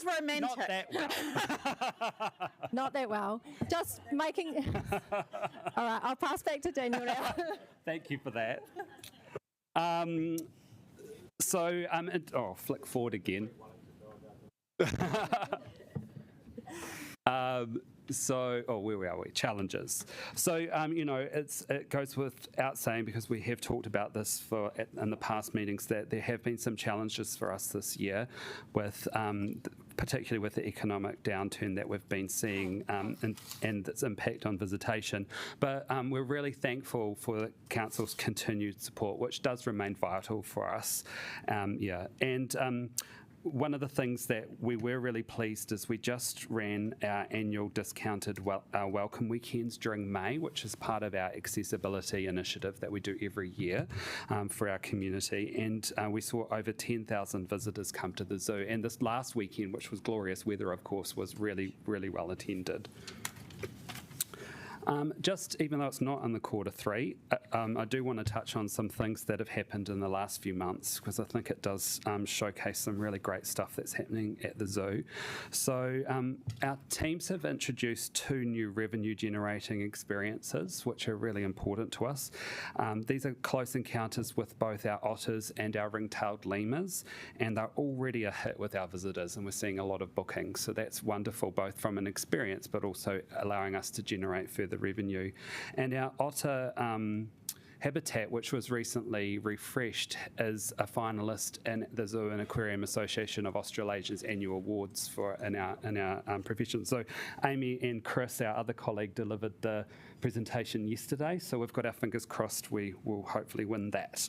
romantic. Not that well. Not that well. Just making... All right, I'll pass back to Daniel now. Thank you for that. Flick forward again. Where are we? Challenges. So, it goes without saying, because we have talked about this in the past meetings, that there have been some challenges for us this year, particularly with the economic downturn that we've been seeing and its impact on visitation. But we're really thankful for the Council's continued support, which does remain vital for us. One of the things that we were really pleased is we just ran our annual discounted welcome weekends during May, which is part of our accessibility initiative that we do every year for our community. And we saw over 10,000 visitors come to the zoo. And this last weekend, which was glorious weather, of course, was really, really well attended. Even though it's not in the Q3, I do want to touch on some things that have happened in the last few months, because I think it does showcase some really great stuff that's happening at the zoo. So our teams have introduced 2 new revenue generating experiences, which are really important to us. These are close encounters with both our otters and our ring-tailed lemurs, and they're already a hit with our visitors, and we're seeing a lot of bookings. So that's wonderful, both from an experience, but also allowing us to generate further revenue. And our otter habitat, which was recently refreshed, is a finalist in the Zoo and Aquarium Association of Australasia's annual awards in our profession. So Amy and Chris, our other colleague, delivered the presentation yesterday, so we've got our fingers crossed we will hopefully win that.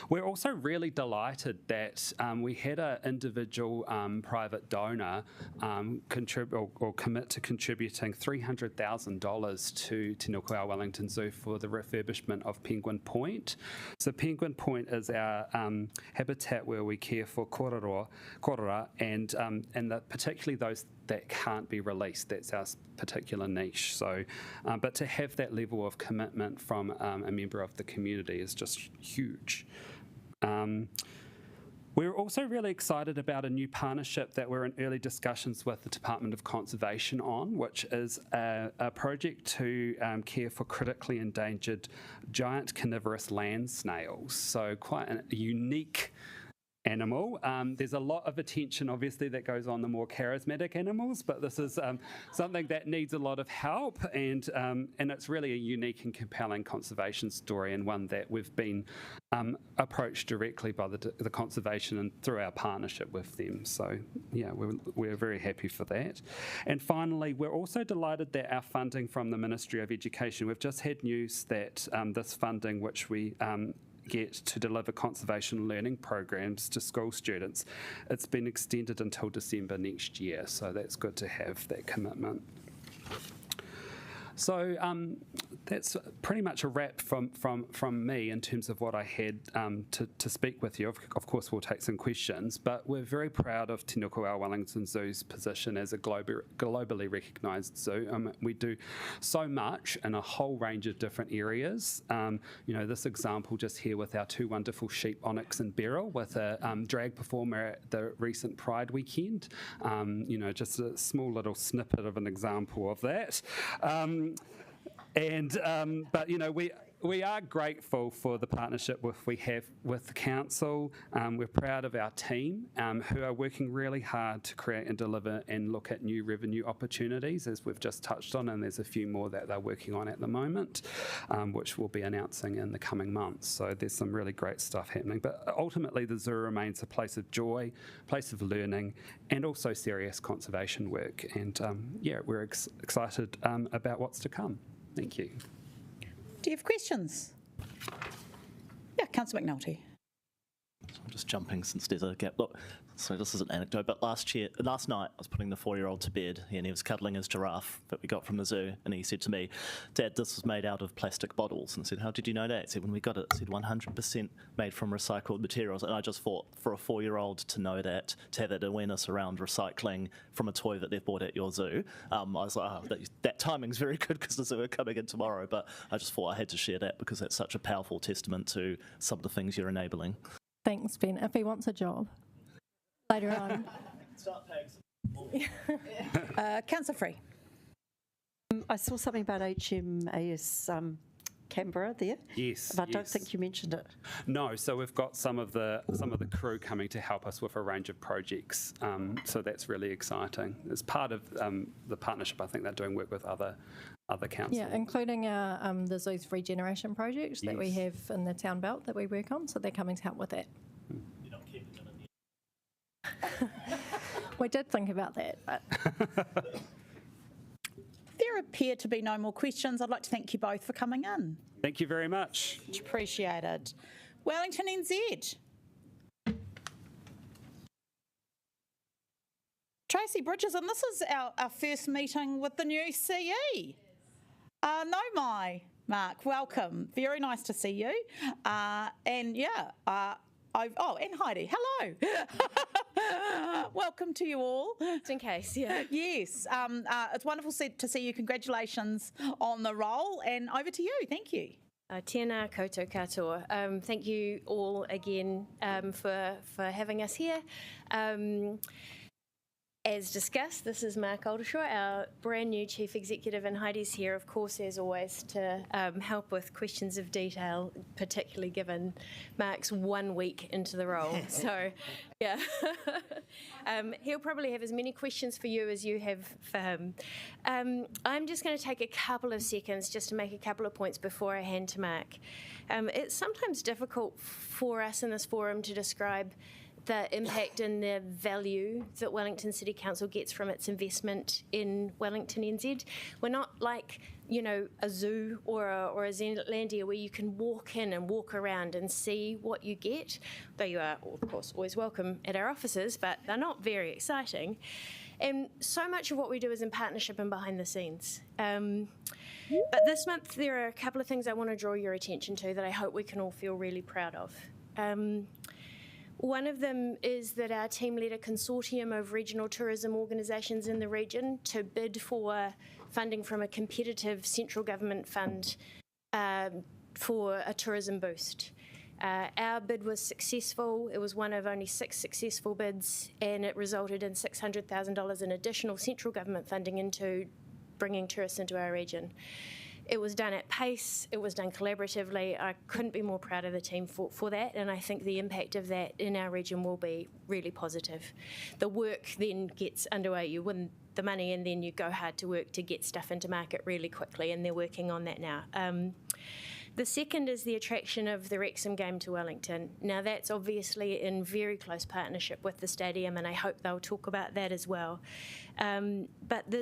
We're also really delighted that we had an individual private donor commit to contributing $300,000 to Te Nukuau Wellington Zoo for the refurbishment of Penguin Point. So Penguin Point is our habitat where we care for kōrau and particularly those that can't be released. That's our particular niche. So, but to have that level of commitment from a member of the community is just huge. We're also really excited about a new partnership that we're in early discussions with the Department of Conservation on, which is a project to care for critically endangered giant carnivorous land snails. So quite a unique animal. There's a lot of attention, obviously, that goes on the more charismatic animals, but this is something that needs a lot of help, and it's really a unique and compelling conservation story, and one that we've been approached directly by the conservation and through our partnership with them. So yeah, we're very happy for that. And finally, we're also delighted that our funding from the Ministry of Education, we've just had news that this funding, which we get to deliver conservation learning programs to school students, it's been extended until December next year, so that's good to have that commitment. So that's pretty much a wrap from me in terms of what I had to speak with you. Of course, we'll take some questions, but we're very proud of Te Nukuau Wellington Zoo's position as a globally recognised zoo. We do so much in a whole range of different areas. This example just here with our 2 wonderful sheep, Onyx and Beryl, with a drag performer at the recent Pride weekend. Just a small little snippet of an example of that. But we are grateful for the partnership we have with the council. We're proud of our team who are working really hard to create and deliver and look at new revenue opportunities, as we've just touched on, and there's a few more that they're working on at the moment, which we'll be announcing in the coming months. So there's some really great stuff happening. But ultimately, the zoo remains a place of joy, place of learning, and also serious conservation work. And we're excited about what's to come. Thank you. Do you have questions? Yeah, Councillor McNulty. So I'm just jumping since there's a gap. Look, so this is an anecdote, but last night I was putting the 4-year-old to bed, and he was cuddling his giraffe that we got from the zoo, and he said to me, "Dad, this was made out of plastic bottles." And I said, "How did you know that?" He said, "When we got it, it said 100% made from recycled materials." And I just thought, for a 4-year-old to know that, to have that awareness around recycling from a toy that they've bought at your zoo, I was like, that timing's very good because the zoo are coming in tomorrow. But I just thought I had to share that because that's such a powerful testament to some of the things you're enabling. Thanks, Ben. If he wants a job later on. Start pegs. Councillor Free. I saw something about HMAS Canberra there. Yes, but I don't yes. think you mentioned it. No, so we've got some of the crew coming to help us with a range of projects. So that's really exciting. It's part of the partnership. I think they're doing work with other councils. Yeah, including our the zoo's regeneration project that we have in the town belt that we work on. So they're coming to help with that. You're not keeping them in the We did think about that, but There appear to be no more questions. I'd like to thank you both for coming in. Thank you very much. Much appreciated. Wellington NZ. Tracy Bridges, and this is our first meeting with the new CE. Mark, welcome. Very nice to see you. And Heidi, hello. Welcome to you all. Just in case, yeah. Yes, it's wonderful to see you. Congratulations on the role, and over to you. Thank you. Tēnā koutou katoa. Thank you all again for having us here. As discussed, this is Mark Oldershaw, our brand new Chief Executive, and Heidi's here, of course, as always, to help with questions of detail, particularly given Mark's 1 week into the role. So, yeah. He'll probably have as many questions for you as you have for him. I'm just going to take a couple of seconds just to make a couple of points before I hand to Mark. It's sometimes difficult for us in this forum to describe the impact and the value that Wellington City Council gets from its investment in Wellington NZ. We're not like, a zoo or a Zealandia where you can walk in and walk around and see what you get, though you are, of course, always welcome at our offices, but they're not very exciting. And so much of what we do is in partnership and behind the scenes. But this month, there are a couple of things I want to draw your attention to that I hope we can all feel really proud of. One of them is that our team led a consortium of regional tourism organisations in the region to bid for funding from a competitive central government fund for a tourism boost. Our bid was successful. It was one of only 6 successful bids, and it resulted in $600,000 in additional central government funding into bringing tourists into our region. It was done at pace, it was done collaboratively. I couldn't be more proud of the team for that, and I think the impact of that in our region will be really positive. The work then gets underway. You win the money and then you go hard to work to get stuff into market really quickly, and they're working on that now. The second is the attraction of the Wrexham game to Wellington. Now that's obviously in very close partnership with the stadium, and I hope they'll talk about that as well. But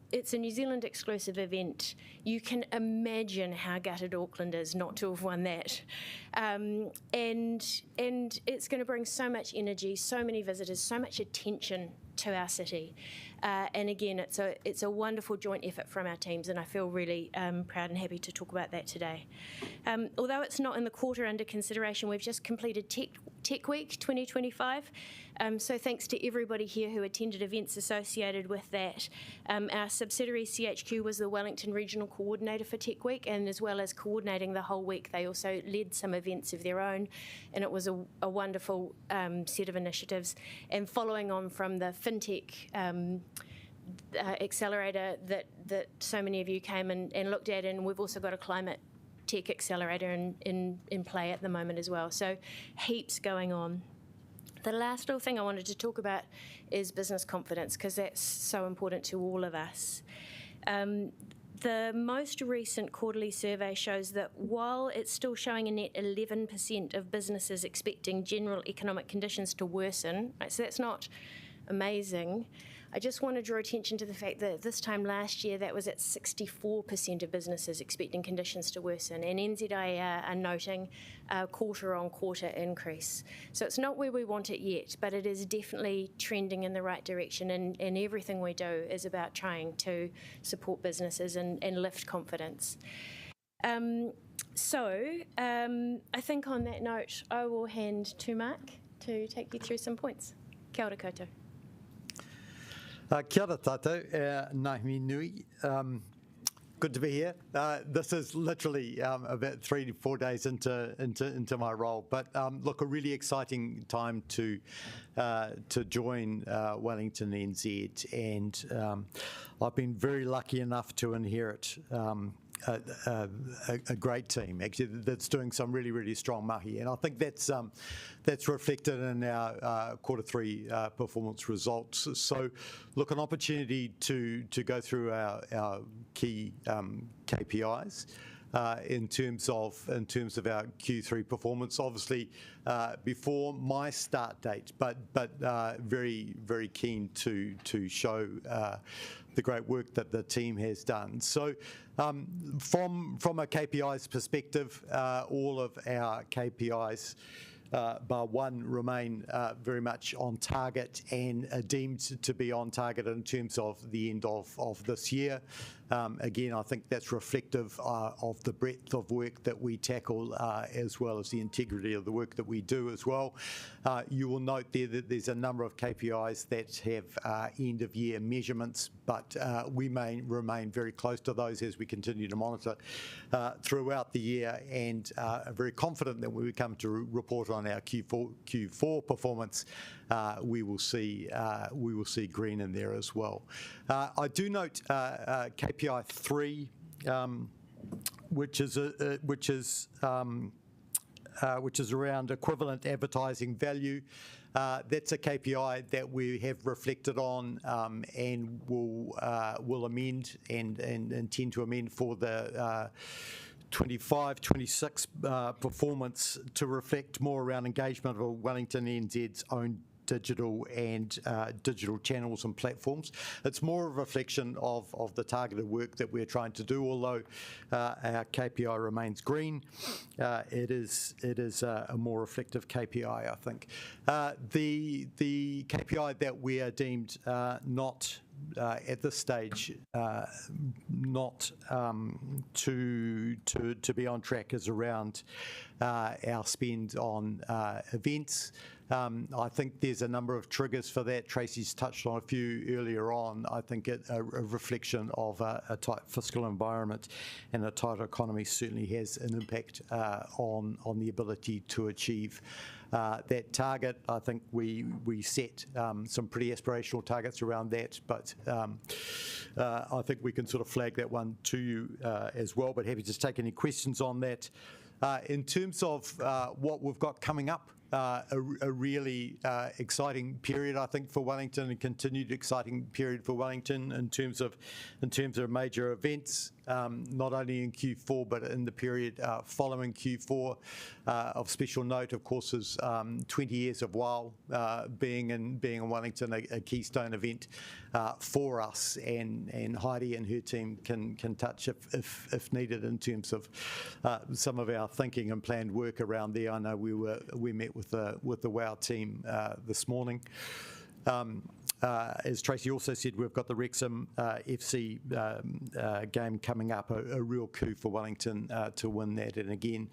it's a New Zealand exclusive event. You can imagine how gutted Auckland is not to have won that. And it's going to bring so much energy, so many visitors, so much attention to our city. And again, it's a wonderful joint effort from our teams, and I feel really proud and happy to talk about that today. Although it's not in the quarter under consideration, we've just completed Tech Week 2025. So thanks to everybody here who attended events associated with that. Our subsidiary CHQ was the Wellington Regional Coordinator for Tech Week, and as well as coordinating the whole week, they also led some events of their own, and it was a wonderful set of initiatives. And following on from the FinTech accelerator that so many of you came and looked at, and we've also got a climate tech accelerator in play at the moment as well. So heaps going on. The last little thing I wanted to talk about is business confidence, because that's so important to all of us. The most recent quarterly survey shows that while it's still showing a net 11% of businesses expecting general economic conditions to worsen, right, so that's not amazing, I just want to draw attention to the fact that this time last year that was at 64% of businesses expecting conditions to worsen, and NZIA are noting a quarter-on-quarter increase. So it's not where we want it yet, but it is definitely trending in the right direction, and everything we do is about trying to support businesses and lift confidence. I think on that note, I will hand to Mark to take you through some points. Kia ora koutou. Kia ora tātou, nahi nui. Good to be here. This is literally about 3 to 4 days into my role, but look, a really exciting time to join Wellington NZ, and I've been very lucky enough to inherit a great team actually that's doing some really strong mahi, and I think that's reflected in our Q3 performance results. So, look, an opportunity to go through our key KPIs. In terms of our Q3 performance, obviously before my start date, but very keen to show the great work that the team has done. So from a KPIs perspective, all of our KPIs bar one remain very much on target and deemed to be on target in terms of the end of this year. Again, I think that's reflective of the breadth of work that we tackle as well as the integrity of the work that we do as well. You will note there that there's a number of KPIs that have end of year measurements, but we may remain very close to those as we continue to monitor throughout the year, and are very confident that when we come to report on our Q4 performance, we will see green in there as well. I do note KPI 3, which is around equivalent advertising value. That's a KPI that we have reflected on and will amend and intend to amend for the 25-26 performance to reflect more around engagement of Wellington NZ's own digital and digital channels and platforms. It's more a reflection of the targeted work that we're trying to do. Although our KPI remains green, it is a more reflective KPI, I think. The KPI that we are deemed not at this stage not to be on track is around our spend on events. I think there's a number of triggers for that. Tracy's touched on a few earlier on. I think a reflection of a tight fiscal environment and a tight economy certainly has an impact on the ability to achieve that target. I think we set some pretty aspirational targets around that, but I think we can sort of flag that one to you as well, but happy to take any questions on that. In terms of what we've got coming up, a really exciting period, I think, for Wellington, and continued exciting period for Wellington in terms of major events, not only in Q4 but in the period following Q4. Of special note, of course, is 20 years of WOW being in Wellington, a keystone event for us, and Heidi and her team can touch if needed in terms of some of our thinking and planned work around there. I know we met with the WOW team this morning. As Tracy also said, we've got the Wrexham FC game coming up, a real coup for Wellington to win that. And again,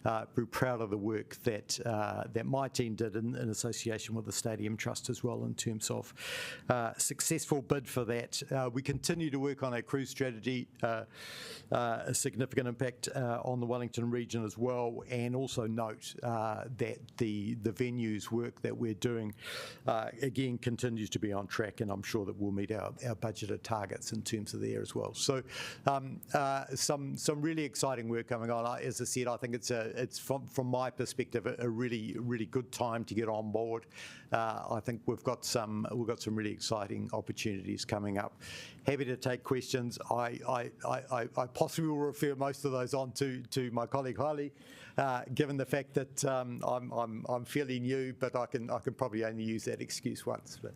very proud of the work that my team did in association with the Stadium Trust as well in terms of successful bid for that. We continue to work on our cruise strategy, a significant impact on the Wellington region as well, and also note that the venues work that we're doing again continues to be on track, and I'm sure that we'll meet our budgeted targets in terms of there as well. So some really exciting work coming on. As I said, I think it's from my perspective a really good time to get on board. I think we've got some really exciting opportunities coming up. Happy to take questions. I possibly will refer most of those on to my colleague Hailey, given the fact that I'm fairly new, but I can probably only use that excuse once. But.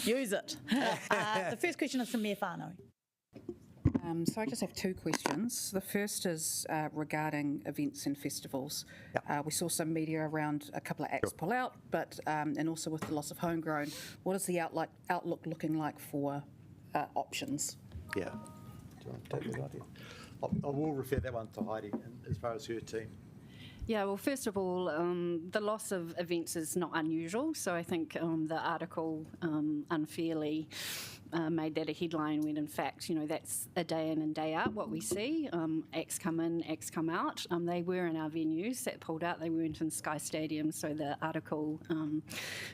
Use it. The first question is from Mia Whānau. So I just have two questions. The first is regarding events and festivals. Yep. We saw some media around a couple of acts pull out, but and also with the loss of homegrown, what is the outlook looking like for options? Yeah. Do you want to take that idea? I will refer that one to Heidi as far as her team. Yeah, well, first of all, the loss of events is not unusual. So I think the article unfairly made that a headline when in fact, that's a day in and day out what we see. Acts come in, acts come out. They were in our venues that pulled out. They weren't in Sky Stadium, so the article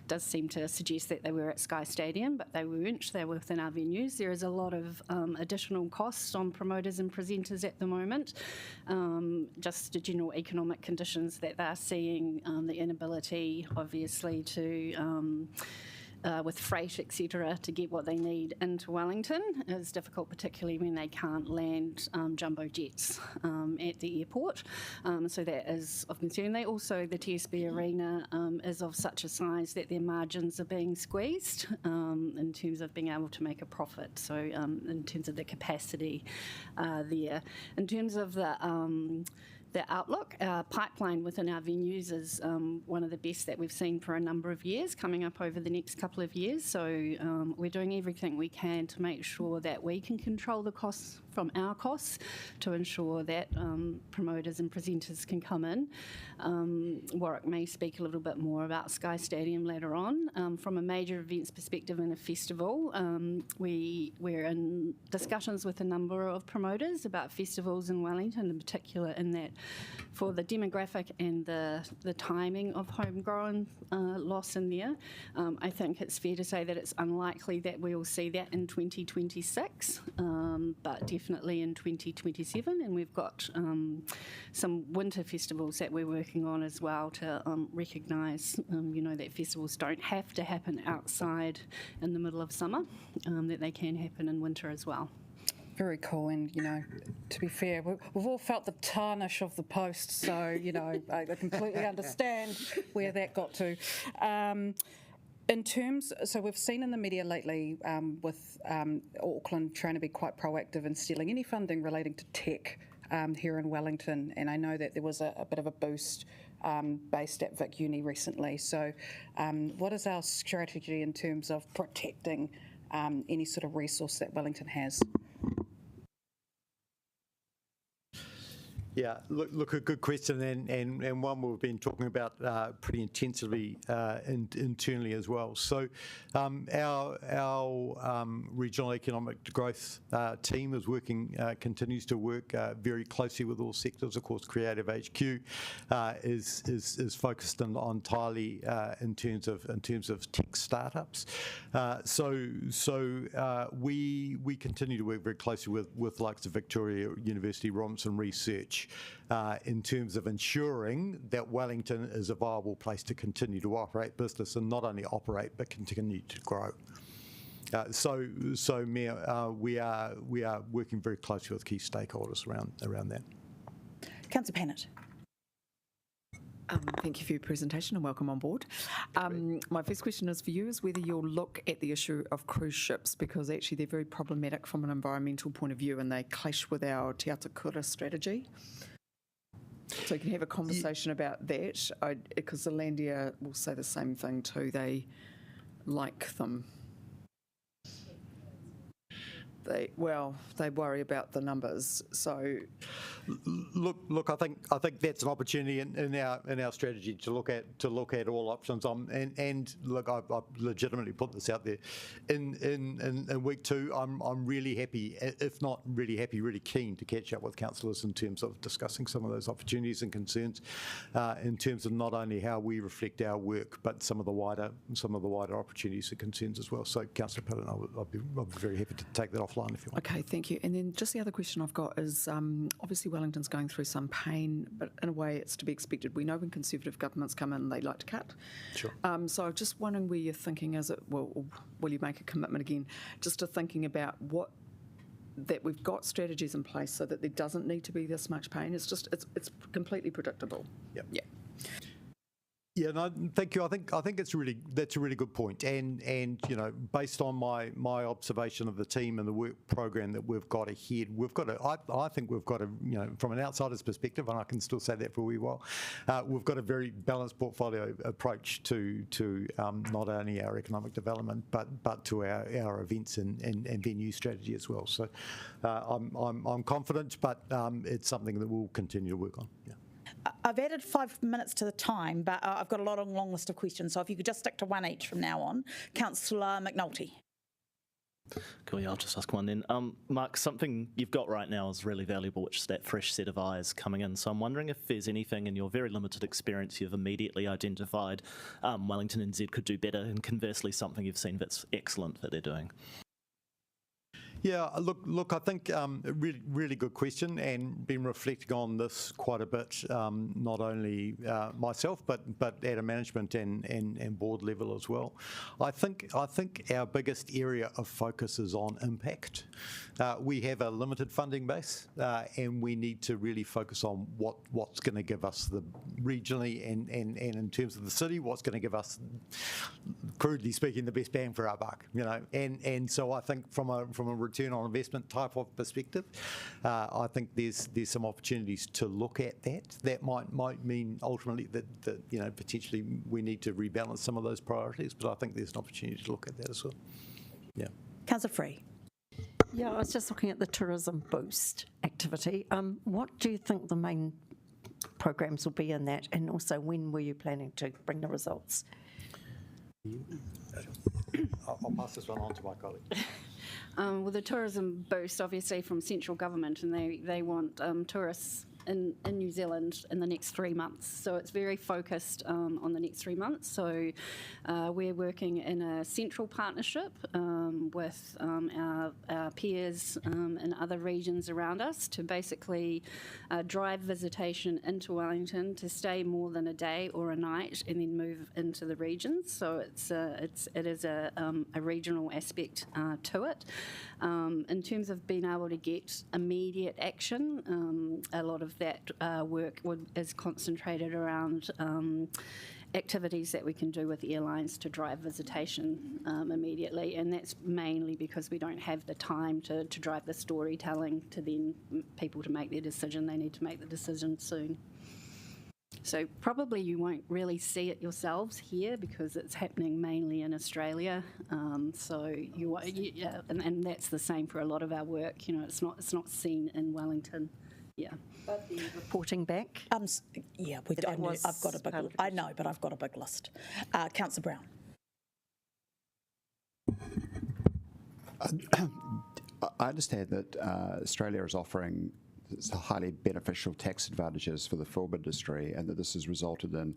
does seem to suggest that they were at Sky Stadium, but they weren't. They were within our venues. There is a lot of additional costs on promoters and presenters at the moment. Just the general economic conditions that they're seeing, the inability, obviously, to with freight, etc., to get what they need into Wellington is difficult, particularly when they can't land jumbo jets at the airport. So that is of concern. The TSB Arena is of such a size that their margins are being squeezed in terms of being able to make a profit. So in terms of the capacity there. In terms of the outlook, our pipeline within our venues is one of the best that we've seen for a number of years, coming up over the next couple of years. So we're doing everything we can to make sure that we can control the costs from our costs to ensure that promoters and presenters can come in. Warwick may speak a little bit more about Sky Stadium later on. From a major events perspective and a festival, we're in discussions with a number of promoters about festivals in Wellington, in particular, in that for the demographic and the timing of homegrown loss in there, I think it's fair to say that it's unlikely that we will see that in 2026, but definitely in 2027. And we've got some winter festivals that we're working on as well to recognise, that festivals don't have to happen outside in the middle of summer, that they can happen in winter as well. Very cool, and to be fair, we've all felt the tarnish of the post, so I completely understand where that got to. In terms, so we've seen in the media lately with Auckland trying to be quite proactive in stealing any funding relating to tech here in Wellington, and I know that there was a bit of a boost based at Vic Uni recently. So, what is our strategy in terms of protecting any sort of resource that Wellington has? Yeah, look, a good question, and one we've been talking about pretty intensively internally as well. So our regional economic growth team is continues to work very closely with all sectors. Of course, Creative HQ is focused entirely in terms of tech startups. So we continue to work very closely with likes of Victoria University, Robinson Research, in terms of ensuring that Wellington is a viable place to continue to operate business, and not only operate but continue to grow. So Mayor, we are working very closely with key stakeholders around that. Councillor Pennant. Thank you for your presentation and welcome on board. My first question is for you, is whether you'll look at the issue of cruise ships, because actually they're very problematic from an environmental point of view and they clash with our Te Ata Kura strategy. So you can have a conversation about that, because Zealandia will say the same thing too. They like them. They worry about the numbers. So, look, I think that's an opportunity in our strategy to look at all options. And look, I've legitimately put this out there. In week 2, I'm really happy, if not really happy, really keen to catch up with councillors in terms of discussing some of those opportunities and concerns, in terms of not only how we reflect our work, but some of the wider opportunities and concerns as well. So, Councillor Pennant, I'll be very happy to take that offline if you want. Okay, thank you. And then just the other question I've got is, obviously Wellington's going through some pain, but in a way it's to be expected. We know when Conservative governments come in, they like to cut. Sure. So I'm just wondering where you're thinking, will you make a commitment again, just to thinking about that we've got strategies in place so that there doesn't need to be this much pain. It's completely predictable. Yep. Yeah. Yeah, no, thank you. I think that's a really good point. And based on my observation of the team and the work program that we've got ahead, I think we've got a, from an outsider's perspective, and I can still say that for a wee while, we've got a very balanced portfolio approach to not only our economic development but to our events and venue strategy as well. So I'm confident, but it's something that we'll continue to work on. Yeah. I've added 5 minutes to the time, but I've got a long list of questions. So if you could just stick to one each from now on. Councillor McNulty. Cool, yeah, I'll just ask one then. Mark, something you've got right now is really valuable, which is that fresh set of eyes coming in. So I'm wondering if there's anything in your very limited experience you've immediately identified Wellington NZ could do better, and conversely something you've seen that's excellent that they're doing. Yeah, look. I think a really good question, and been reflecting on this quite a bit. Not only myself, but at a management and board level as well. I think our biggest area of focus is on impact. We have a limited funding base, and we need to really focus on what's going to give us the regionally and in terms of the city, what's going to give us, crudely speaking, the best bang for our buck. And so I think from a return on investment type of perspective, I think there's some opportunities to look at that. That might mean ultimately that potentially we need to rebalance some of those priorities, but I think there's an opportunity to look at that as well. Yeah. Councillor Free. Yeah, I was just looking at the tourism boost activity. What do you think the main programs will be in that, and also when were you planning to bring the results? I'll pass this one on to my colleague. Well, the tourism boost, obviously, from central government, and they want tourists in New Zealand in the next 3 months. So it's very focused on the next 3 months. So we're working in a central partnership with our peers in other regions around us to basically drive visitation into Wellington to stay more than a day or a night and then move into the regions. So it is a regional aspect to it. In terms of being able to get immediate action, a lot of that work is concentrated around activities that we can do with airlines to drive visitation immediately, and that's mainly because we don't have the time to drive the storytelling to then people to make their decision. They need to make the decision soon. So probably you won't really see it yourselves here because it's happening mainly in Australia. And that's the same for a lot of our work. It's not seen in Wellington. Yeah. But the reporting back? Yeah, I've got a big. I know, but I've got a big list. Councillor Brown. I understand that Australia is offering highly beneficial tax advantages for the film industry, and that this has resulted in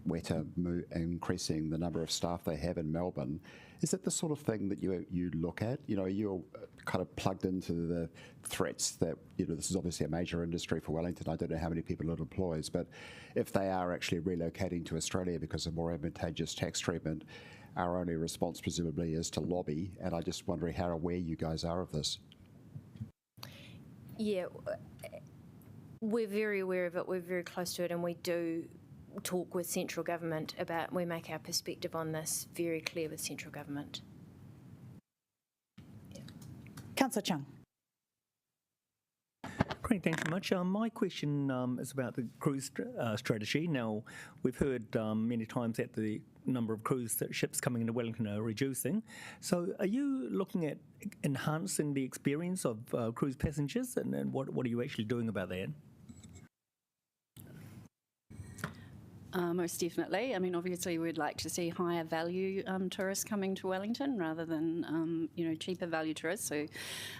Weta increasing the number of staff they have in Melbourne. Is that the sort of thing that you look at? You're kind of plugged into the threats that, this is obviously a major industry for Wellington. I don't know how many people it employs, but if they are actually relocating to Australia because of more advantageous tax treatment, our only response presumably is to lobby, and I'm just wondering how aware you guys are of this. Yeah, we're very aware of it, we're very close to it, and we do talk with central government we make our perspective on this very clear with central government. Yeah. Councillor Chung. Great, thanks so much. My question is about the cruise strategy. Now, we've heard many times that the number of cruise ships coming into Wellington are reducing. So are you looking at enhancing the experience of cruise passengers, and what are you actually doing about that? Most definitely. I mean, obviously, we'd like to see higher value tourists coming to Wellington rather than, cheaper value tourists. So,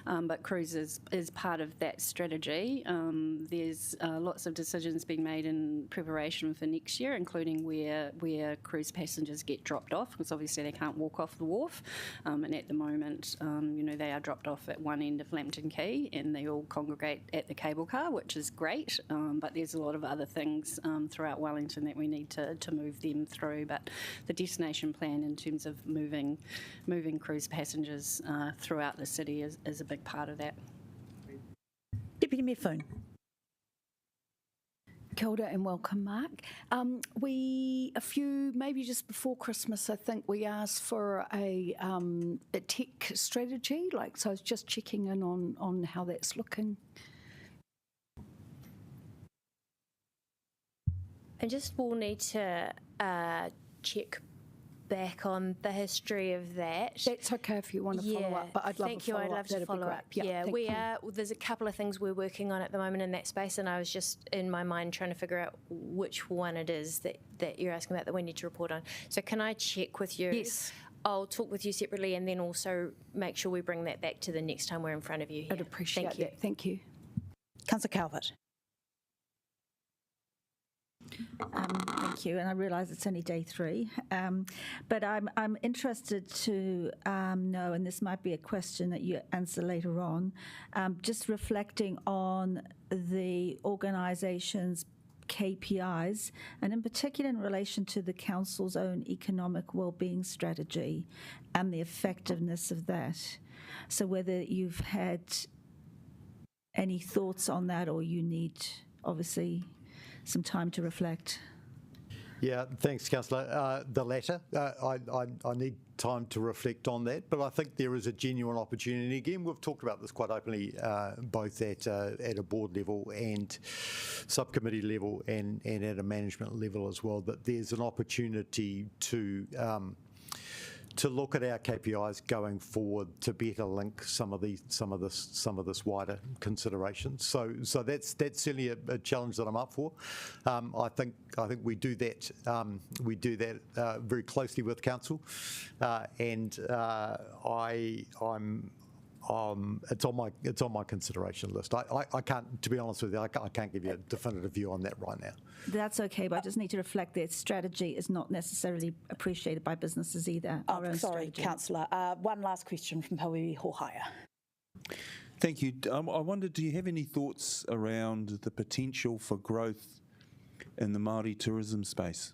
but cruise is part of that strategy. There's lots of decisions being made in preparation for next year, including where cruise passengers get dropped off, because obviously they can't walk off the wharf. And at the moment, they are dropped off at one end of Lambton Quay, and they all congregate at the cable car, which is great. But there's a lot of other things throughout Wellington that we need to move them through, but the destination plan in terms of moving cruise passengers throughout the city is a big part of that. Deputy Mayor Foon. Kia ora and welcome, Mark. Maybe just before Christmas, I think we asked for a tech strategy, so I was just checking in on how that's looking. I just will need to check back on the history of that. That's okay if you want to follow up, but I'd love to follow up. I'd love to follow up. There's a couple of things we're working on at the moment in that space, and I was just in my mind trying to figure out which one it is that you're asking about that we need to report on. So can I check with you? Yes. I'll talk with you separately and then also make sure we bring that back to the next time we're in front of you. I'd appreciate that. Thank you. Councillor Calvert. Thank you, and I realise it's only day 3, but I'm interested to know, and this might be a question that you answer later on, just reflecting on the organisation's KPIs, and in particular in relation to the council's own economic wellbeing strategy and the effectiveness of that. So whether you've had any thoughts on that, or you need, obviously, some time to reflect. Yeah, thanks, Councillor. The latter. I need time to reflect on that, but I think there is a genuine opportunity. Again, we've talked about this quite openly, both at a board level and subcommittee level and at a management level as well, that there's an opportunity to look at our KPIs going forward to better link some of this wider considerations. So that's certainly a challenge that I'm up for. I think we do that very closely with council, and it's on my consideration list. I can't, to be honest with you, I can't give you a definitive view on that right now. That's okay, but I just need to reflect that strategy is not necessarily appreciated by businesses either. Sorry, Councillor. One last question from Pauiwi Hohaia. Thank you. I wondered, do you have any thoughts around the potential for growth in the Māori tourism space?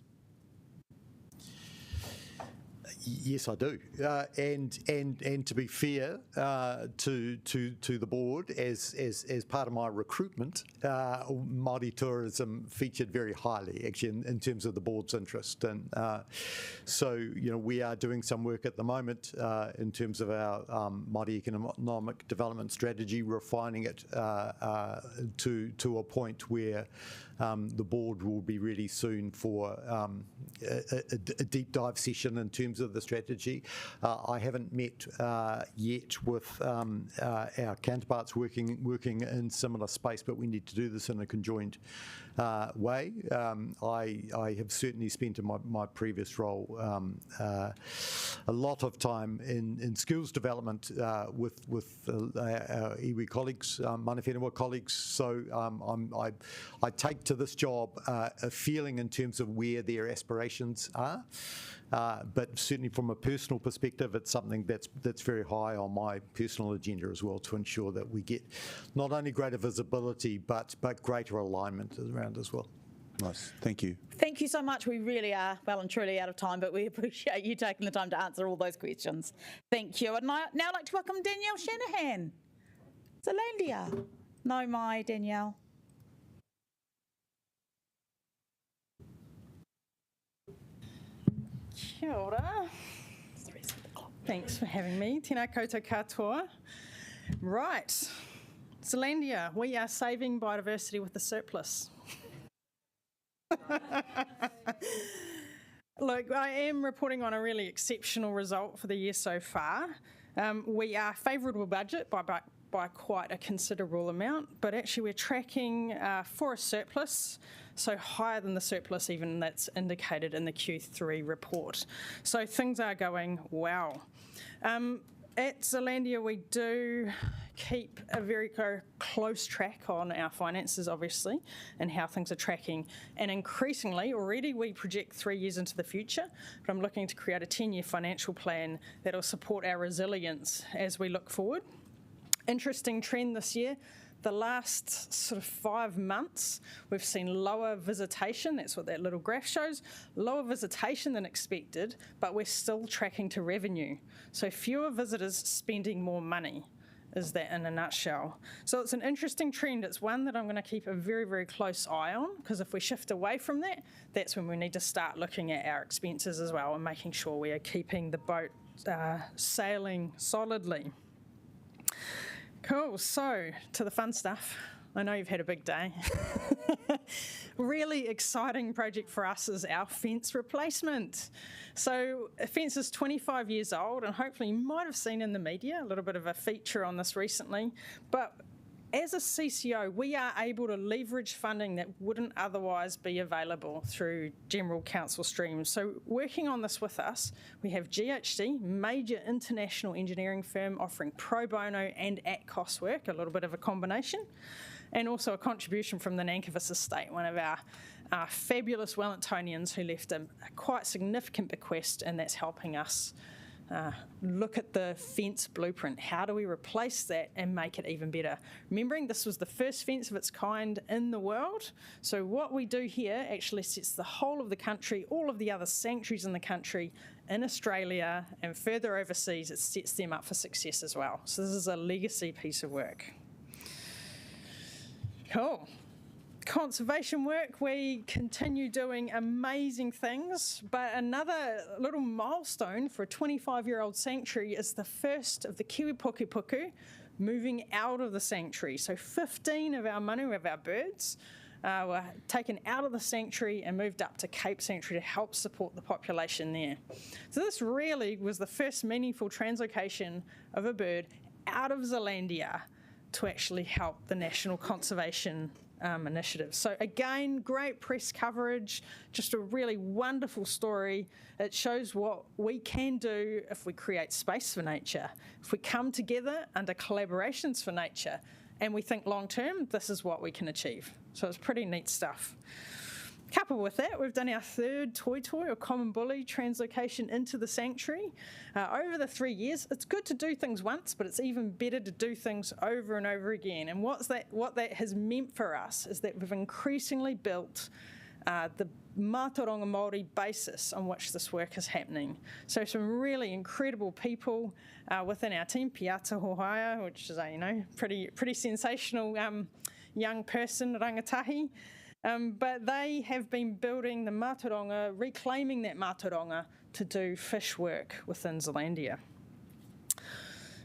Yes, I do, and to be fair to the board, as part of my recruitment, Māori tourism featured very highly, actually, in terms of the board's interest, and so we are doing some work at the moment in terms of our Māori economic development strategy, refining it to a point where the board will be ready soon for a deep dive session in terms of the strategy. I haven't met yet with our counterparts working in similar space, but we need to do this in a conjoined way. I have certainly spent in my previous role a lot of time in skills development with our iwi colleagues, mana whenua colleagues. So I take to this job a feeling in terms of where their aspirations are. But certainly from a personal perspective, it's something that's very high on my personal agenda as well, to ensure that we get not only greater visibility but greater alignment around as well. Nice, thank you. Thank you so much. We really are well and truly out of time, but we appreciate you taking the time to answer all those questions. Thank you. And I'd now like to welcome Danielle Shanahan. Zealandia. No, my Danielle. Kia ora. Thanks for having me. Tēnā koutou katoa. Right. Zealandia, we are saving biodiversity with the surplus. Look, I am reporting on a really exceptional result for the year so far. We are favourable budget by quite a considerable amount, but actually we're tracking for a surplus, so higher than the surplus even that's indicated in the Q3 report. So things are going well. At Zealandia, we do keep a very close track on our finances, obviously, and how things are tracking. And increasingly, already we project 3 years into the future, but I'm looking to create a 10-year financial plan that will support our resilience as we look forward. Interesting trend this year. The last sort of 5 months, we've seen lower visitation. That's what that little graph shows. Lower visitation than expected, but we're still tracking to revenue. So fewer visitors spending more money is that in a nutshell. So it's an interesting trend. It's one that I'm going to keep a very, very close eye on, because if we shift away from that, that's when we need to start looking at our expenses as well and making sure we are keeping the boat sailing solidly. Cool, so to the fun stuff. I know you've had a big day. Really exciting project for us is our fence replacement. So a fence is 25 years old, and hopefully you might have seen in the media a little bit of a feature on this recently, but as a CCO, we are able to leverage funding that wouldn't otherwise be available through general council streams. So working on this with us, we have GHD, major international engineering firm offering pro bono and at cost work, a little bit of a combination, and also a contribution from the Nankervis estate, one of our fabulous Wellingtonians who left a quite significant bequest, and that's helping us look at the fence blueprint. How do we replace that and make it even better? Remembering this was the first fence of its kind in the world, so what we do here actually sets the whole of the country, all of the other sanctuaries in the country, in Australia and further overseas, it sets them up for success as well. So this is a legacy piece of work. Cool. Conservation work, we continue doing amazing things, but another little milestone for a 25-year-old sanctuary is the first of the kiwi puku moving out of the sanctuary. So 15 of our manu, of our birds, were taken out of the sanctuary and moved up to Cape Sanctuary to help support the population there. So this really was the first meaningful translocation of a bird out of Zealandia to actually help the national conservation initiative. So again, great press coverage, just a really wonderful story. It shows what we can do if we create space for nature, if we come together under collaborations for nature, and we think long term, this is what we can achieve. So it's pretty neat stuff. Coupled with that, we've done our third Toi or common bully translocation into the sanctuary. Over the 3 years, it's good to do things once, but it's even better to do things over and over again. And what that has meant for us is that we've increasingly built the Mātauranga Māori basis on which this work is happening. So some really incredible people within our team, Piata Hohaia, which is a pretty sensational young person, rangatahi. But they have been building the Mātauranga, reclaiming that Mātauranga to do fish work within Zealandia.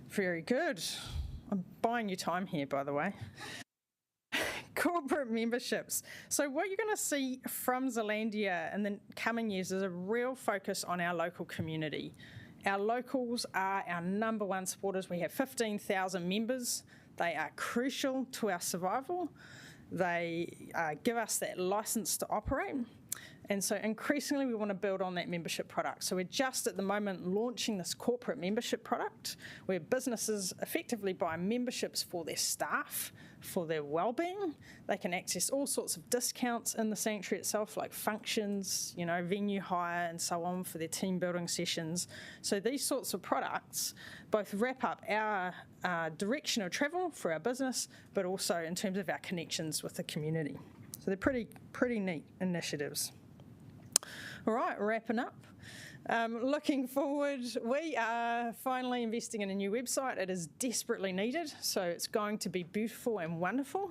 Very good. I'm buying you time here, by the way. Corporate memberships. So what you're going to see from Zealandia in the coming years is a real focus on our local community. Our locals are our number one supporters. We have 15,000 members. They are crucial to our survival. They give us that license to operate. And so increasingly we want to build on that membership product. So we're just at the moment launching this corporate membership product where businesses effectively buy memberships for their staff, for their well-being. They can access all sorts of discounts in the sanctuary itself, like functions, venue hire and so on for their team building sessions. So these sorts of products both wrap up our direction of travel for our business, but also in terms of our connections with the community. So they're pretty neat initiatives. All right, wrapping up. Looking forward, we are finally investing in a new website. It is desperately needed, so it's going to be beautiful and wonderful.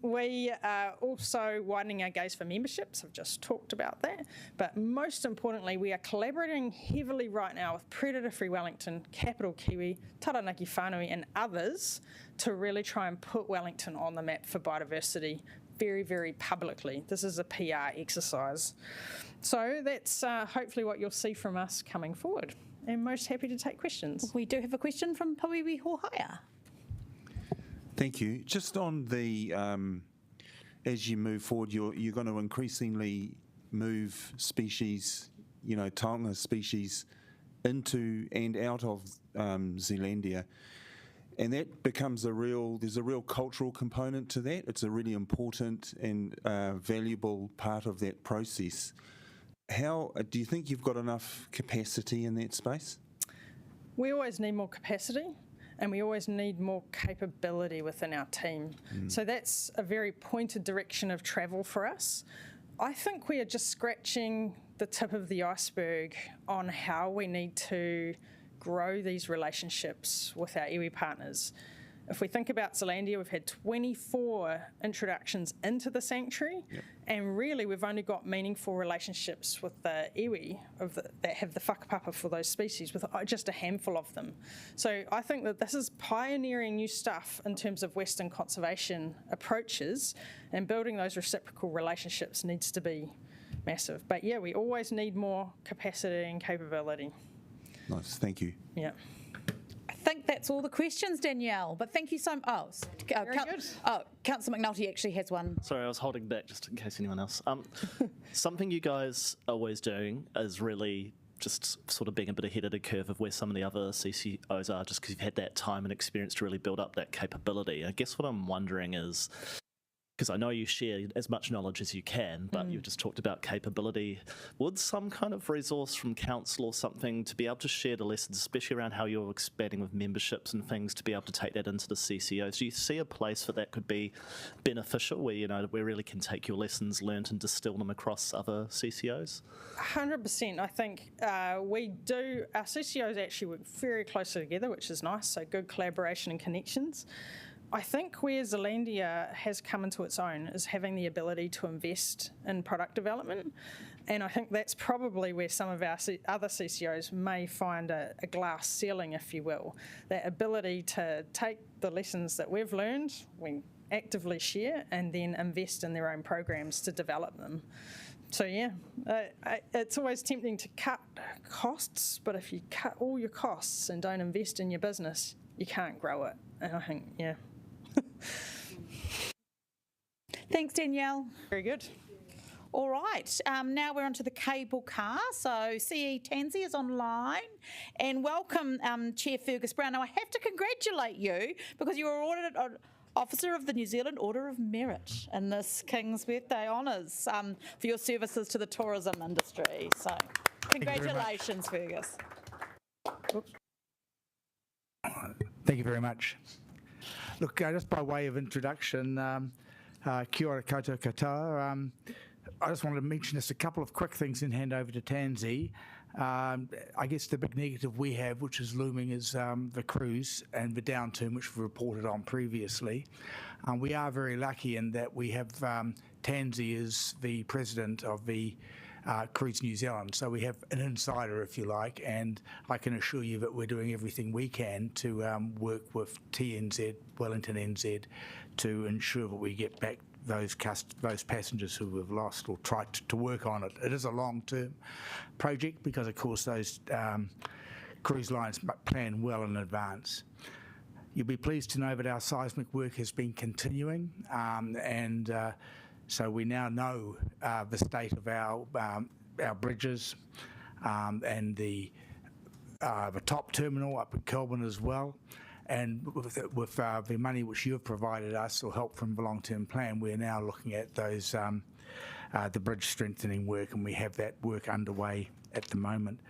We are also widening our gaze for memberships. I've just talked about that. But most importantly, we are collaborating heavily right now with Predator Free Wellington, Capital Kiwi, Taranaki Whānui and others to really try and put Wellington on the map for biodiversity very, very publicly. This is a PR exercise. So that's hopefully what you'll see from us coming forward. And most happy to take questions. We do have a question from Pawiwi Hohaia. Thank you. Just on the, as you move forward, you're going to increasingly move species, taonga species, into and out of Zealandia. And that becomes there's a real cultural component to that. It's a really important and valuable part of that process. How do you think you've got enough capacity in that space? We always need more capacity and we always need more capability within our team. So that's a very pointed direction of travel for us. I think we are just scratching the tip of the iceberg on how we need to grow these relationships with our iwi partners. If we think about Zealandia, we've had 24 introductions into the sanctuary, and really we've only got meaningful relationships with the iwi that have the whakapapa for those species, with just a handful of them. So I think that this is pioneering new stuff in terms of Western conservation approaches, and building those reciprocal relationships needs to be massive. But yeah, we always need more capacity and capability. Nice, thank you. Yeah. think that's all the questions, Danielle. But thank you so much. Councillor McNulty actually has one. Sorry, I was holding back just in case anyone else. Something you guys are always doing is really just sort of being a bit ahead of the curve of where some of the other CCOs are, just because you've had that time and experience to really build up that capability. I guess what I'm wondering is, because I know you share as much knowledge as you can, but you've just talked about capability. Would some kind of resource from council or something to be able to share the lessons, especially around how you're expanding with memberships and things, to be able to take that into the CCOs? Do you see a place for that could be beneficial, where, you know, we really can take your lessons learned and distill them across other CCOs? 100%. I think we do. Our CCOs actually work very closely together, which is nice, so good collaboration and connections. I think where Zealandia has come into its own is having the ability to invest in product development, and I think that's probably where some of our other CCOs may find a glass ceiling, if you will. That ability to take the lessons that we've learned, we actively share, and then invest in their own programs to develop them. So yeah, it's always tempting to cut costs, but if you cut all your costs and don't invest in your business, you can't grow it. And I think, yeah. Thanks, Danielle. Very good. All right, now we're onto the cable car. So CE Tansy is online, and welcome, Chair Fergus Brown. Now I have to congratulate you because you were awarded Officer of the New Zealand Order of Merit in this King's Birthday Honours for your services to the tourism industry. So congratulations, Fergus. Thank you very much. Look, just by way of introduction, kia ora koutou katoa. I just wanted to mention just a couple of quick things and hand over to Tansy. I guess the big negative we have, which is looming, is the cruise and the downturn, which we've reported on previously. We are very lucky in that we have Tansy as the president of the Cruise New Zealand, so we have an insider, if you like, and I can assure you that we're doing everything we can to work with TNZ, Wellington NZ, to ensure that we get back those passengers who we've lost, or try to work on it. It is a long-term project because, of course, those cruise lines plan well in advance. You'll be pleased to know that our seismic work has been continuing, so we now know the state of our bridges and the top terminal up at Kelburn as well. And with the money which you have provided us, or help from the long-term plan, we're now looking at those the bridge strengthening work, and we have that work underway at the moment.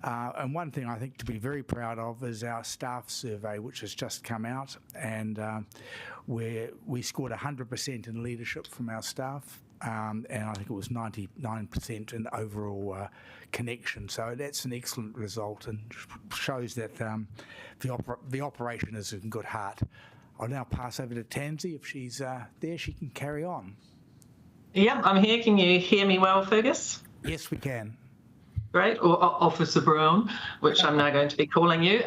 And one thing I think to be very proud of is our staff survey, which has just come out, and where we scored 100% in leadership from our staff, and I think it was 99% in overall connection. So that's an excellent result and shows that the operation is in good heart. I'll now pass over to Tansy. If she's there, she can carry on. Yeah, I'm here. Can you hear me well, Fergus? Yes, we can. Great, or Officer Brown, which I'm now going to be calling you.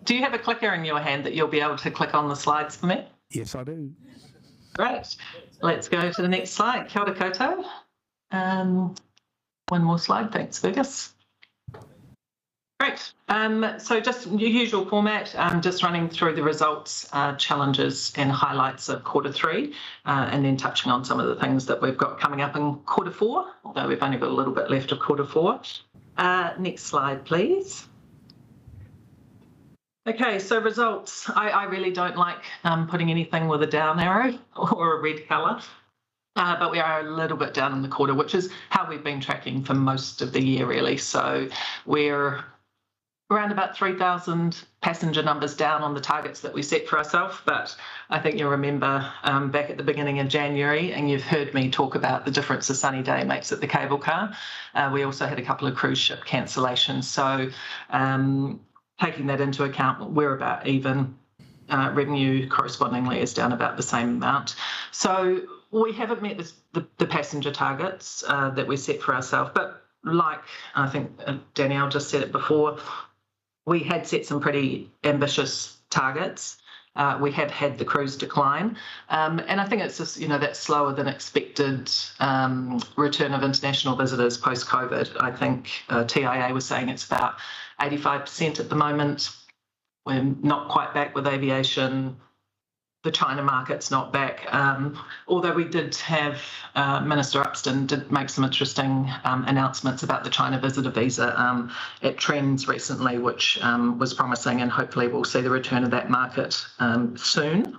Do you have a clicker in your hand that you'll be able to click on the slides for me? Yes, I do. Great. Let's go to the next slide. Kia ora koutou. One more slide. Thanks, Fergus. Great. So just your usual format, just running through the results, challenges and highlights of Q3, and then touching on some of the things that we've got coming up in Q4, although we've only got a little bit left of Q4. Next slide, please. Okay, so results. I really don't like putting anything with a down arrow or a red colour, but we are a little bit down in the quarter, which is how we've been tracking for most of the year, really. So we're around about 3,000 passenger numbers down on the targets that we set for ourselves, but I think you'll remember back at the beginning of January, and you've heard me talk about the difference a sunny day makes at the cable car. We also had a couple of cruise ship cancellations, so taking that into account, we're about even. Revenue correspondingly is down about the same amount. So we haven't met the passenger targets that we set for ourselves, but like I think Danielle just said it before, we had set some pretty ambitious targets. We have had the cruise decline, and I think it's just, that slower than expected return of international visitors post-COVID. I think TIA was saying it's about 85% at the moment. We're not quite back with aviation. The China market's not back. Although we did have Minister Upston did make some interesting announcements about the China visitor visa at Trends recently, which was promising, and hopefully we'll see the return of that market soon.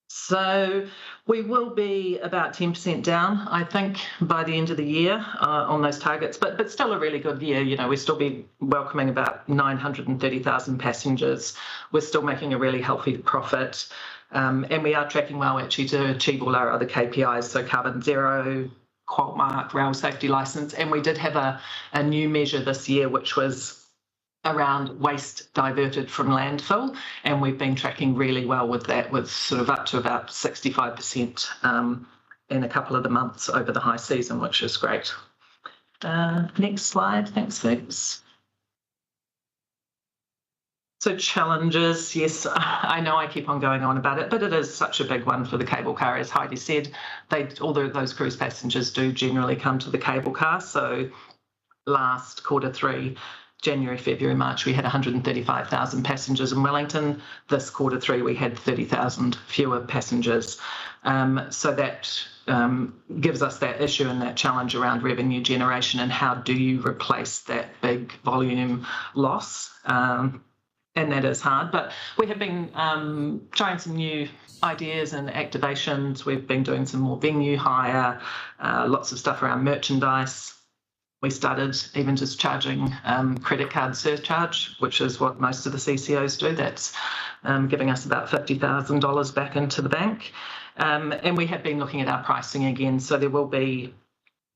So we will be about 10% down, I think, by the end of the year on those targets, but still a really good year. We'll still be welcoming about 930,000 passengers. We're still making a really healthy profit. And we are tracking well, actually, to achieve all our other KPIs, so carbon zero, quad mark, rail safety licence. And we did have a new measure this year, which was around waste diverted from landfill. And we've been tracking really well with that, with sort of up to about 65% in a couple of the months over the high season, which is great. Next slide. Thanks, Vigs. So challenges, yes, I know I keep on going on about it, but it is such a big one for the cable car, as Heidi said. Although those cruise passengers do generally come to the cable car. So last quarter 3, January, February, March, we had 135,000 passengers in Wellington. This quarter 3, we had 30,000 fewer passengers. So that gives us that issue and that challenge around revenue generation and how do you replace that big volume loss. And that is hard, but we have been trying some new ideas and activations. We've been doing some more venue hire, lots of stuff around merchandise. We started even just charging credit card surcharge, which is what most of the CCOs do. That's giving us about $50,000 back into the bank. And we have been looking at our pricing again, so there will be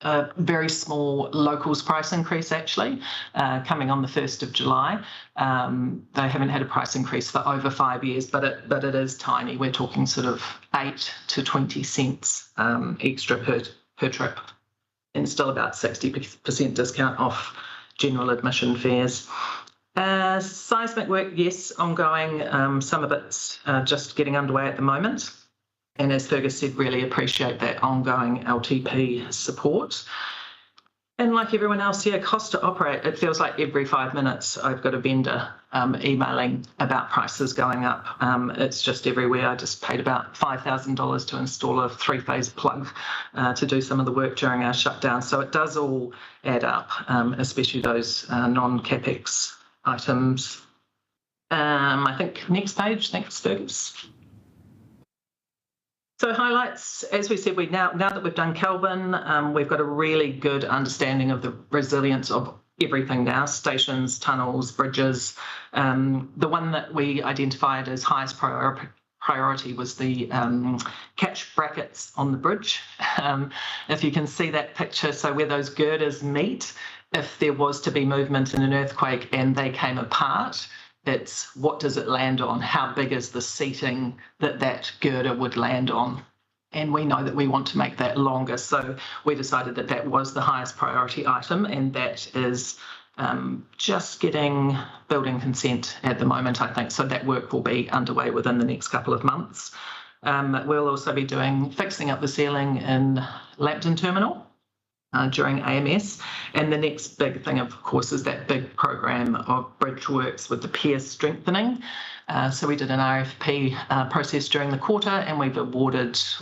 a very small locals price increase actually coming on the 1st of July. They haven't had a price increase for over 5 years, but it is tiny. We're talking sort of 8 to 20 cents extra per trip, and still about 60% discount off general admission fares. Seismic work, yes, ongoing. Some of it's just getting underway at the moment. And as Fergus said, really appreciate that ongoing LTP support. And like everyone else here, cost to operate, it feels like every 5 minutes I've got a vendor emailing about prices going up. It's just everywhere. I just paid about $5,000 to install a 3-phase plug to do some of the work during our shutdown. So it does all add up, especially those non-CapEx items. I think next page, thanks Fergus. So highlights, as we said, now that we've done Kelvin, we've got a really good understanding of the resilience of everything now, stations, tunnels, bridges. The one that we identified as highest priority was the catch brackets on the bridge. If you can see that picture, so where those girders meet, if there was to be movement in an earthquake and they came apart, it's what does it land on? How big is the seating that girder would land on? And we know that we want to make that longer. So we decided that that was the highest priority item, and that is just getting building consent at the moment, I think. So that work will be underway within the next couple of months. We'll also be fixing up the ceiling in Lambton Terminal during AMS. And the next big thing, of course, is that big program of bridge works with the pier strengthening. So we did an RFP process during the quarter, and we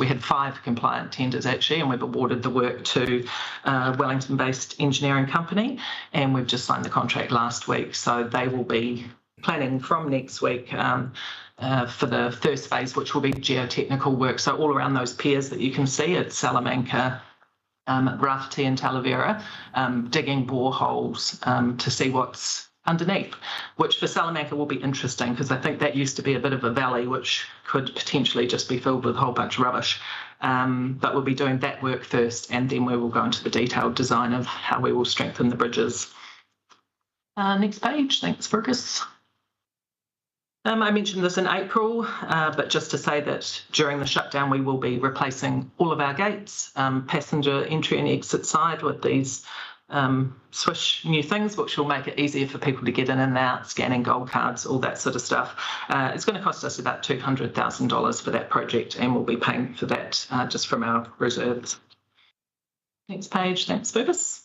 had 5 compliant tenders actually, and we've awarded the work to a Wellington-based engineering company, and we've just signed the contract last week. So they will be planning from next week for the first phase, which will be geotechnical work. So all around those piers that you can see at Salamanca, Rafti and Talavera, digging boreholes to see what's underneath, which for Salamanca will be interesting because I think that used to be a bit of a valley which could potentially just be filled with a whole bunch of rubbish. But we'll be doing that work first, and then we will go into the detailed design of how we will strengthen the bridges. Next page, thanks Fergus. I mentioned this in April, but just to say that during the shutdown we will be replacing all of our gates, passenger entry and exit side with these swish new things, which will make it easier for people to get in and out, scanning gold cards, all that sort of stuff. It's going to cost us about $200,000 for that project, and we'll be paying for that just from our reserves. Next page, thanks Fergus.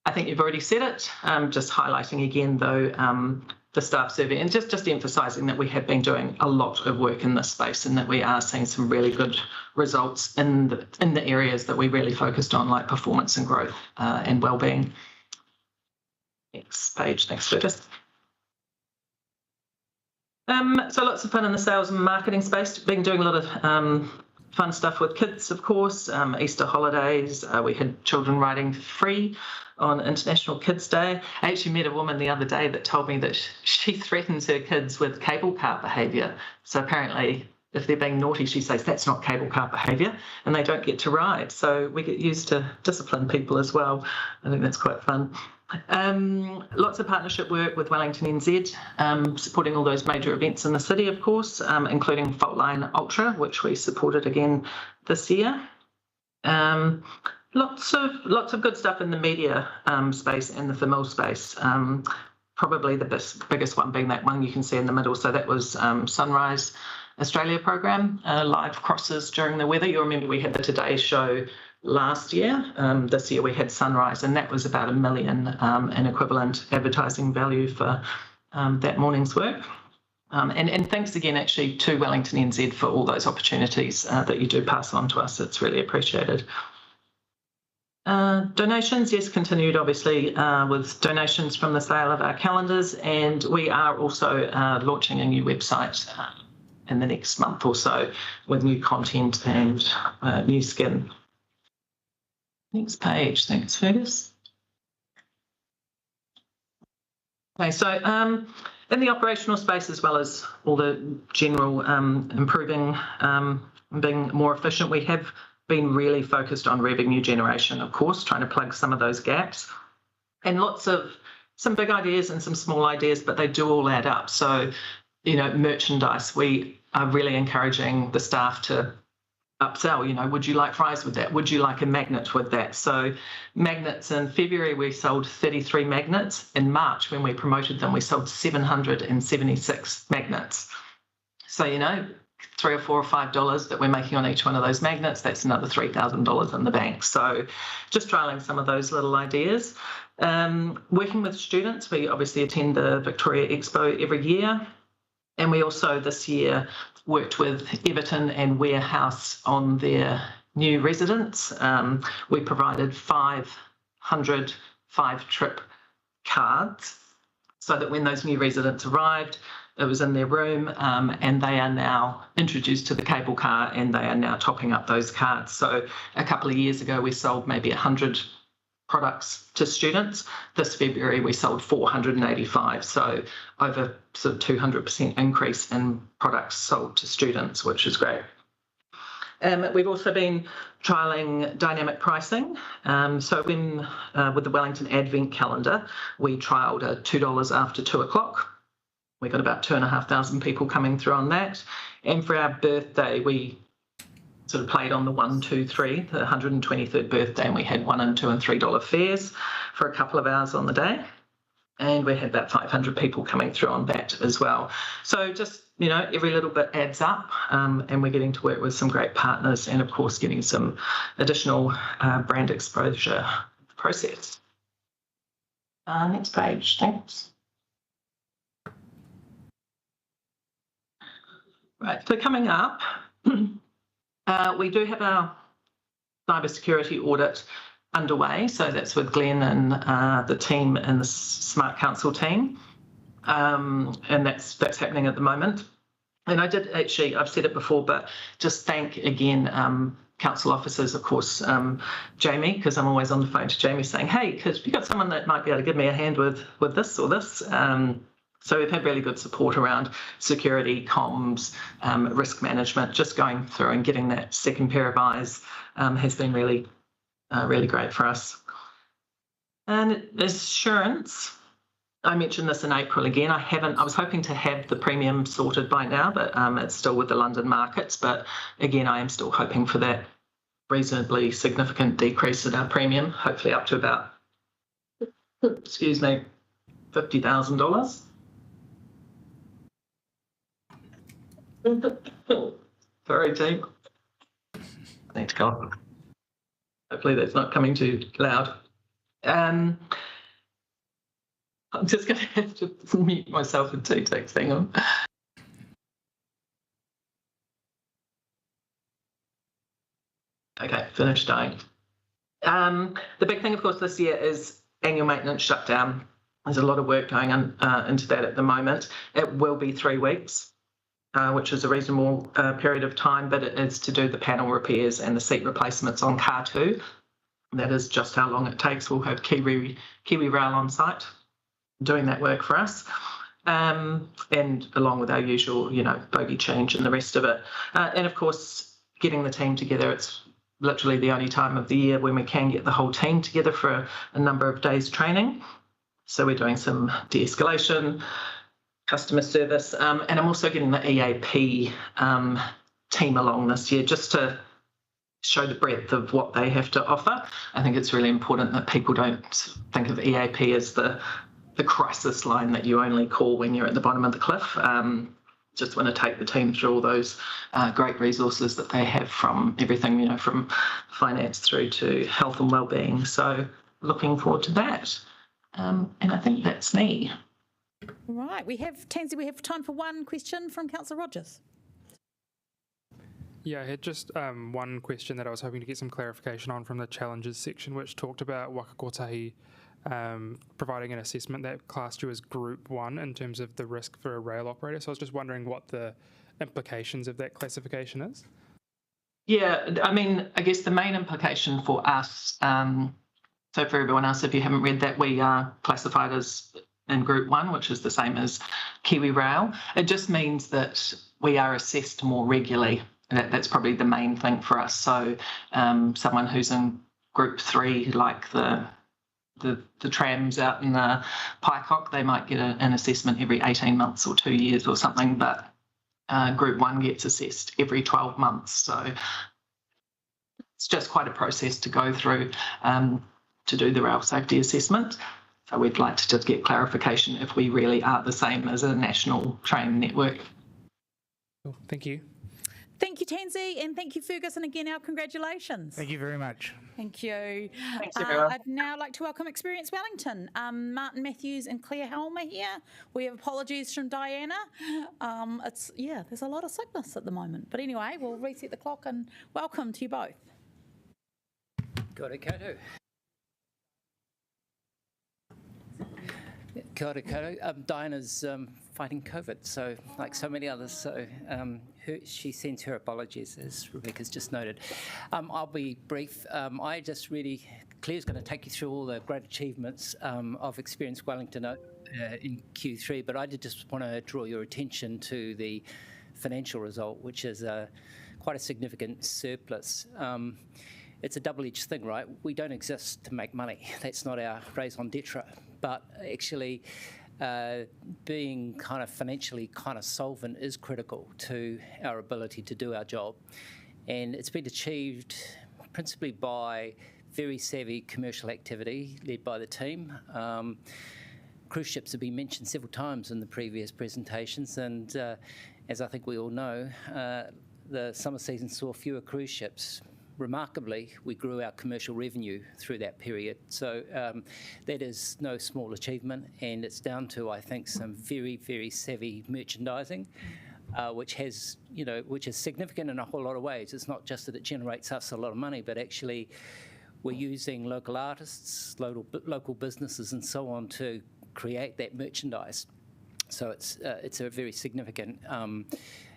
I think you've already said it, just highlighting again though, the staff survey, and just emphasising that we have been doing a lot of work in this space and that we are seeing some really good results in the areas that we really focused on, like performance and growth and wellbeing. Next page, thanks, Lucas. So lots of fun in the sales and marketing space. Been doing a lot of fun stuff with kids, of course. Easter holidays, we had children riding free on International Kids Day. I actually met a woman the other day that told me that she threatens her kids with cable car behaviour. So apparently, if they're being naughty, she says that's not cable car behaviour, and they don't get to ride. So we get used to discipline people as well. I think that's quite fun. Lots of partnership work with Wellington NZ, supporting all those major events in the city, of course, including Fault Line Ultra, which we supported again this year. Lots of good stuff in the media space and the thermal space. Probably the biggest one being that one you can see in the middle. So that was Sunrise Australia program, live crosses during the weather. You'll remember we had the Today Show last year. This year we had Sunrise, and that was about $1 million in equivalent advertising value for that morning's work. And thanks again actually to Wellington NZ for all those opportunities that you do pass on to us. It's really appreciated. Donations, yes, continued obviously with donations from the sale of our calendars, and we are also launching a new website in the next month or so with new content and new skin. Next page, thanks Fergus. Okay, so in the operational space as well as all the general improving and being more efficient, we have been really focused on revenue generation, of course, trying to plug some of those gaps, and lots of some big ideas and some small ideas, but they do all add up. So, you know, merchandise, we are really encouraging the staff to upsell. You know, would you like fries with that? Would you like a magnet with that? So magnets, in February we sold 33 magnets. In March when we promoted them we sold 776 magnets. So, you know, $3 or $4 or $5 that we're making on each one of those magnets, that's another $3,000 in the bank. So just trialling some of those little ideas. Working with students, we obviously attend the Victoria Expo every year, and we also this year worked with Everton and Warehouse on their new residents. We provided 500 5-trip cards so that when those new residents arrived, it was in their room, and they are now introduced to the cable car and they are now topping up those cards. So a couple of years ago, we sold maybe 100 products to students. This February, we sold 485. So over sort of 200% increase in products sold to students, which is great. We've also been trialling dynamic pricing. So when with the Wellington Advent calendar, we trialled a $2 after 2 o'clock. We got about 2,500 people coming through on that. And for our birthday, we sort of played on the 1, 2, 3, the 123rd birthday, and we had $1 and $2 and $3 fares for a couple of hours on the day. And we had about 500 people coming through on that as well. So just, you know, every little bit adds up, and we're getting to work with some great partners and, of course, getting some additional brand exposure process. Next page, thanks. Right, so coming up, we do have our cybersecurity audit underway. So that's with Glenn and the team and the Smart Council team, and that's happening at the moment. And I did actually, I've said it before, but just thank again council officers, of course, Jamie, because I'm always on the phone to Jamie saying, hey, because you've got someone that might be able to give me a hand with this or this. So we've had really good support around security, comms, risk management. Just going through and getting that second pair of eyes has been really, really great for us. And assurance, I mentioned this in April again. I was hoping to have the premium sorted by now, but it's still with the London markets. But again, I am still hoping for that reasonably significant decrease in our premium, hopefully up to about, excuse me, $50,000. Sorry, team. I need to go. Hopefully that's not coming too loud. I'm just going to have to mute myself in 2 ticks. Hang on. Okay, finished dying. The big thing, of course, this year is annual maintenance shutdown. There's a lot of work going on into that at the moment. It will be 3 weeks, which is a reasonable period of time, but it is to do the panel repairs and the seat replacements on car 2. That is just how long it takes. We'll have Kiwi Rail on site doing that work for us. And along with our usual, bogey change and the rest of it. And of course, getting the team together, it's literally the only time of the year when we can get the whole team together for a number of days training. So we're doing some de-escalation, customer service, and I'm also getting the EAP team along this year just to show the breadth of what they have to offer. I think it's really important that people don't think of EAP as the crisis line that you only call when you're at the bottom of the cliff. Just want to take the team through all those great resources that they have, from everything, from finance through to health and wellbeing. So looking forward to that. And I think that's me. Right, Tansy, we have time for one question from Councillor Rogers. Yeah, I had just one question that I was hoping to get some clarification on from the challenges section, which talked about Waka Kotahi providing an assessment that classed you as Group 1 in terms of the risk for a rail operator. So I was just wondering what the implications of that classification is. Yeah, I mean, I guess the main implication for us, so for everyone else, if you haven't read that, we are classified as in Group 1, which is the same as Kiwi Rail. It just means that we are assessed more regularly. That's probably the main thing for us. So someone who's in Group 3, like the trams out in the Paicock, they might get an assessment every 18 months or 2 years or something, but Group 1 gets assessed every 12 months. So it's just quite a process to go through to do the rail safety assessment. So we'd like to just get clarification if we really are the same as a national train network. Cool. Thank you. Thank you, Tansy, and thank you, Fergus, and again, our congratulations. Thank you very much. Thank you. Thanks, everyone. I'd now like to welcome Experience Wellington. Martin Matthews and Claire Helmer here. We have apologies from Diana. There's a lot of sickness at the moment. But anyway, we'll reset the clock and welcome to you both. Kia ora koutou. Kia ora koutou. Diana's fighting COVID, so like so many others, so she sends her apologies, as Rebecca's just noted. I'll be brief. Claire's going to take you through all the great achievements of Experience Wellington in Q3, but I did just want to draw your attention to the financial result, which is quite a significant surplus. It's a double-edged thing, right? We don't exist to make money. That's not our raison d'etre. But actually, being kind of financially kind of solvent is critical to our ability to do our job. And it's been achieved principally by very savvy commercial activity led by the team. Cruise ships have been mentioned several times in the previous presentations, and as I think we all know, the summer season saw fewer cruise ships. Remarkably, we grew our commercial revenue through that period. So that is no small achievement, and it's down to, I think, some very, very savvy merchandising, which is significant in a whole lot of ways. It's not just that it generates us a lot of money, but actually we're using local artists, local businesses and so on to create that merchandise. So it's a very significant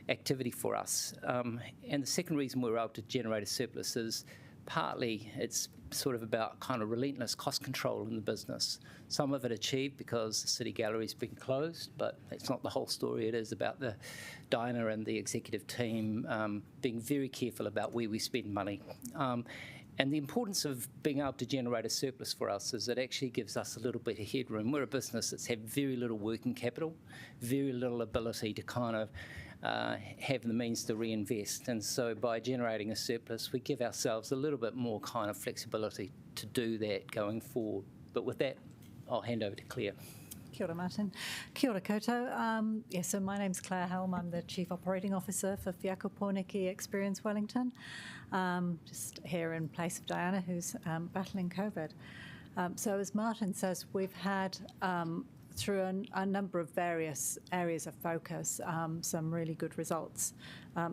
activity for us. And the second reason we're able to generate a surplus is partly it's sort of about kind of relentless cost control in the business. Some of it achieved because the City Gallery's been closed, but it's not the whole story. It is about the Diana and the executive team being very careful about where we spend money. And the importance of being able to generate a surplus for us is it actually gives us a little bit of headroom. We're a business that's had very little working capital, very little ability to kind of have the means to reinvest. And so by generating a surplus, we give ourselves a little bit more kind of flexibility to do that going forward. But with that, I'll hand over to Claire. Kia ora, Martin. Kia ora koutou. So my name's Claire Helm. I'm the Chief Operating Officer for Whiaka Pōneke Experience Wellington, just here in place of Diana, who's battling COVID. So as Martin says, we've had through a number of various areas of focus, some really good results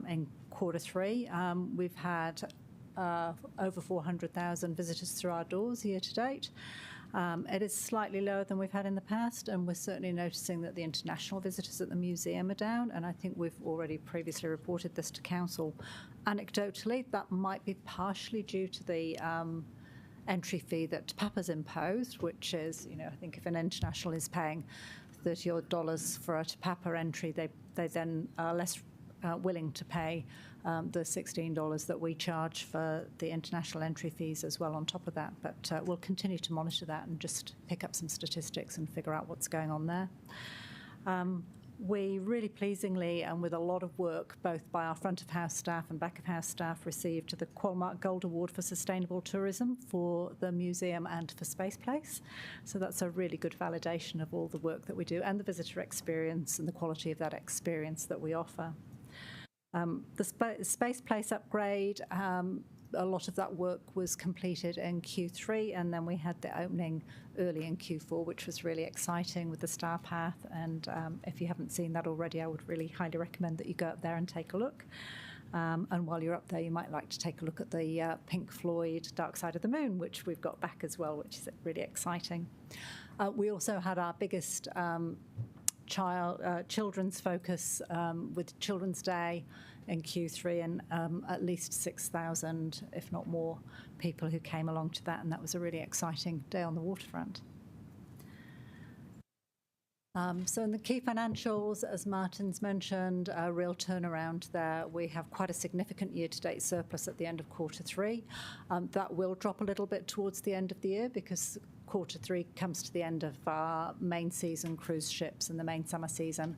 in Q3. We've had over 400,000 visitors through our doors year to date. It is slightly lower than we've had in the past, and we're certainly noticing that the international visitors at the museum are down, and I think we've already previously reported this to Council. Anecdotally, that might be partially due to the entry fee that Papa's imposed, which is, I think if an international is paying $30 odd for a Te Papa entry, they then are less willing to pay the $16 that we charge for the international entry fees as well on top of that. But we'll continue to monitor that and just pick up some statistics and figure out what's going on there. We really pleasingly, and with a lot of work, both by our front of house staff and back of house staff, received the Qualmark Gold Award for Sustainable Tourism for the museum and for Space Place. So that's a really good validation of all the work that we do and the visitor experience and the quality of that experience that we offer. The Space Place upgrade, a lot of that work was completed in Q3, and then we had the opening early in Q4, which was really exciting with the Star Path. And if you haven't seen that already, I would really highly recommend that you go up there and take a look. And while you're up there, you might like to take a look at the Pink Floyd Dark Side of the Moon, which we've got back as well, which is really exciting. We also had our biggest children's focus with Children's Day in Q3, and at least 6,000, if not more, people who came along to that, and that was a really exciting day on the waterfront. So in the key financials, as Martin's mentioned, a real turnaround there. We have quite a significant year-to-date surplus at the end of Q3. That will drop a little bit towards the end of the year because Q3 comes to the end of our main season cruise ships and the main summer season.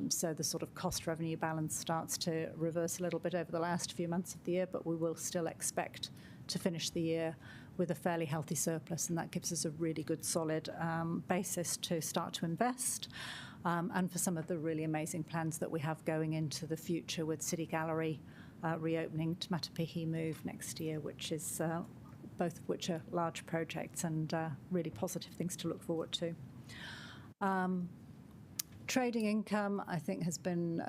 So the sort of cost-revenue balance starts to reverse a little bit over the last few months of the year, but we will still expect to finish the year with a fairly healthy surplus, and that gives us a really good solid basis to start to invest. And for some of the really amazing plans that we have going into the future with City Gallery reopening, Te Matapihi move next year, which is both of which are large projects and really positive things to look forward to. Trading income, I think, has been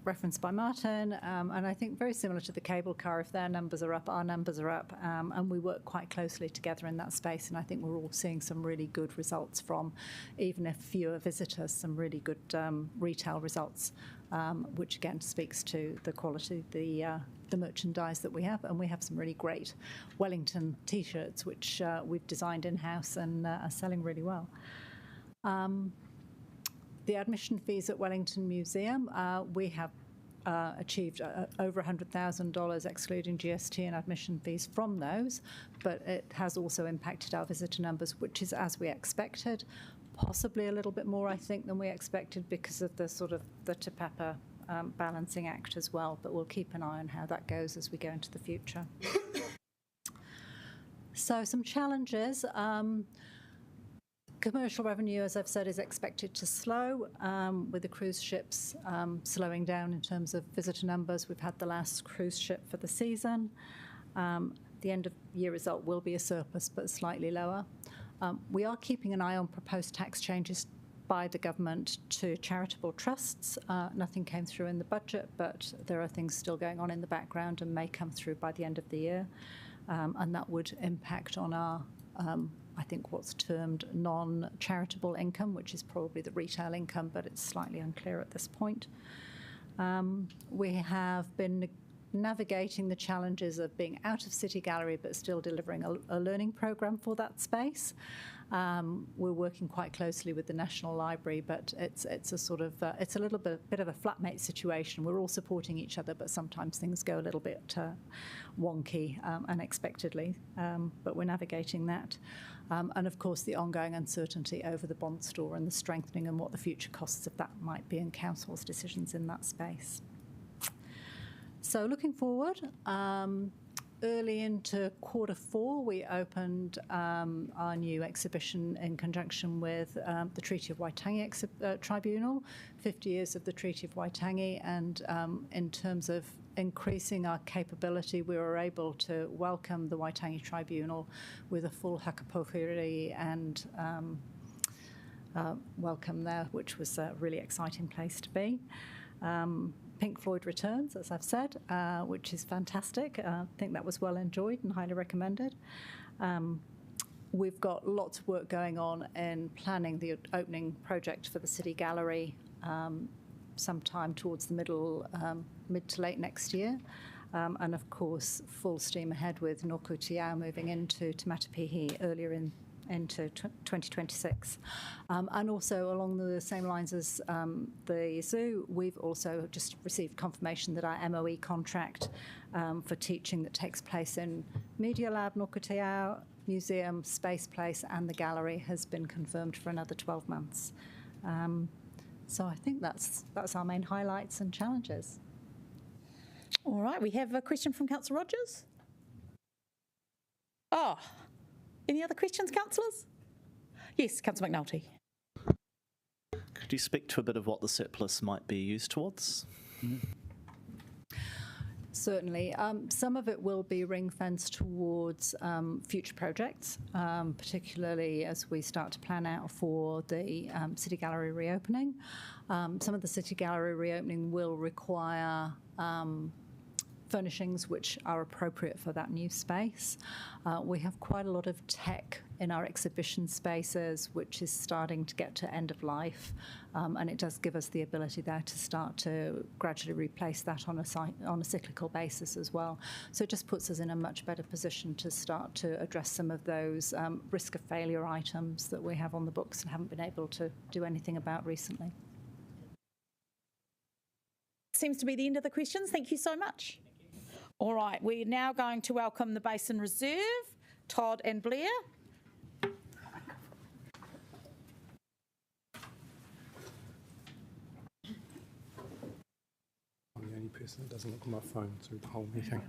referenced by Martin, and I think very similar to the cable car. If their numbers are up, our numbers are up, and we work quite closely together in that space, and I think we're all seeing some really good results from, even if fewer visitors, some really good retail results, which again speaks to the quality of the merchandise that we have. And we have some really great Wellington t-shirts, which we've designed in-house and are selling really well. The admission fees at Wellington Museum, we have achieved over $100,000 excluding GST and admission fees from those, but it has also impacted our visitor numbers, which is as we expected, possibly a little bit more, I think, than we expected because of the sort of the Te Papa balancing act as well, but we'll keep an eye on how that goes as we go into the future. So some challenges. Commercial revenue, as I've said, is expected to slow with the cruise ships slowing down in terms of visitor numbers. We've had the last cruise ship for the season. The end of year result will be a surplus, but slightly lower. We are keeping an eye on proposed tax changes by the government to charitable trusts. Nothing came through in the budget, but there are things still going on in the background and may come through by the end of the year. And that would impact on our I think what's termed non-charitable income, which is probably the retail income, but it's slightly unclear at this point. We have been navigating the challenges of being out of City Gallery but still delivering a learning program for that space. We're working quite closely with the National Library, but it's a sort of it's a little bit of a flatmate situation. We're all supporting each other, but sometimes things go a little bit wonky unexpectedly, but we're navigating that. And of course the ongoing uncertainty over the bond store and the strengthening and what the future costs of that might be and Council's decisions in that space. So looking forward, early into Q4, we opened our new exhibition in conjunction with the Treaty of Waitangi Tribunal, 50 years of the Treaty of Waitangi, and in terms of increasing our capability, we were able to welcome the Waitangi Tribunal with a full hakapohiri and welcome there, which was a really exciting place to be. Pink Floyd returns, as I've said, which is fantastic. I think that was well enjoyed and highly recommended. We've got lots of work going on in planning the opening project for the City Gallery sometime towards the mid to late next year. And of course, full steam ahead with Noku Te Ao moving into Te Matapihi earlier into 2026. And also along the same lines as the zoo, we've also just received confirmation that our MOE contract for teaching that takes place in Media Lab, Noku Te Ao, Museum, Space Place and the gallery has been confirmed for another 12 months. So I think that's our main highlights and challenges. All right, we have a question from Councillor Rogers. Oh, any other questions, councillors? Yes, Councillor McNulty. Could you speak to a bit of what the surplus might be used towards? Certainly. Some of it will be ring-fenced towards future projects, particularly as we start to plan out for the City Gallery reopening. Some of the City Gallery reopening will require furnishings which are appropriate for that new space. We have quite a lot of tech in our exhibition spaces, which is starting to get to end of life, and it does give us the ability there to start to gradually replace that on a cyclical basis as well. So it just puts us in a much better position to start to address some of those risk of failure items that we have on the books and haven't been able to do anything about recently. Seems to be the end of the questions. Thank you so much. All right, we're now going to welcome the Basin Reserve, Todd and Blair. I'm the only person that doesn't look at my phone through the whole meeting.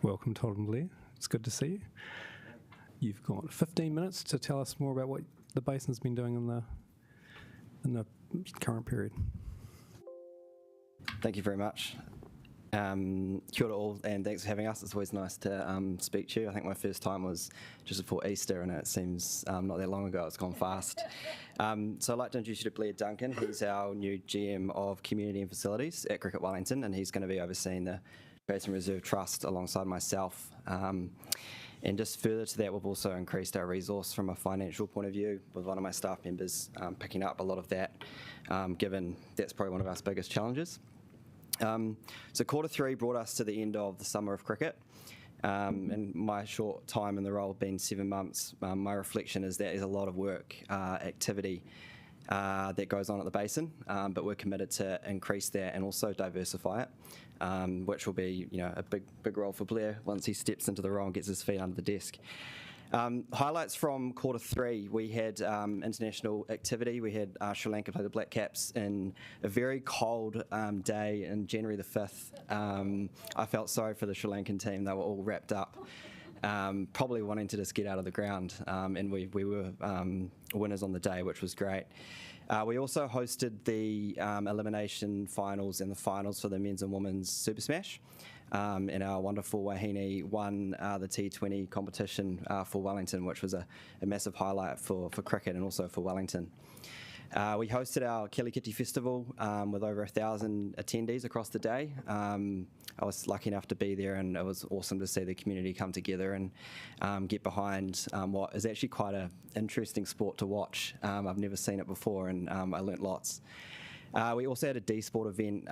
Welcome, Todd and Blair. It's good to see you. You've got 15 minutes to tell us more about what the Basin's been doing in the current period. Thank you very much. Kia ora all, and thanks for having us. It's always nice to speak to you. I think my first time was just before Easter, and it seems not that long ago. It's gone fast. So I'd like to introduce you to Blair Duncan. He's our new GM of Community and Facilities at Cricket Wellington, and he's going to be overseeing the Basin Reserve Trust alongside myself. And just further to that, we've also increased our resource from a financial point of view, with one of my staff members picking up a lot of that, given that's probably one of our biggest challenges. So Q3 brought us to the end of the summer of cricket. In my short time in the role, being 7 months, my reflection is that there's a lot of work, activity that goes on at the Basin, but we're committed to increase that and also diversify it, which will be, a big role for Blair once he steps into the role and gets his feet under the desk. Highlights from Q3, we had international activity. We had Sri Lanka play the Black Caps in a very cold day in January the 5th. I felt sorry for the Sri Lankan team. They were all wrapped up, probably wanting to just get out of the ground, and we were winners on the day, which was great. We also hosted the elimination finals and the finals for the men's and women's Super Smash. And our wonderful Wahine won the T20 competition for Wellington, which was a massive highlight for cricket and also for Wellington. We hosted our Kelikiti Festival with over 1,000 attendees across the day. I was lucky enough to be there, and it was awesome to see the community come together and get behind what is actually quite an interesting sport to watch. I've never seen it before, and I learnt lots. We also had a D-Sport event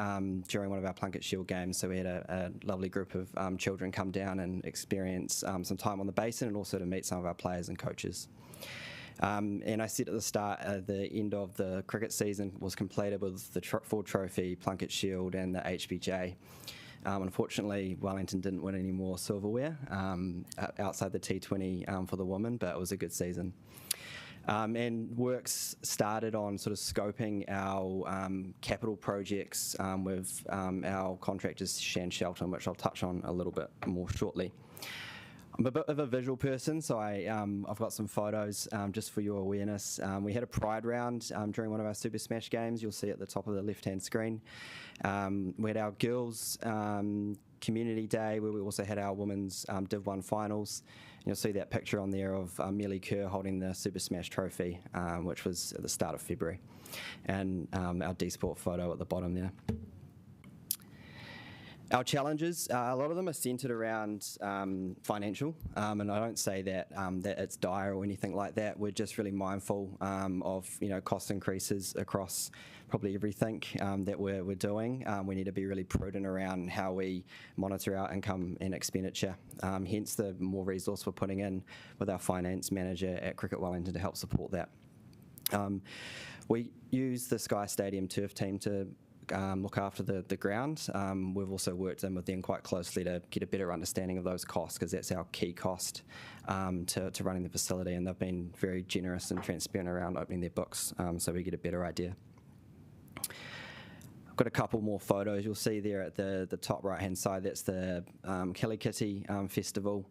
during one of our Plunket Shield games, so we had a lovely group of children come down and experience some time on the Basin, and also to meet some of our players and coaches. And I said at the start, the end of the cricket season was completed with the Ford Trophy, Plunket Shield and the HBJ. Unfortunately, Wellington didn't win any more silverware outside the T20 for the women, but it was a good season. And works started on sort of scoping our capital projects with our contractors, Shan Shelton, which I'll touch on a little bit more shortly. I'm a bit of a visual person, so I've got some photos just for your awareness. We had a pride round during one of our Super Smash games. You'll see at the top of the left-hand screen. We had our girls Community Day, where we also had our women's Div 1 finals. And you'll see that picture on there of Millie Kerr holding the Super Smash trophy, which was at the start of February. And our D-Sport photo at the bottom there. Our challenges, a lot of them are centred around financial, and I don't say that that it's dire or anything like that. We're just really mindful of cost increases across probably everything that we're doing. We need to be really prudent around how we monitor our income and expenditure. Hence the more resource we're putting in with our finance manager at Cricket Wellington to help support that. We use the Sky Stadium turf team to look after the ground. We've also worked in with them quite closely to get a better understanding of those costs, because that's our key cost to running the facility, and they've been very generous and transparent around opening their books, so we get a better idea. I've got a couple more photos you'll see there at the top right hand side. That's the Kilikiti Festival.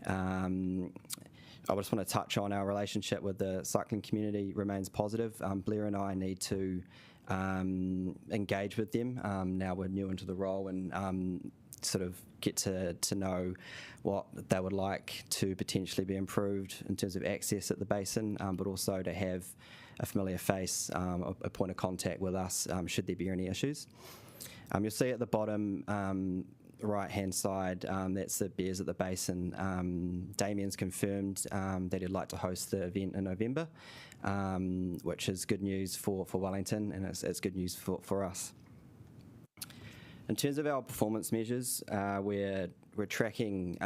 I just want to touch on our relationship with the cycling community remains positive. Blair and I need to engage with them. Now we're new into the role, and sort of get to know what they would like to potentially be improved in terms of access at the basin, but also to have a familiar face, a point of contact with us should there be any issues. You'll see at the bottom right-hand side, that's the Bears at the Basin. Damien's confirmed that he'd like to host the event in November, which is good news for Wellington, and it's good news for us. In terms of our performance measures, we're tracking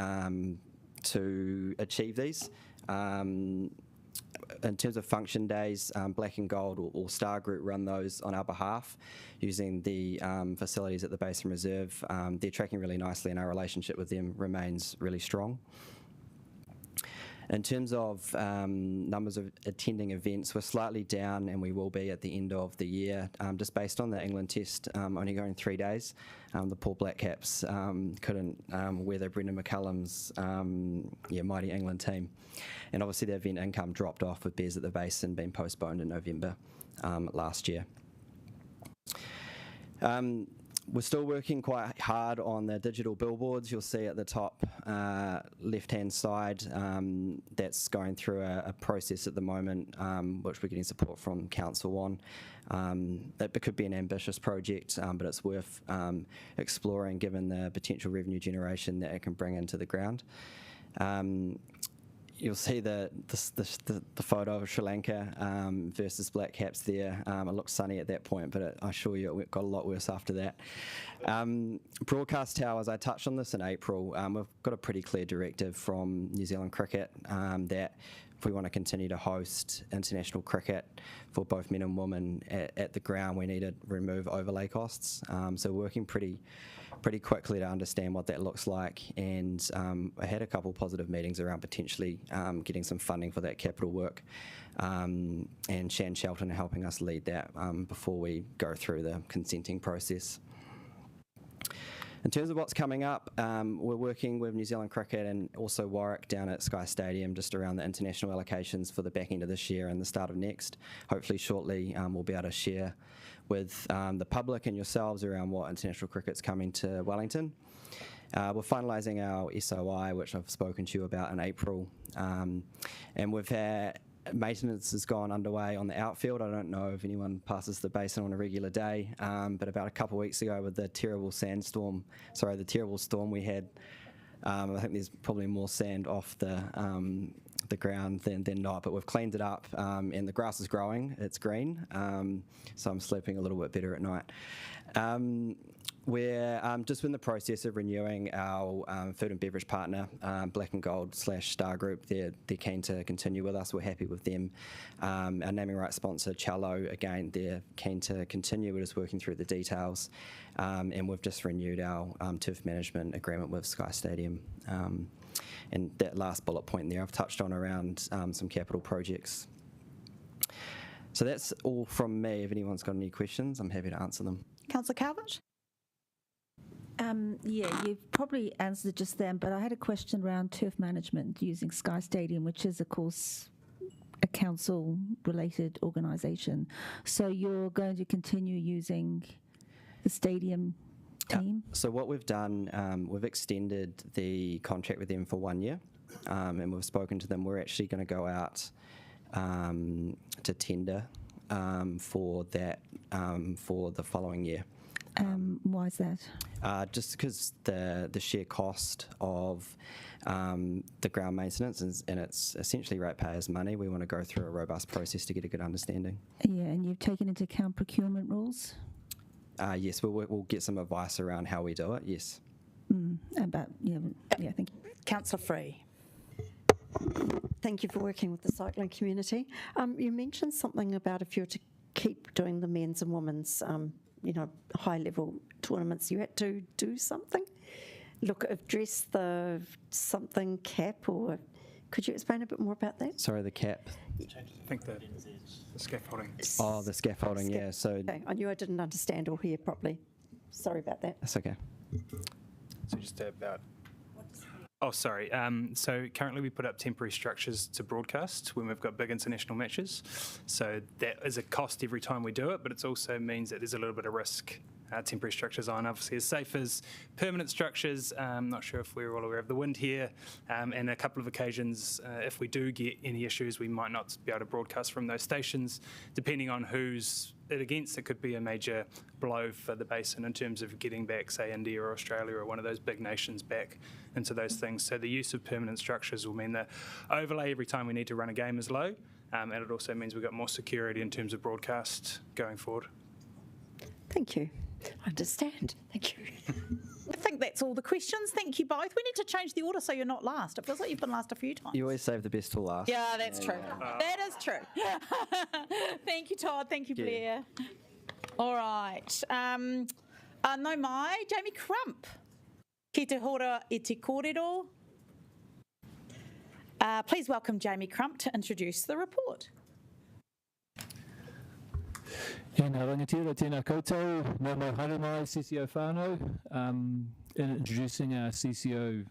to achieve these. In terms of function days, Black and Gold or Star Group run those on our behalf using the facilities at the Basin Reserve. They're tracking really nicely, and our relationship with them remains really strong. In terms of numbers of attending events, we're slightly down, and we will be at the end of the year, just based on the England test only going 3 days. The poor Black Caps couldn't weather Brendan McCullum's mighty England team. And obviously the event income dropped off with Bears at the Basin being postponed in November last year. We're still working quite hard on the digital billboards. You'll see at the top left-hand side, that's going through a process at the moment, which we're getting support from Council on. It could be an ambitious project, but it's worth exploring given the potential revenue generation that it can bring into the ground. You'll see the photo of Sri Lanka versus Black Caps there. It looked sunny at that point, but I assure you it got a lot worse after that. Broadcast towers, I touched on this in April. We've got a pretty clear directive from New Zealand Cricket that if we want to continue to host international cricket for both men and women at the ground, we need to remove overlay costs. So we're working pretty quickly to understand what that looks like, and I had a couple positive meetings around potentially getting some funding for that capital work, and Shan Shelton are helping us lead that before we go through the consenting process. In terms of what's coming up, we're working with New Zealand Cricket and also Warwick down at Sky Stadium just around the international allocations for the back end of this year and the start of next. Hopefully shortly we'll be able to share with the public and yourselves around what international cricket's coming to Wellington. We're finalising our SOI, which I've spoken to you about in April, and we've had maintenance has gone underway on the outfield. I don't know if anyone passes the basin on a regular day, but about a couple of weeks ago with the terrible storm we had, I think there's probably more sand off the ground than not, but we've cleaned it up, and the grass is growing, it's green, so I'm sleeping a little bit better at night. We're just in the process of renewing our food and beverage partner, Black and Gold / Star Group. They're keen to continue with us. We're happy with them. Our naming rights sponsor, Cello, again, they're keen to continue. We're just working through the details. And we've just renewed our turf management agreement with Sky Stadium. And that last bullet point there I've touched on around some capital projects. So that's all from me. If anyone's got any questions, I'm happy to answer them. Councillor Calvert? Yeah, you've probably answered it just then, but I had a question around turf management using Sky Stadium, which is, of course, a council-related organisation. So you're going to continue using the stadium team? So what we've done, we've extended the contract with them for 1 year, and we've spoken to them. We're actually going to go out to tender for that for the following year. Why is that? Just because the sheer cost of the ground maintenance and it's essentially ratepayers' money, we want to go through a robust process to get a good understanding. Yeah, and you've taken into account procurement rules? Yes, we'll get some advice around how we do it, yes. Yeah, thank you. Councillor Free. Thank you for working with the cycling community. You mentioned something about if you were to keep doing the men's and women's, high-level tournaments, you had to do something? Address the something cap, or could you explain a bit more about that? Sorry, the cap. I think the scaffolding. Oh, the scaffolding, yeah. So okay. I knew I didn't understand or hear properly. Sorry about that. That's okay. So just about... Oh, sorry. So currently we put up temporary structures to broadcast when we've got big international matches. So that is a cost every time we do it, but it also means that there's a little bit of risk. Temporary structures aren't obviously as safe as permanent structures. I'm not sure if we're all aware of the wind here. And a couple of occasions, if we do get any issues, we might not be able to broadcast from those stations. Depending on who's it against, it could be a major blow for the basin in terms of getting back, say, India or Australia or one of those big nations back into those things. So the use of permanent structures will mean the overlay every time we need to run a game is low. And it also means we've got more security in terms of broadcast going forward. Thank you. I understand. Thank you. I think that's all the questions. Thank you both. We need to change the order so you're not last. It feels like you've been last a few times. You always save the best till last. Yeah, that's true. That is true. Thank you, Todd. Thank you, Blair. All right. No mai, Jamie Crump. Ki te hora I te kōrero. Please welcome Jamie Crump to introduce the report. Tēnā rangatira, tēnā koutou, nō mai haere mai, CCO whānau. In introducing our CCO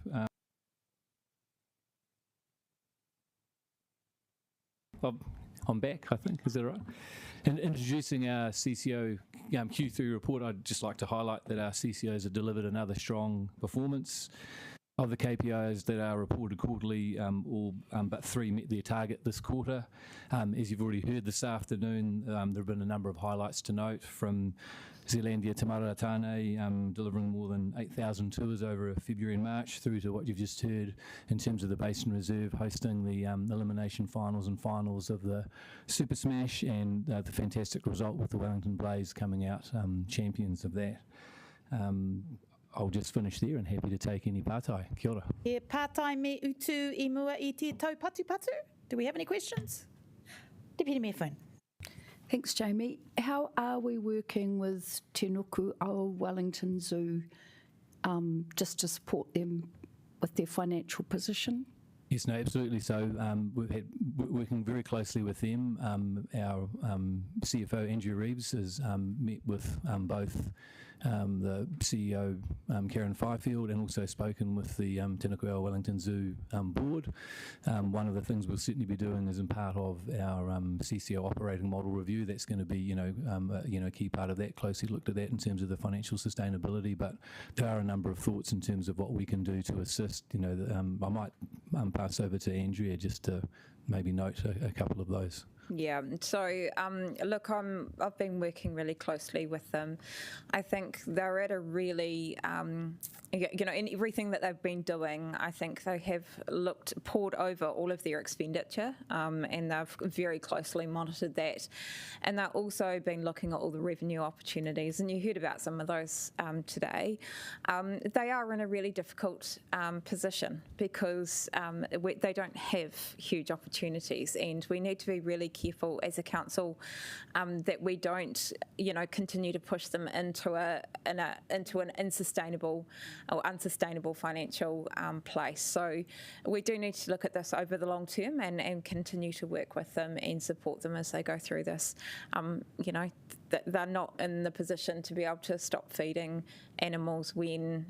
I'm back, I think, is that right? In introducing our CCO Q3 report, I'd just like to highlight that our CCOs have delivered another strong performance. Of the KPIs that are reported quarterly, all but 3 met their target this quarter. As you've already heard this afternoon, there have been a number of highlights to note, from Zealandia to Mararatane, delivering more than 8,000 tours over February and March, through to what you've just heard in terms of the Basin Reserve hosting the elimination finals and finals of the Super Smash, and the fantastic result with the Wellington Blaze coming out champions of that. I'll just finish there and happy to take any pātai. Kia ora. E pātai me utu I mua I te tau patu patu. Do we have any questions? Deputy Mayor Flynn. Thanks, Jamie. How are we working with Te Nuku o Wellington Zoo just to support them with their financial position? Yes, no, absolutely. So we've had working very closely with them. Our CFO, Andrew Reeves, has met with both the CEO, Karen Fifield, and also spoken with the Te Nuku o Wellington Zoo board. One of the things we'll certainly be doing is in part of our CCO operating model review. That's going to be, a key part of that, closely looked at that in terms of the financial sustainability. But there are a number of thoughts in terms of what we can do to assist. I might pass over to Andrea just to maybe note a couple of those. Yeah, so look, I've been working really closely with them. I think they're at a really, in everything that they've been doing, I think they have poured over all of their expenditure, and they've very closely monitored that. And they've also been looking at all the revenue opportunities, and you heard about some of those today. They are in a really difficult position because they don't have huge opportunities, and we need to be really careful as a council that we don't, continue to push them into an unsustainable financial place. So we do need to look at this over the long term and continue to work with them and support them as they go through this. They're not in the position to be able to stop feeding animals when,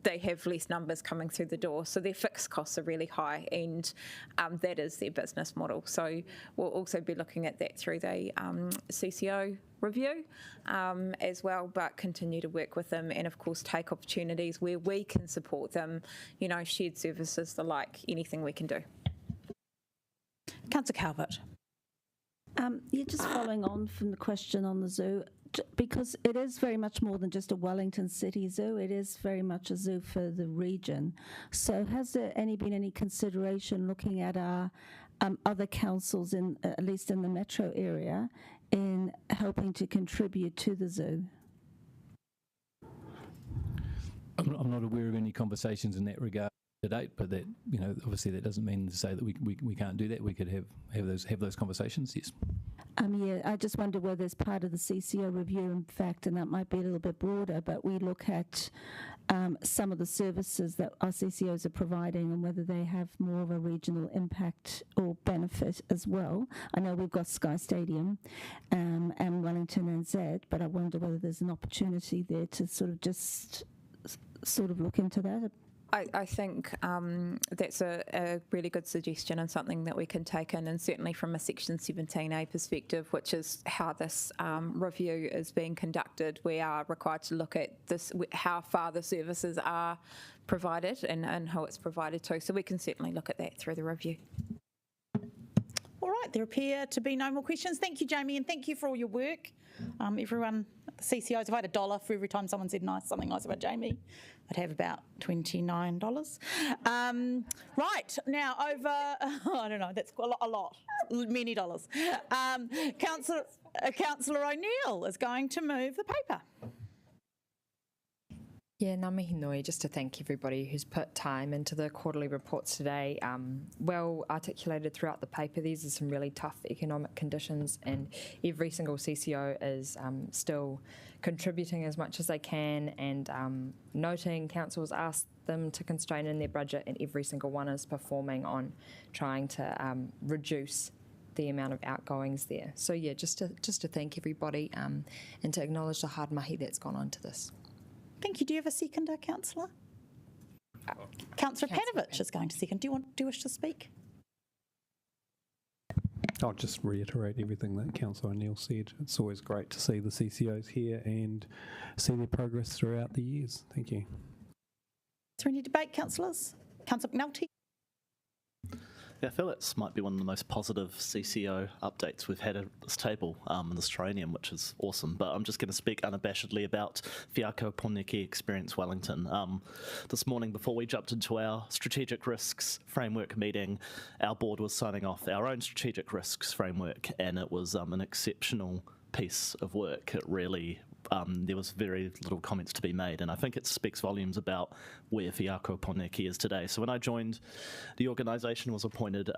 they have less numbers coming through the door, so their fixed costs are really high, and that is their business model. So we'll also be looking at that through the CCO review as well, but continue to work with them and of course take opportunities where we can support them, you know, shared services, the like, anything we can do. Councillor Calvert. Yeah, just following on from the question on the zoo, because it is very much more than just a Wellington City Zoo, it is very much a zoo for the region. So has there been any consideration looking at our other councils, at least in the metro area, in helping to contribute to the zoo? I'm not aware of any conversations in that regard to date, but that, you know, obviously that doesn't mean to say that we can't do that. We could have those conversations. Yes. Yeah, I just wonder whether as part of the CCO review, in fact, and that might be a little bit broader, but we look at some of the services that our CCOs are providing and whether they have more of a regional impact or benefit as well. I know we've got Sky Stadium and Wellington NZ, but I wonder whether there's an opportunity there to sort of look into that. I think that's a really good suggestion and something that we can take in, and certainly from a Section 17A perspective, which is how this review is being conducted, we are required to look at this, how far the services are provided and who it's provided to. So we can certainly look at that through the review. All right, there appear to be no more questions. Thank you, Jamie, and thank you for all your work. Everyone, the CCOs, if I had $1 for every time someone said something nice about Jamie, I'd have about $29. Right, now over, I don't know, that's a lot, many dollars. Councillor O'Neill is going to move the paper. Yeah, ngā mihi nui, just to thank everybody who's put time into the quarterly reports today. Well articulated throughout the paper, these are some really tough economic conditions, and every single CCO is still contributing as much as they can, and noting councils asked them to constrain in their budget, and every single one is performing on trying to reduce the amount of outgoings there. So yeah, just to thank everybody and to acknowledge the hard mahi that's gone on to this. Thank you. Do you have a seconder, Councillor? Councillor Panovich is going to second. Do you wish to speak? I'll just reiterate everything that Councillor O'Neill said. It's always great to see the CCOs here and see their progress throughout the years. Thank you. Is there any debate, councillors? Councillor McNulty? Yeah, I feel this might be one of the most positive CCO updates we've had at this table in this training, which is awesome. But I'm just going to speak unabashedly about Whiako Poneke Experience Wellington. This morning, before we jumped into our strategic risks framework meeting, our board was signing off our own strategic risks framework, and it was an exceptional piece of work. It really there was very little comments to be made, and I think it speaks volumes about where Whiako Poneke is today. So when I joined, the organisation was appointed,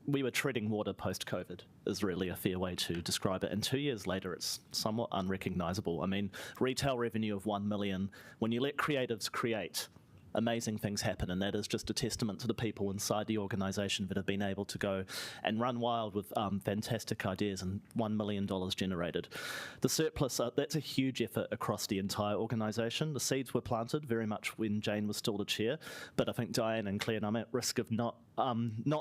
we were treading water post-COVID is really a fair way to describe it, and 2 years later it's somewhat unrecognisable. I mean, retail revenue of 1 million, when you let creatives create, amazing things happen, and that is just a testament to the people inside the organisation that have been able to go and run wild with fantastic ideas, and $1 million generated. The surplus, that's a huge effort across the entire organisation. The seeds were planted very much when Jane was still the chair, but I think Diane and Claire, and I'm at risk of not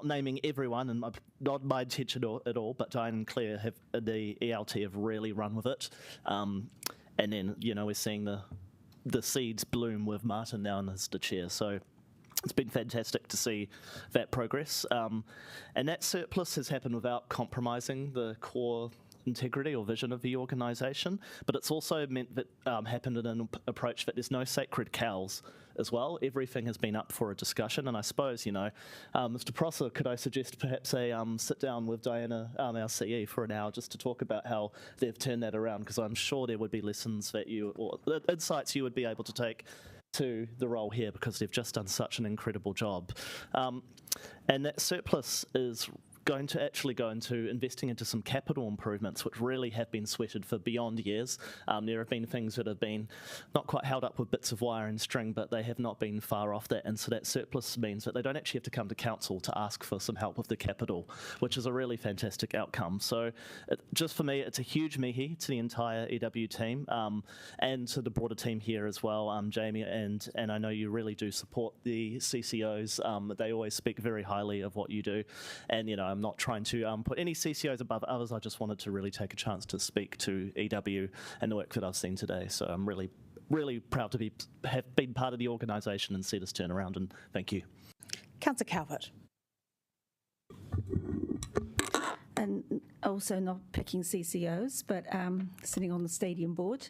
naming everyone, and not my intention at all, but Diane and Claire have the ELT have really run with it, and then we're seeing the seeds bloom with Martin now as the chair. So it's been fantastic to see that progress. And that surplus has happened without compromising the core integrity or vision of the organisation, but it's also meant that happened in an approach that there's no sacred cows as well. Everything has been up for a discussion, and I suppose, Mr. Prosser, could I suggest perhaps a sit down with Diana, our CE, for an hour just to talk about how they've turned that around, because I'm sure there would be lessons that or insights you would be able to take to the role here, because they've just done such an incredible job. And that surplus is going to actually go into investing into some capital improvements, which really have been sweated for beyond years. There have been things that have been not quite held up with bits of wire and string, but they have not been far off that. And so that surplus means that they don't actually have to come to council to ask for some help with the capital, which is a really fantastic outcome. So just for me, it's a huge mihi to the entire EW team and to the broader team here as well, Jamie, and I know you really do support the CCOs. They always speak very highly of what you do. And, you know, I'm not trying to put any CCOs above others. I just wanted to really take a chance to speak to EW and the work that I've seen today. So I'm really proud to have been part of the organisation and see this turn around, and thank you. Councillor Calvert. And also not picking CCOs, but sitting on the stadium board.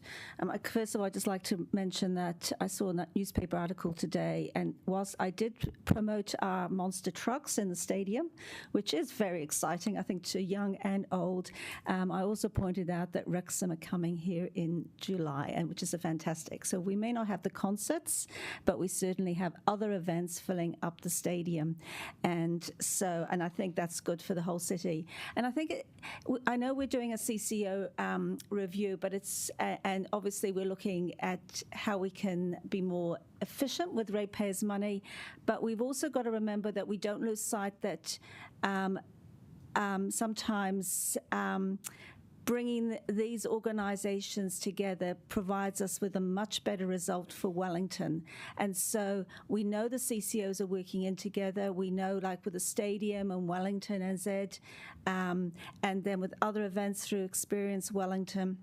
First of all, I'd just like to mention that I saw a newspaper article today, and whilst I did promote our monster trucks in the stadium, which is very exciting, I think, to young and old, I also pointed out that Wrexham are coming here in July, and which is a fantastic. So we may not have the concerts, but we certainly have other events filling up the stadium. And I think that's good for the whole city. And I think I know we're doing a CCO review, but and obviously we're looking at how we can be more efficient with ratepayers' money, but we've also got to remember that we don't lose sight that sometimes bringing these organisations together provides us with a much better result for Wellington. And so we know the CCOs are working in together. We know, like with the stadium and Wellington NZ, and then with other events through Experience Wellington,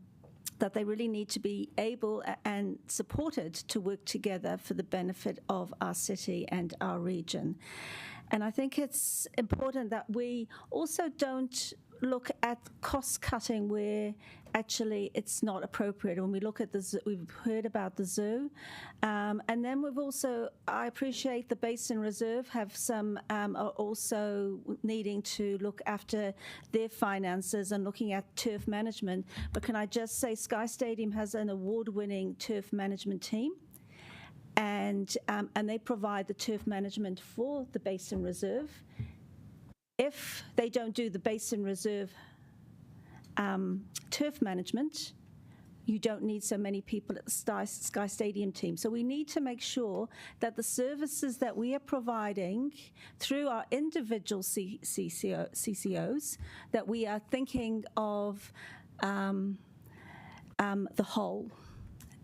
that they really need to be able and supported to work together for the benefit of our city and our region. And I think it's important that we also don't look at cost cutting where actually it's not appropriate. When we look at the zoo, we've heard about the zoo, and then we've also, I appreciate the Basin Reserve have some, are also needing to look after their finances and looking at turf management. But can I just say Sky Stadium has an award-winning turf management team, and they provide the turf management for the Basin Reserve. If they don't do the Basin Reserve turf management, you don't need so many people at the Sky Stadium team. So we need to make sure that the services that we are providing through our individual CCOs, that we are thinking of the whole,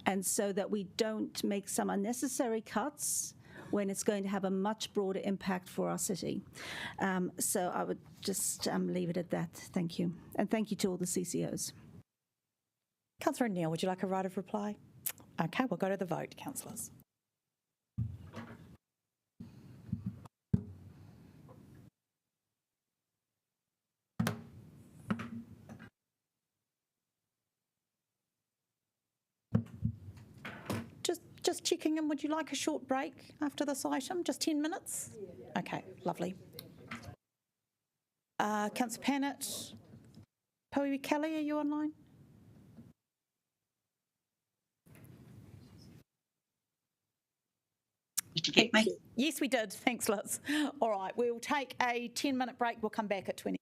and so that we don't make some unnecessary cuts when it's going to have a much broader impact for our city. So I would just leave it at that. Thank you. And thank you to all the CCOs. Councillor Neil, would you like a right of reply? Okay, we'll go to the vote, councillors. Just checking in, would you like a short break after this item? Just 10 minutes? Yeah. Okay, lovely. Councillor Pannett. Poe Kelly, are you online? Did you get me? Yes, we did. Thanks, Liz. All right, we'll take a 10-minute break. We'll come back at 20.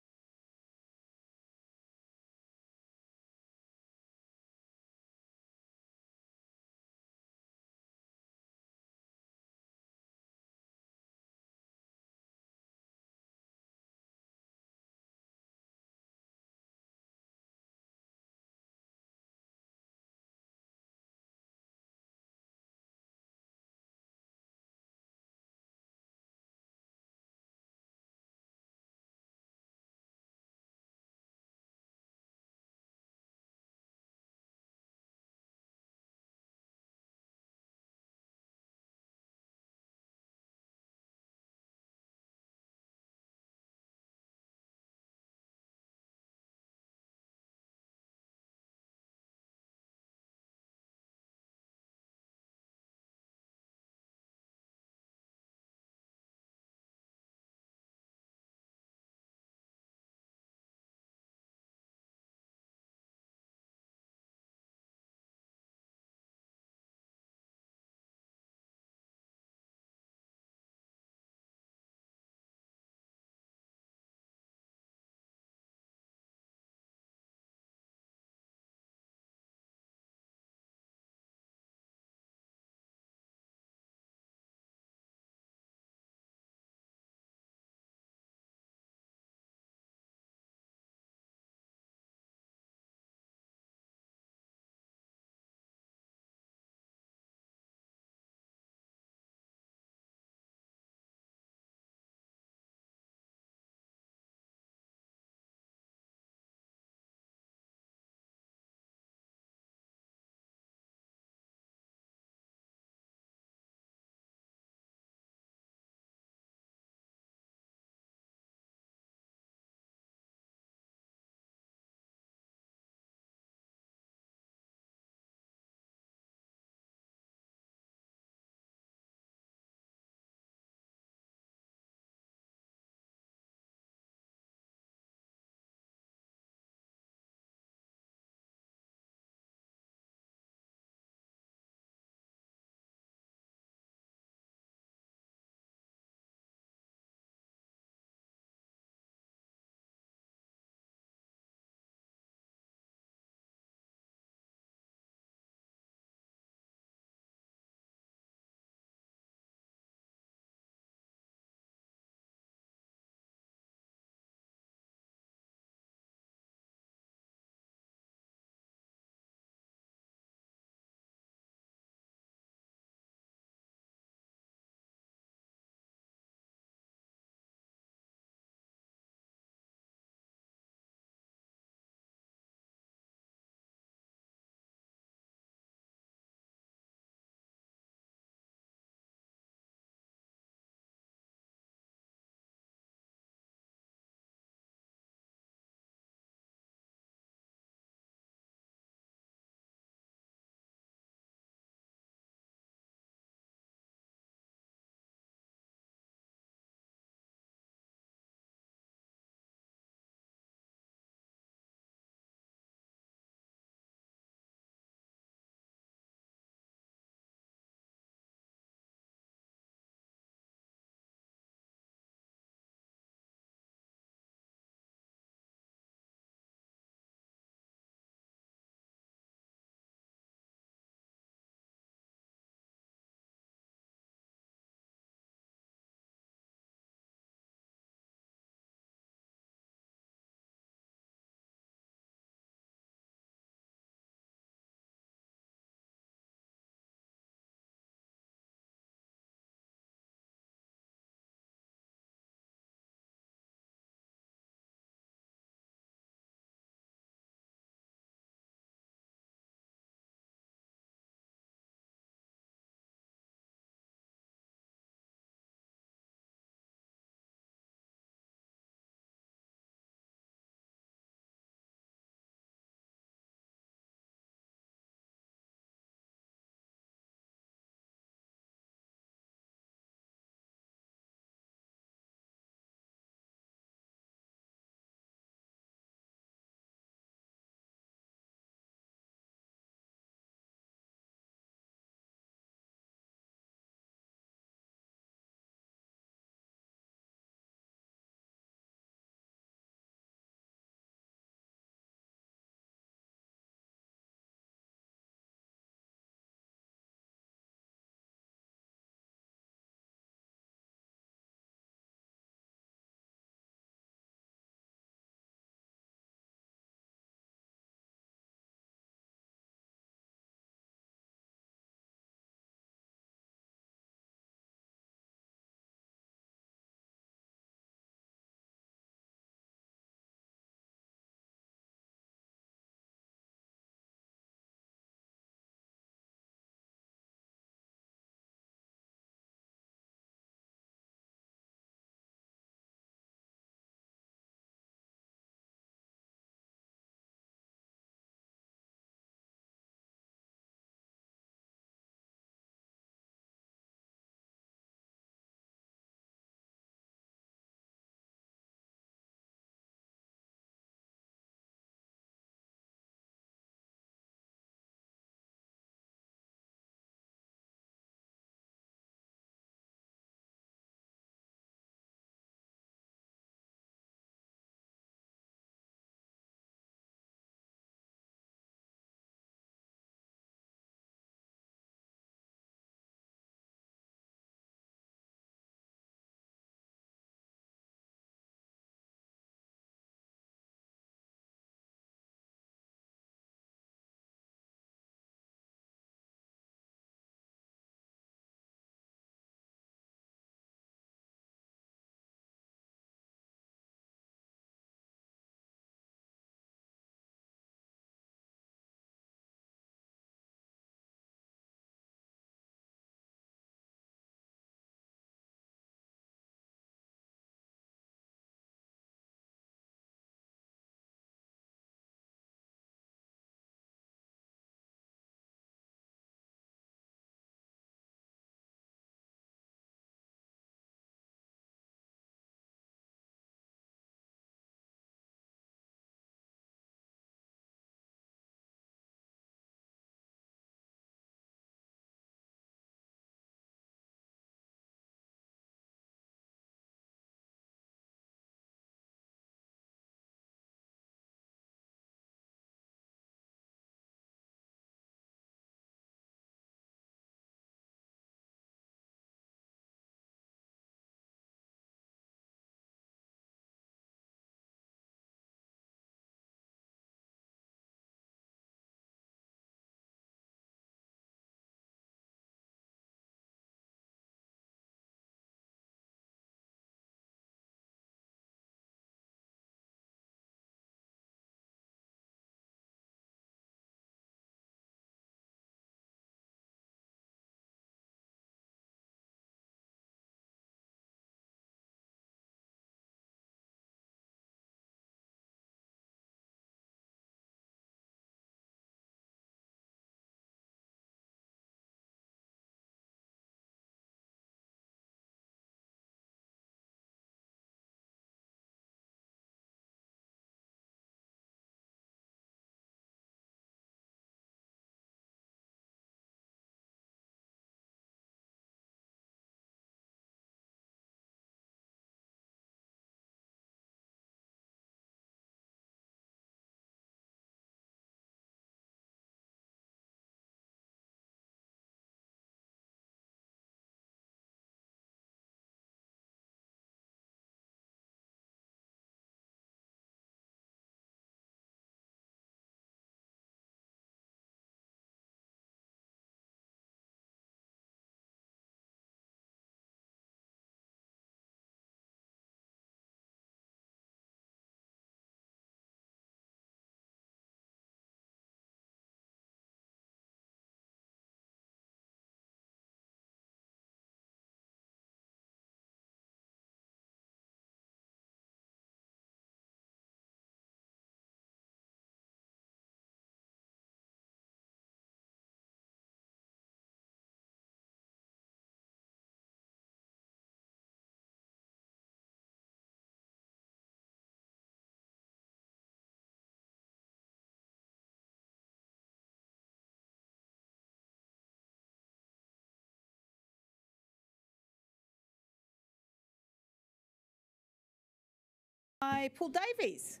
Paul Davies.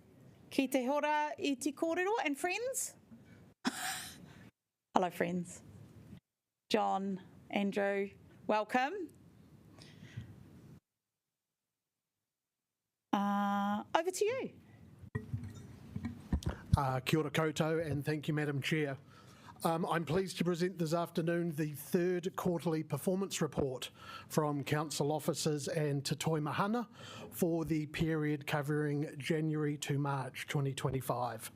Ki te hora I te kōrero and friends. Hello, friends. John, Andrew, welcome. Over to you. Kia ora koutou, and thank you, Madam Chair. I'm pleased to present this afternoon the third quarterly performance report from council officers and to Toi Mahana for the period covering January to March 2025.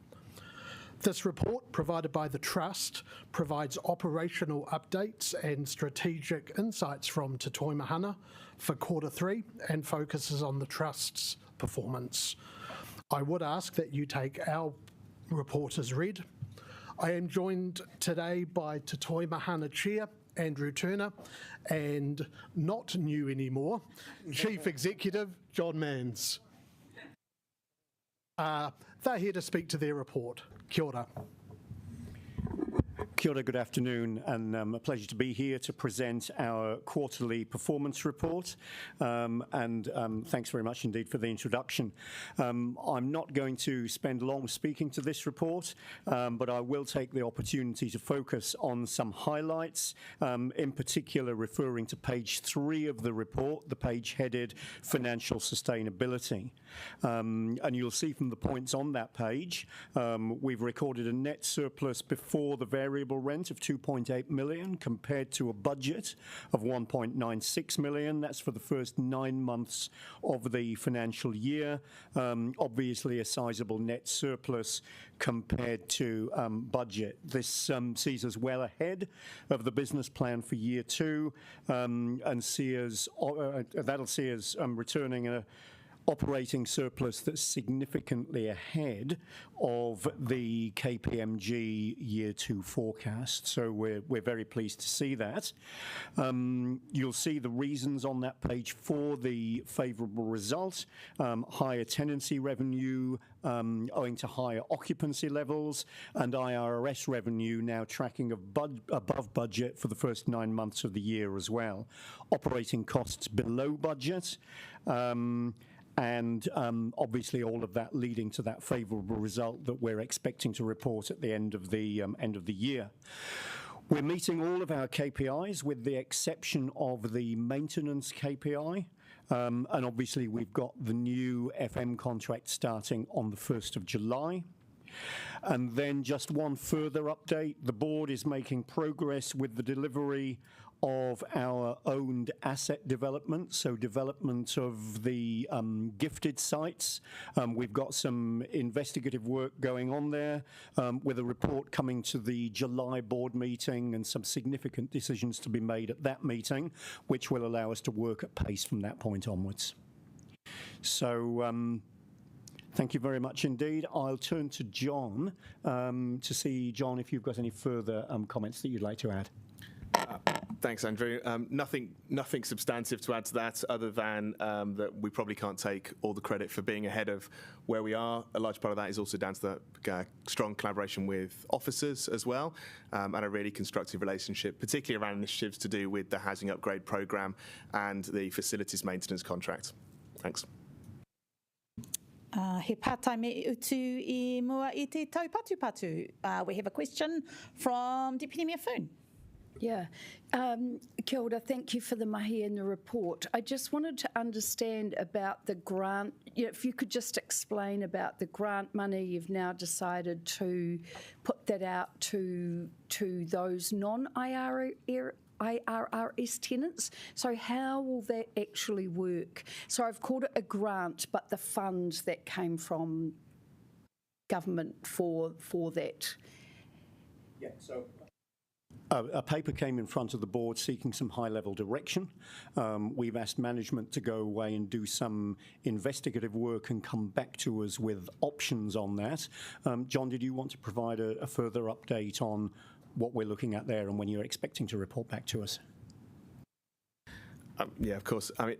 This report, provided by the Trust, provides operational updates and strategic insights from Te Toi Mahana for Q3 and focuses on the Trust's performance. I would ask that you take our report as read. I am joined today by Te Toi Mahana Chair, Andrew Turner, and not new anymore, Chief Executive, John Manns. They're here to speak to their report. Kia ora. Kia ora, good afternoon, and a pleasure to be here to present our quarterly performance report. Thanks very much indeed for the introduction. I'm not going to spend long speaking to this report, but I will take the opportunity to focus on some highlights, in particular referring to page 3 of the report, the page headed Financial Sustainability. And you'll see from the points on that page, we've recorded a net surplus before the variable rent of 2.8 million compared to a budget of 1.96 million. That's for the first 9 months of the financial year. Obviously a sizable net surplus compared to budget. This sees us well ahead of the business plan for year 2 and that'll see us returning a operating surplus that's significantly ahead of the KPMG year 2 forecast. So we're very pleased to see that. You'll see the reasons on that page for the favourable result. Higher tenancy revenue owing to higher occupancy levels, and IRS revenue now tracking above budget for the first 9 months of the year as well. Operating costs below budget. And obviously all of that leading to that favourable result that we're expecting to report at the end of the year. We're meeting all of our KPIs with the exception of the maintenance KPI. And obviously we've got the new FM contract starting on the 1st of July. And then just one further update, the board is making progress with the delivery of our owned asset development, so development of the gifted sites. We've got some investigative work going on there with a report coming to the July board meeting and some significant decisions to be made at that meeting, which will allow us to work at pace from that point onwards. So thank you very much indeed. I'll turn to John to see, John, if you've got any further comments that you'd like to add. Thanks, Andrew. Nothing substantive to add to that other than that we probably can't take all the credit for being ahead of where we are. A large part of that is also down to the strong collaboration with officers as well, and a really constructive relationship, particularly around initiatives to do with the housing upgrade programme and the facilities maintenance contract. Thanks. He pātai me utu I mua I te taupatupatu. We have a question from Deputy Mayor Foon. Yeah. Kia ora, thank you for the mahi in the report. I just wanted to understand about the grant. If you could just explain about the grant money you've now decided to put that out to those non-IRRS tenants. So how will that actually work? So I've called it a grant, but the funds that came from government for that. Yeah, so a paper came in front of the board seeking some high-level direction. We've asked management to go away and do some investigative work and come back to us with options on that. John, did you want to provide a further update on what we're looking at there and when you're expecting to report back to us? Yeah, of course. I mean,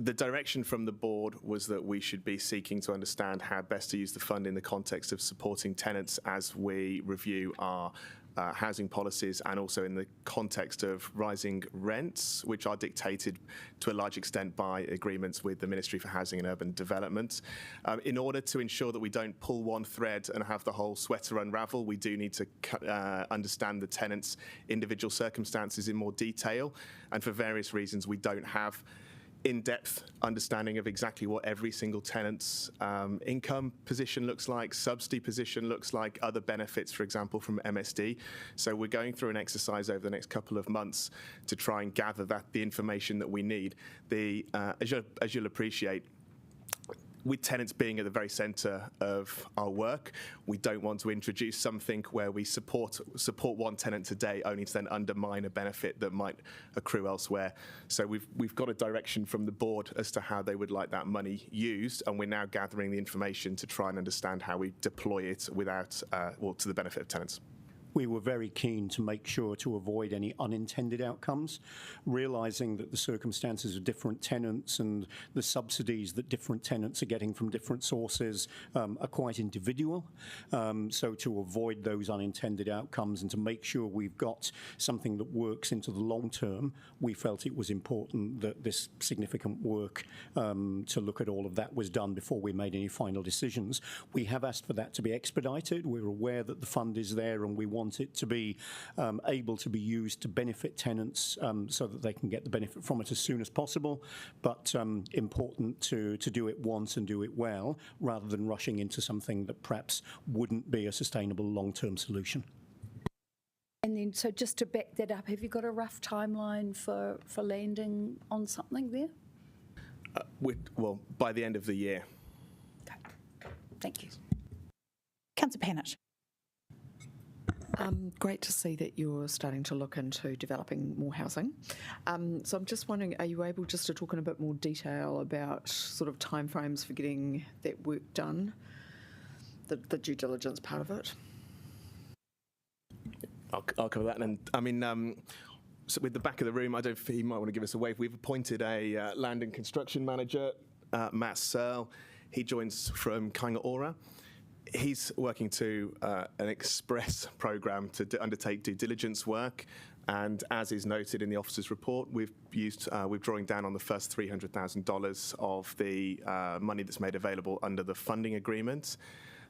the direction from the board was that we should be seeking to understand how best to use the fund in the context of supporting tenants as we review our housing policies and also in the context of rising rents, which are dictated to a large extent by agreements with the Ministry for Housing and Urban Development. In order to ensure that we don't pull one thread and have the whole sweater unravel, we do need to understand the tenants' individual circumstances in more detail, and for various reasons we don't have in-depth understanding of exactly what every single tenant's income position looks like, subsidy position looks like, other benefits, for example, from MSD. So we're going through an exercise over the next couple of months to try and gather the information that we need. As you'll appreciate, with tenants being at the very centre of our work, we don't want to introduce something where we support one tenant today only to then undermine a benefit that might accrue elsewhere. So we've got a direction from the board as to how they would like that money used, and we're now gathering the information to try and understand how we deploy it without, to the benefit of tenants. We were very keen to make sure to avoid any unintended outcomes, realising that the circumstances of different tenants and the subsidies that different tenants are getting from different sources are quite individual. So to avoid those unintended outcomes and to make sure we've got something that works into the long term, we felt it was important that this significant work to look at all of that was done before we made any final decisions. We have asked for that to be expedited. We're aware that the fund is there and we want it to be able to be used to benefit tenants so that they can get the benefit from it as soon as possible, but important to do it once and do it well rather than rushing into something that perhaps wouldn't be a sustainable long-term solution. And then, so just to back that up, have you got a rough timeline for landing on something there? Well, by the end of the year. Okay. Thank you. Councillor Pennant. Great to see that you're starting to look into developing more housing. So I'm just wondering, are you able just to talk in a bit more detail about sort of timeframes for getting that work done, the due diligence part of it? I'll cover that. And I mean, so with the back of the room, I don't think he might want to give us a wave. We've appointed a land and construction manager, Matt Searle. He joins from Kainga Ora. He's working to an express programme to undertake due diligence work, and as is noted in the officer's report, we're drawing down on the first $300,000 of the money that's made available under the funding agreement.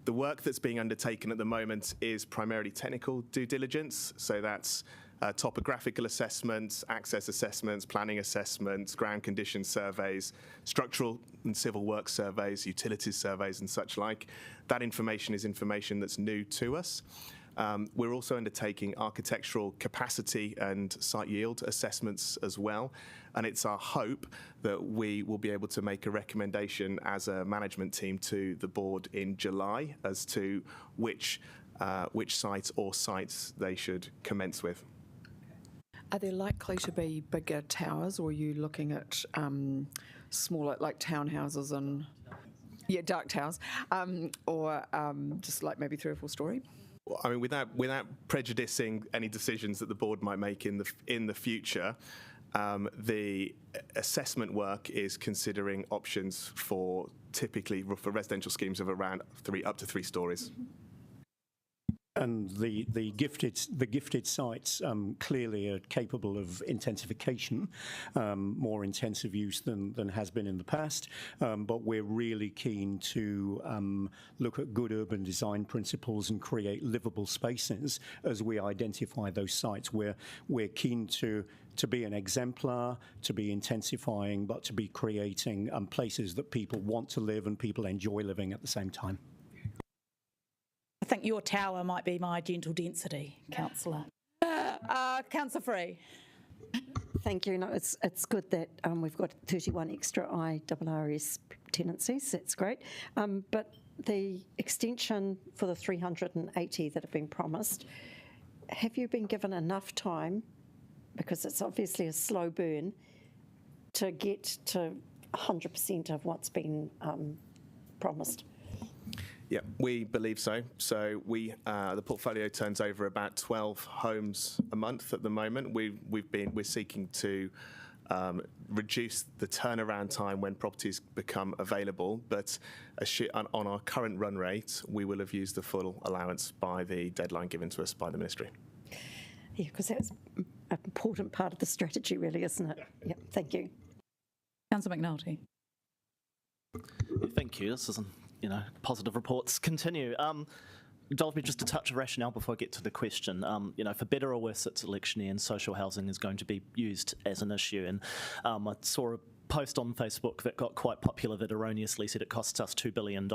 The work that's being undertaken at the moment is primarily technical due diligence, so that's topographical assessments, access assessments, planning assessments, ground condition surveys, structural and civil work surveys, utilities surveys and such like. That information is information that's new to us. We're also undertaking architectural capacity and site yield assessments as well, and it's our hope that we will be able to make a recommendation as a management team to the board in July as to which sites or sites they should commence with. Are there likely to be bigger towers, or are you looking at smaller, like townhouses and dark towers, or just like maybe 3 or 4 story? I mean, without prejudicing any decisions that the board might make in the future, the assessment work is considering options for typically for residential schemes of around up to 3 stories. And the gifted sites clearly are capable of intensification, more intensive use than has been in the past. But we're really keen to look at good urban design principles and create livable spaces as we identify those sites. We're keen to be an exemplar, to be intensifying, but to be creating places that people want to live and people enjoy living at the same time. I think your tower might be my gentle density, Councillor. Councillor Free. Thank you. No, it's good that we've got 31 extra IRRS tenancies. That's great. But the extension for the 380 that have been promised, have you been given enough time, because it's obviously a slow burn, to get to 100% of what's been promised? Yeah, we believe so. So the portfolio turns over about 12 homes a month at the moment. We're seeking to reduce the turnaround time when properties become available, but on our current run rate, we will have used the full allowance by the deadline given to us by the Ministry. Yeah, because that's an important part of the strategy, really, isn't it? Yeah, thank you. Councillor McNulty. Thank you. This isn't, positive reports continue. Indulge me just a touch of rationale before I get to the question. For better or worse, it's election year and social housing is going to be used as an issue. And I saw a post on Facebook that got quite popular that erroneously said it costs us $2 billion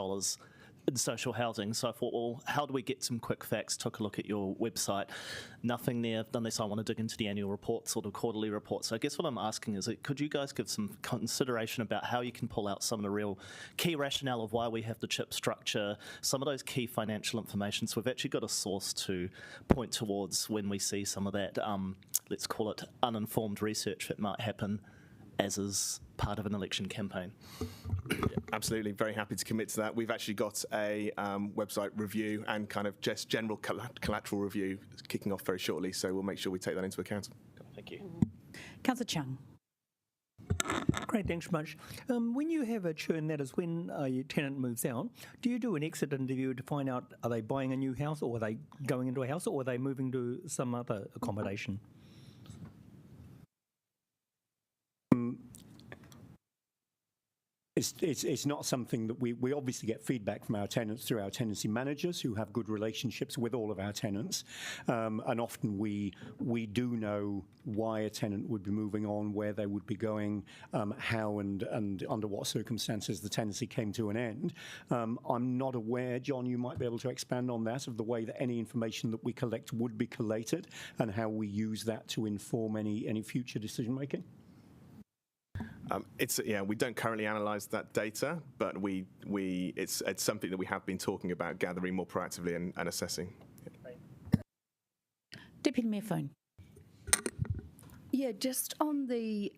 in social housing. So I thought, well, how do we get some quick facts? Took a look at your website. Nothing there, unless I want to dig into the annual reports or the quarterly reports. So I guess what I'm asking is, could you guys give some consideration about how you can pull out some of the real key rationale of why we have the chip structure, some of those key financial information, so we've actually got a source to point towards when we see some of that, let's call it uninformed research that might happen as is part of an election campaign. Absolutely, very happy to commit to that. We've actually got a website review and kind of just general collateral review kicking off very shortly, so we'll make sure we take that into account. Thank you. Councillor Chung. Great, thanks very much. When you have a churn, that is when a tenant moves out, do you do an exit interview to find out are they buying a new house, or are they going into a house, or are they moving to some other accommodation? It's not something that we obviously get feedback from our tenants through our tenancy managers who have good relationships with all of our tenants, and often we do know why a tenant would be moving on, where they would be going, how and under what circumstances the tenancy came to an end. I'm not aware, John, you might be able to expand on that, of the way that any information that we collect would be collated and how we use that to inform any future decision making. We don't currently analyse that data, but it's something that we have been talking about, gathering more proactively and assessing. Deputy Mayor Foon. Yeah, just on the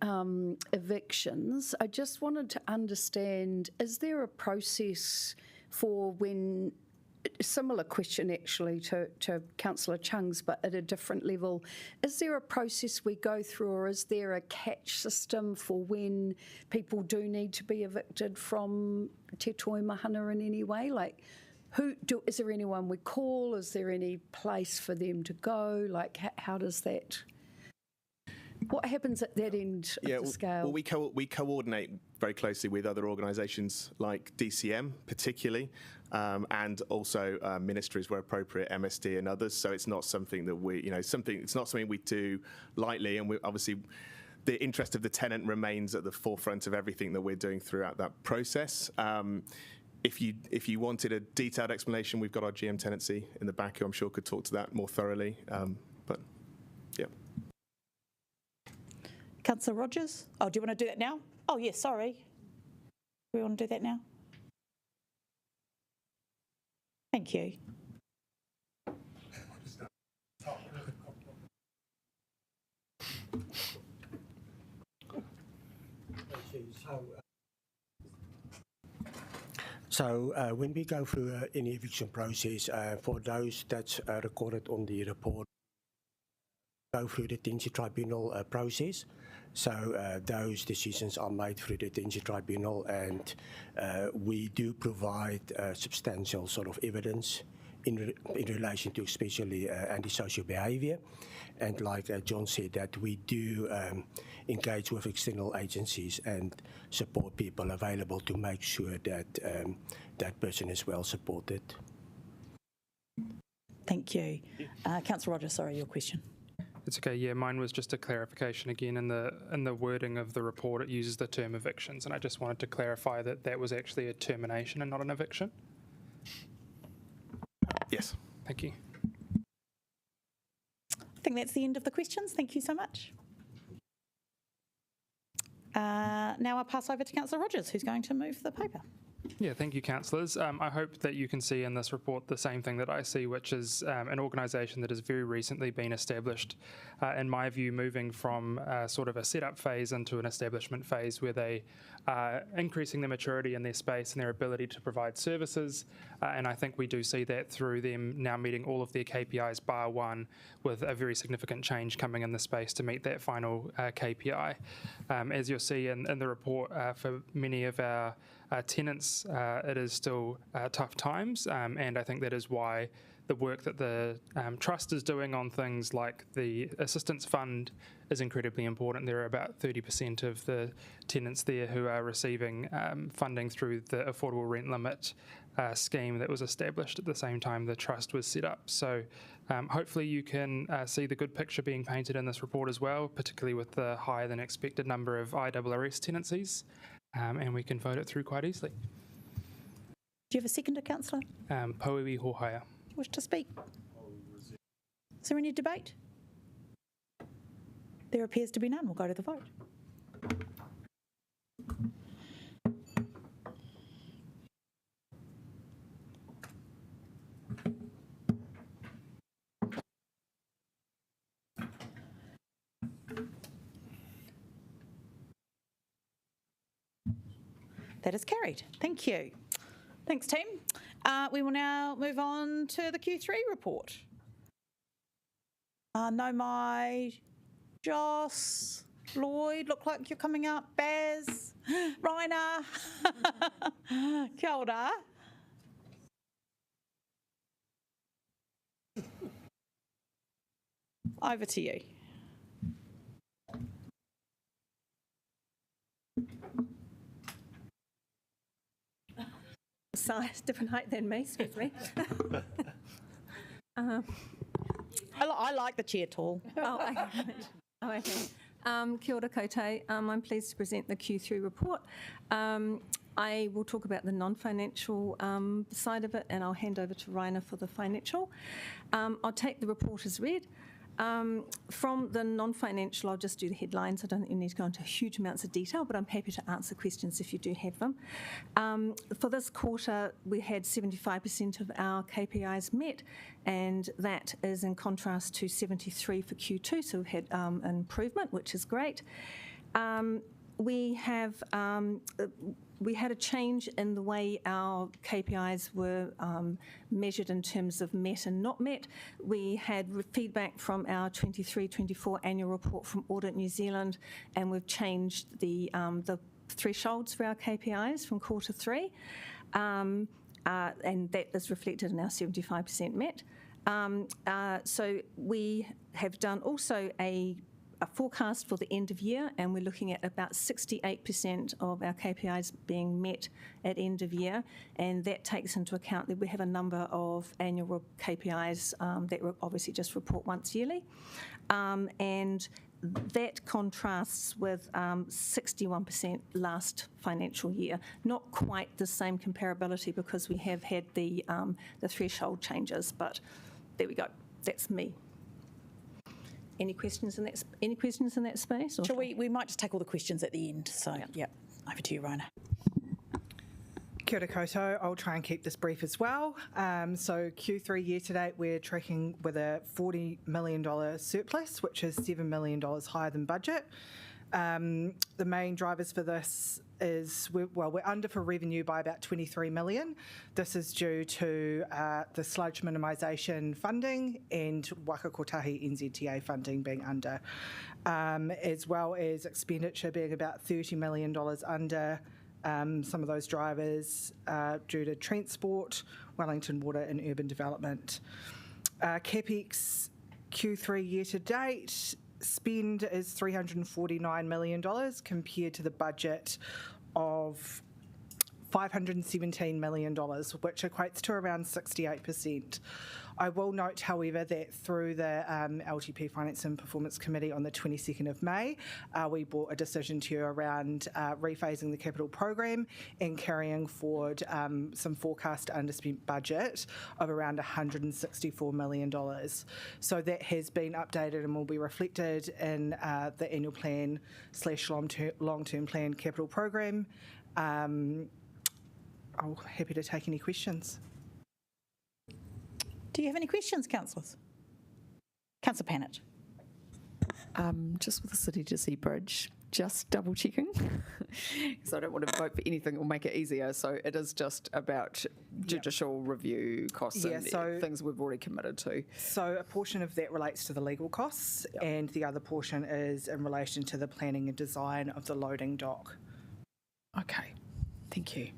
evictions, I just wanted to understand, is there a process for when, similar question actually to Councillor Chung's, but at a different level, is there a process we go through, or is there a catch system for when people do need to be evicted from Te Toi Mahana in any way? Like, is there anyone we call? Is there any place for them to go? Like, how does that... What happens at that end of the scale? Well, we coordinate very closely with other organisations like DCM, particularly, and also ministries where appropriate, MSD and others. So it's not something that it's not something we do lightly. And obviously, the interest of the tenant remains at the forefront of everything that we're doing throughout that process. If you wanted a detailed explanation, we've got our GM tenancy in the back, who I'm sure could talk to that more thoroughly. But yeah. Councillor Rogers? Oh, do you want to do that now? Oh, yes, sorry. We want to do that now? Thank you. So when we go through any eviction process, for those that's recorded on the report, go through the detention tribunal process. So those decisions are made through the detention tribunal, and we do provide substantial sort of evidence in relation to especially antisocial behaviour. And like John said, that we do engage with external agencies and support people available to make sure that that person is well supported. Thank you. Councillor Rogers, sorry, your question. It's okay. Yeah, mine was just a clarification again in the wording of the report. It uses the term evictions, and I just wanted to clarify that that was actually a termination and not an eviction. Yes. Thank you. I think that's the end of the questions. Thank you so much. Now I'll pass over to Councillor Rogers, who's going to move the paper. Yeah, thank you, councillors. I hope that you can see in this report the same thing that I see, which is an organisation that has very recently been established, in my view, moving from sort of a setup phase into an establishment phase where they are increasing their maturity in their space and their ability to provide services. And I think we do see that through them now meeting all of their KPIs bar one, with a very significant change coming in the space to meet that final KPI. As you'll see in the report, for many of our tenants, it is still tough times, and I think that is why the work that the trust is doing on things like the assistance fund is incredibly important. There are about 30% of the tenants there who are receiving funding through the affordable rent limit scheme that was established at the same time the trust was set up. So hopefully you can see the good picture being painted in this report as well, particularly with the higher than expected number of IRRS tenancies, and we can vote it through quite easily. Do you have a seconder, Councillor? Pauiwi Hohaia. Wish to speak? Is there any debate? There appears to be none. We'll go to the vote. That is carried. Thank you. Thanks, team. We will now move on to the Q3 report. No, my Joss, Lloyd, look like you're coming up. Baz, Rainer, kia ora. Over to you. Size, different height than me, excuse me. I like the chair tall. Okay. Kia ora koutou. I'm pleased to present the Q3 report. I will talk about the non-financial side of it, and I'll hand over to Rainer for the financial. I'll take the report as read. From the non-financial, I'll just do the headlines. I don't think you need to go into huge amounts of detail, but I'm happy to answer questions if you do have them. For this quarter, we had 75% of our KPIs met, and that is in contrast to 73 for Q2, so we've had an improvement, which is great. We had a change in the way our KPIs were measured in terms of met and not met. We had feedback from our 23-24 annual report from Audit New Zealand, and we've changed the thresholds for our KPIs from quarter three, and that is reflected in our 75% met. So we have done also a forecast for the end of year, and we're looking at about 68% of our KPIs being met at end of year, and that takes into account that we have a number of annual KPIs that we obviously just report once yearly, and that contrasts with 61% last financial year. Not quite the same comparability because we have had the threshold changes, but there we go. That's me. Any questions in that? Any questions in that space? Shall we might just take all the questions at the end. So, yeah, over to you, Rainer. Kia ora koutou. I'll try and keep this brief as well. So Q3 year to date, we're tracking with a $40 million surplus, which is $7 million higher than budget. The main drivers for this is, we're under for revenue by about 23 million. This is due to the sludge minimisation funding and Waka Kotahi NZTA funding being under, as well as expenditure being about $30 million under. Some of those drivers due to transport, Wellington Water and urban development. CapEx Q3 year to date, spend is $349 million compared to the budget of $517 million, which equates to around 68%. I will note, however, that through the LTP Finance and Performance Committee on the 22nd of May, we brought a decision to you around rephasing the capital program and carrying forward some forecast underspent budget of around $164 million. So that has been updated and will be reflected in the annual plan / long-term plan capital program. I'm happy to take any questions. Do you have any questions, councillors? Councillor Pannett. Just with the City to Sea Bridge, just double checking, because I don't want to vote for anything that will make it easier. So it is just about judicial review costs and things we've already committed to. So a portion of that relates to the legal costs, and the other portion is in relation to the planning and design of the loading dock. Okay, thank you.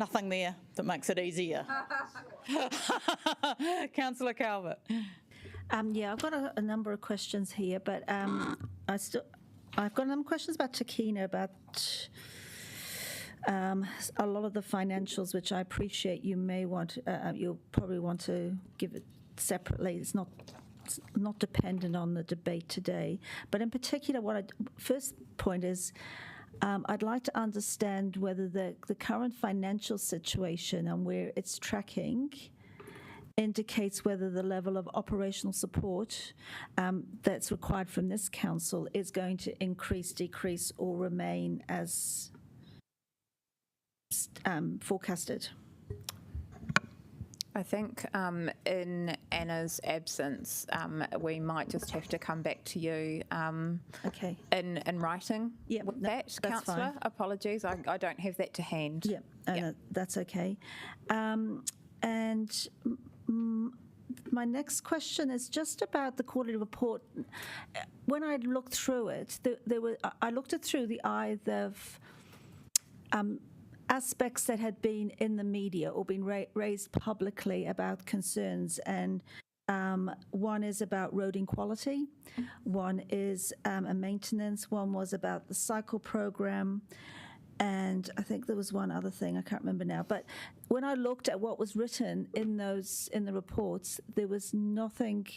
Nothing there that makes it easier. Councillor Calvert. Yeah, I've got a number of questions here, but I've got some questions about Takina, about a lot of the financials, which I appreciate you may want, you'll probably want to give it separately. It's not dependent on the debate today. But in particular, first point is, I'd like to understand whether the current financial situation and where it's tracking indicates whether the level of operational support that's required from this council is going to increase, decrease, or remain as forecasted. I think in Anna's absence, we might just have to come back to you okay. in writing with that, Councillor. Fine. Apologies, I don't have that to hand. Yeah, that's okay. My next question is just about the quarterly report. When I looked through it, I looked it through the eye of aspects that had been in the media or been raised publicly about concerns, and one is about roading quality, one is a maintenance, one was about the cycle program, and I think there was one other thing, I can't remember now. But when I looked at what was written in the reports, there was nothing.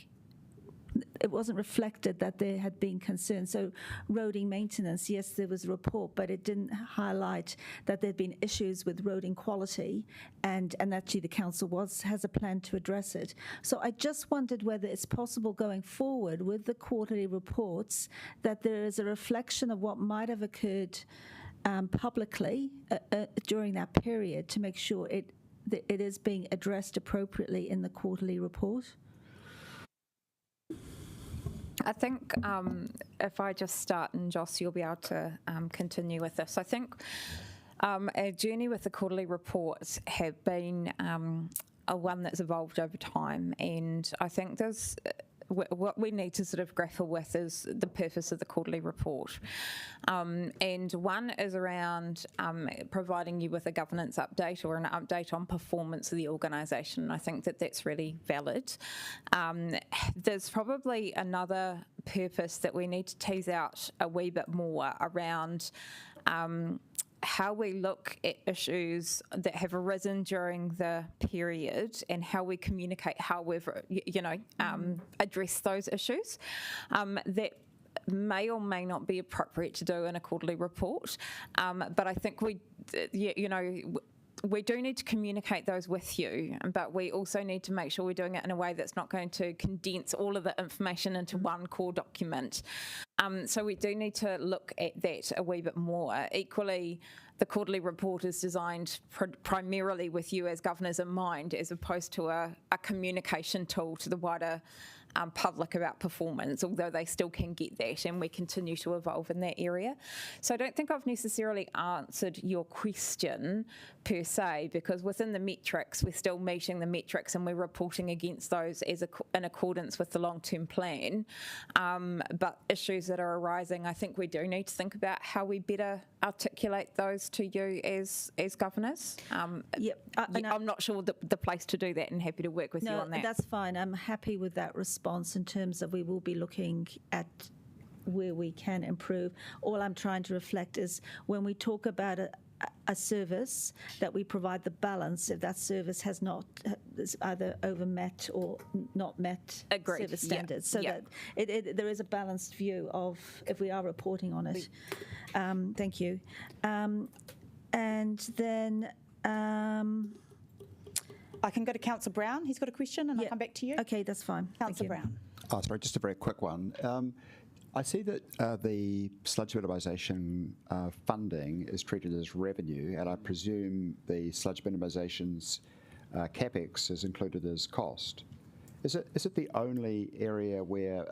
It wasn't reflected that there had been concerns. So roading maintenance, yes, there was a report, but it didn't highlight that there had been issues with roading quality, and actually the council has a plan to address it. So I just wondered whether it's possible going forward with the quarterly reports that there is a reflection of what might have occurred publicly during that period to make sure it is being addressed appropriately in the quarterly report. I think if I just start, and Joss, you'll be able to continue with this. I think our journey with the quarterly reports have been a one that's evolved over time, and I think there's what we need to sort of grapple with is the purpose of the quarterly report. And one is around providing you with a governance update or an update on performance of the organisation. I think that that's really valid. There's probably another purpose that we need to tease out a wee bit more around how we look at issues that have arisen during the period and how we communicate how we've, addressed those issues. That may or may not be appropriate to do in a quarterly report, but I think we do need to communicate those with you, but we also need to make sure we're doing it in a way that's not going to condense all of the information into one core document. So we do need to look at that a wee bit more. Equally, the quarterly report is designed primarily with you as governors in mind, as opposed to a communication tool to the wider public about performance, although they still can get that, and we continue to evolve in that area. So I don't think I've necessarily answered your question per se, because within the metrics, we're still meeting the metrics and we're reporting against those in accordance with the long-term plan. But issues that are arising, I think we do need to think about how we better articulate those to you as governors. I'm not sure the place to do that, and happy to work with you on that. No, that's fine. I'm happy with that response in terms of we will be looking at where we can improve. All I'm trying to reflect is when we talk about a service, that we provide the balance if that service has not is either overmet or not met service standards, so that there is a balanced view of if we are reporting on it. Thank you. And then I can go to Councillor Brown. He's got a question, and I'll come back to you. Okay, that's fine. Councillor Brown. Oh, sorry, just a very quick one. I see that the sludge minimisation funding is treated as revenue, and I presume the sludge minimisation's capex is included as cost. Is it the only area where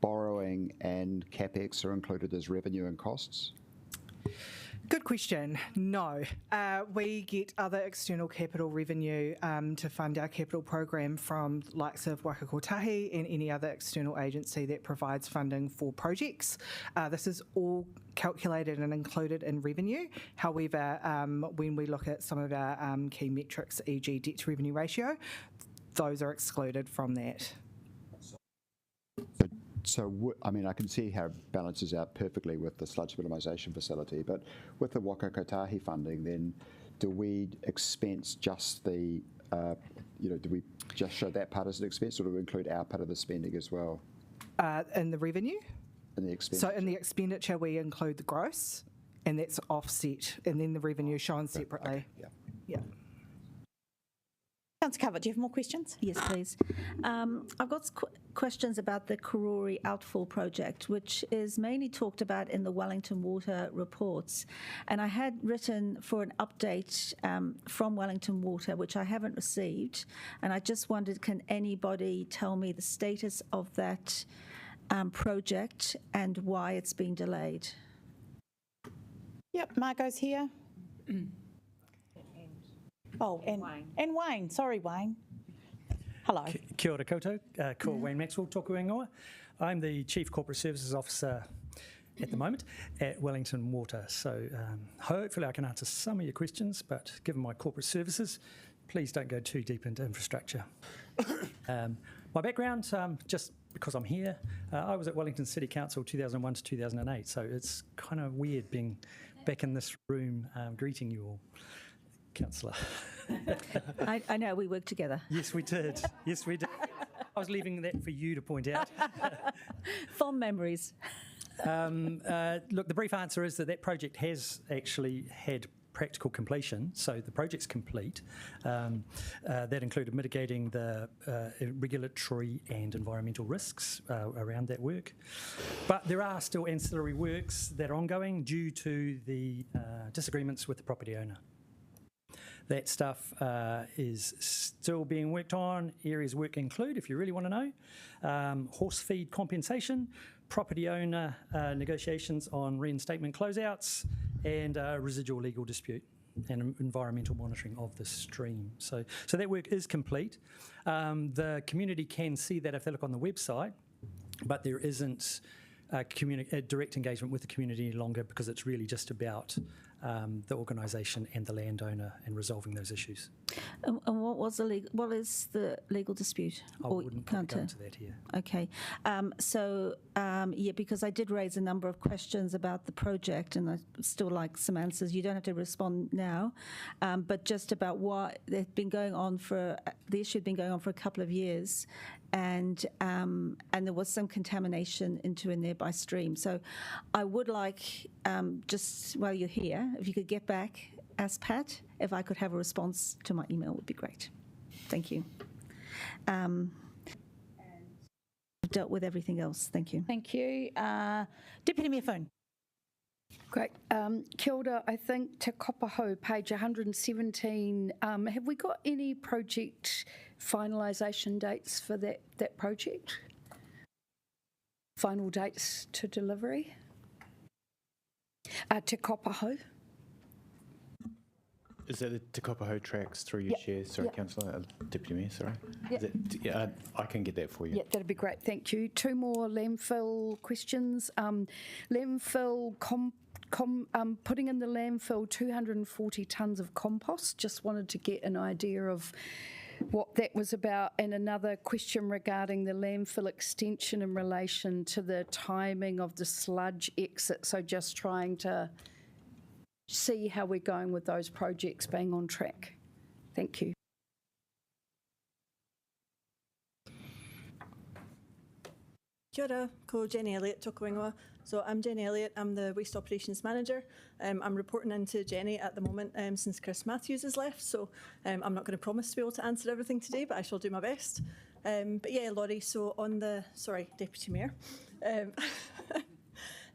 borrowing and capex are included as revenue and costs? Good question. No. We get other external capital revenue to fund our capital program from likes of Waka Kotahi and any other external agency that provides funding for projects. This is all calculated and included in revenue. However, when we look at some of our key metrics, e.g. debt to revenue ratio, those are excluded from that. So, I mean, I can see how it balances out perfectly with the sludge minimisation facility, but with the Waka Kotahi funding, then do we expense just the, do we just show that part as an expense, or do we include our part of the spending as well? In the revenue? In the expenditure. So in the expenditure, we include the gross, and that's offset, and then the revenue shown separately. Okay. Yeah. Yeah. Councillor Covert, do you have more questions? Yes, please. I've got questions about the Kōrau outfall project, which is mainly talked about in the Wellington Water reports. And I had written for an update from Wellington Water, which I haven't received. And I just wondered, can anybody tell me the status of that project and why it's been delayed? Yep, Margot's here. Oh, and Wayne. Sorry, Wayne. Hello. Kia ora koutou, ko Wayne Maxwell, tōku ingoa. I'm the Chief Corporate Services Officer at the moment at Wellington Water. So hopefully I can answer some of your questions, but given my corporate services, please don't go too deep into infrastructure. My background, just because I'm here, I was at Wellington City Council 2001 to 2008, so it's kind of weird being back in this room greeting you all. Councillor. I know, we worked together. Yes, we did. Yes, we did. I was leaving that for you to point out. Fond memories. Look, the brief answer is that that project has actually had practical completion, so the project's complete. That included mitigating the regulatory and environmental risks around that work. But there are still ancillary works that are ongoing due to the disagreements with the property owner. That stuff is still being worked on. Areas of work include, if you really want to know, horse feed compensation, property owner negotiations on reinstatement closeouts, and residual legal dispute and environmental monitoring of the stream. So that work is complete. The community can see that if they look on the website, but there isn't direct engagement with the community any longer because it's really just about the organisation and the landowner and resolving those issues. And what is the legal dispute? I wouldn't go into that here. Okay. Yeah, because I did raise a number of questions about the project and I'd still like some answers. You don't have to respond now, but just about why the issue had been going on for a couple of years, and there was some contamination into a nearby stream. So I would like, just while you're here, if you could get back, ask Pat, if I could have a response to my email would be great. Thank you. I've dealt with everything else. Thank you. Thank you. Deputy Mayor Foon. Great. Kia ora, I think Te Kopaho, page 117. Have we got any project finalisation dates for that project? Final dates to delivery? Te Kopaho. Is that the Te Kopaho tracks through your chair? Sorry, Councillor, Deputy Mayor, sorry. Yep. I can get that for you. Yeah, that'd be great. Thank you. Two more landfill questions. Landfill putting in the landfill 240 tonnes of compost. Just wanted to get an idea of what that was about, and another question regarding the landfill extension in relation to the timing of the sludge exit. So just trying to see how we're going with those projects being on track. Thank you. Kia ora, ko Jenny Elliott, tōku ingoa. So I'm Jenny Elliott, I'm the Waste Operations Manager. I'm reporting into Jenny at the moment since Chris Matthews has left, so I'm not going to promise to be able to answer everything today, but I shall do my best. But yeah, Laurie, so on the, sorry, Deputy Mayor,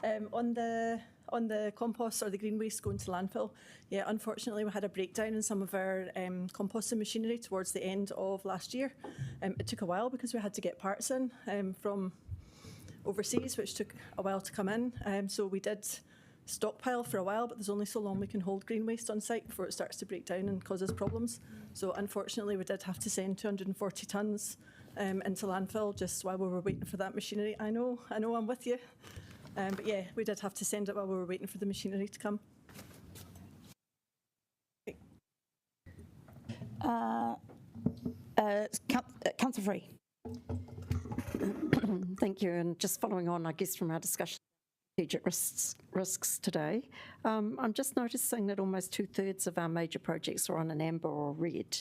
on the compost or the green waste going to landfill, yeah, unfortunately we had a breakdown in some of our composting machinery towards the end of last year. It took a while because we had to get parts in from overseas, which took a while to come in. So we did stockpile for a while, but there's only so long we can hold green waste on site before it starts to break down and causes problems. So unfortunately, we did have to send 240 tonnes into landfill just while we were waiting for that machinery. I know, I'm with you. But yeah, we did have to send it while we were waiting for the machinery to come. Councillor Free. Thank you. And just following on, I guess, from our discussion of strategic risks today, I'm just noticing that almost 2/3 of our major projects are on an amber or red.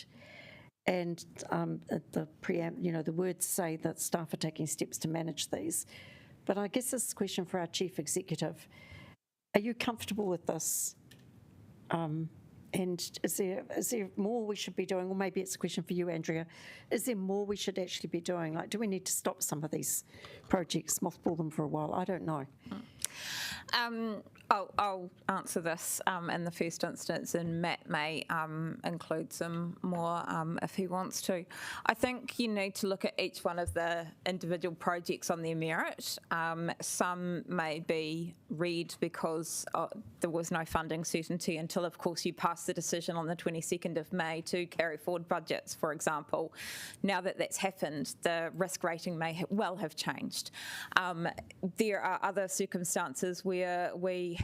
And the words say that staff are taking steps to manage these. But I guess this is a question for our Chief Executive. Are you comfortable with this? And is there more we should be doing? Or maybe it's a question for you, Andrea. Is there more we should actually be doing? Like, do we need to stop some of these projects, mothball them for a while? I don't know. I'll answer this in the first instance, and Matt may include some more if he wants to. I think you need to look at each one of the individual projects on their merit. Some may be red because there was no funding certainty until, of course, you passed the decision on the 22nd of May to carry forward budgets, for example. Now that that's happened, the risk rating may well have changed. There are other circumstances where we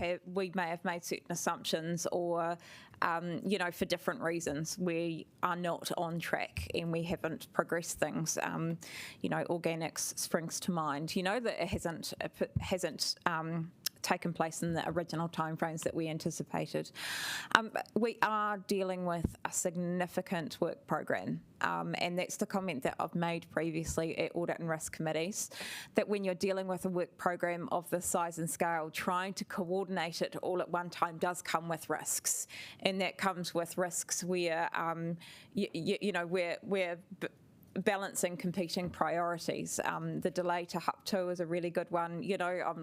may have made certain assumptions, or for different reasons we are not on track and we haven't progressed things. Organics springs to mind. That it hasn't taken place in the original timeframes that we anticipated. We are dealing with a significant work program, and that's the comment that I've made previously at audit and risk committees, that when you're dealing with a work program of this size and scale, trying to coordinate it all at one time does come with risks, and that comes with risks where we're balancing competing priorities. The delay to HUP 2 is a really good one.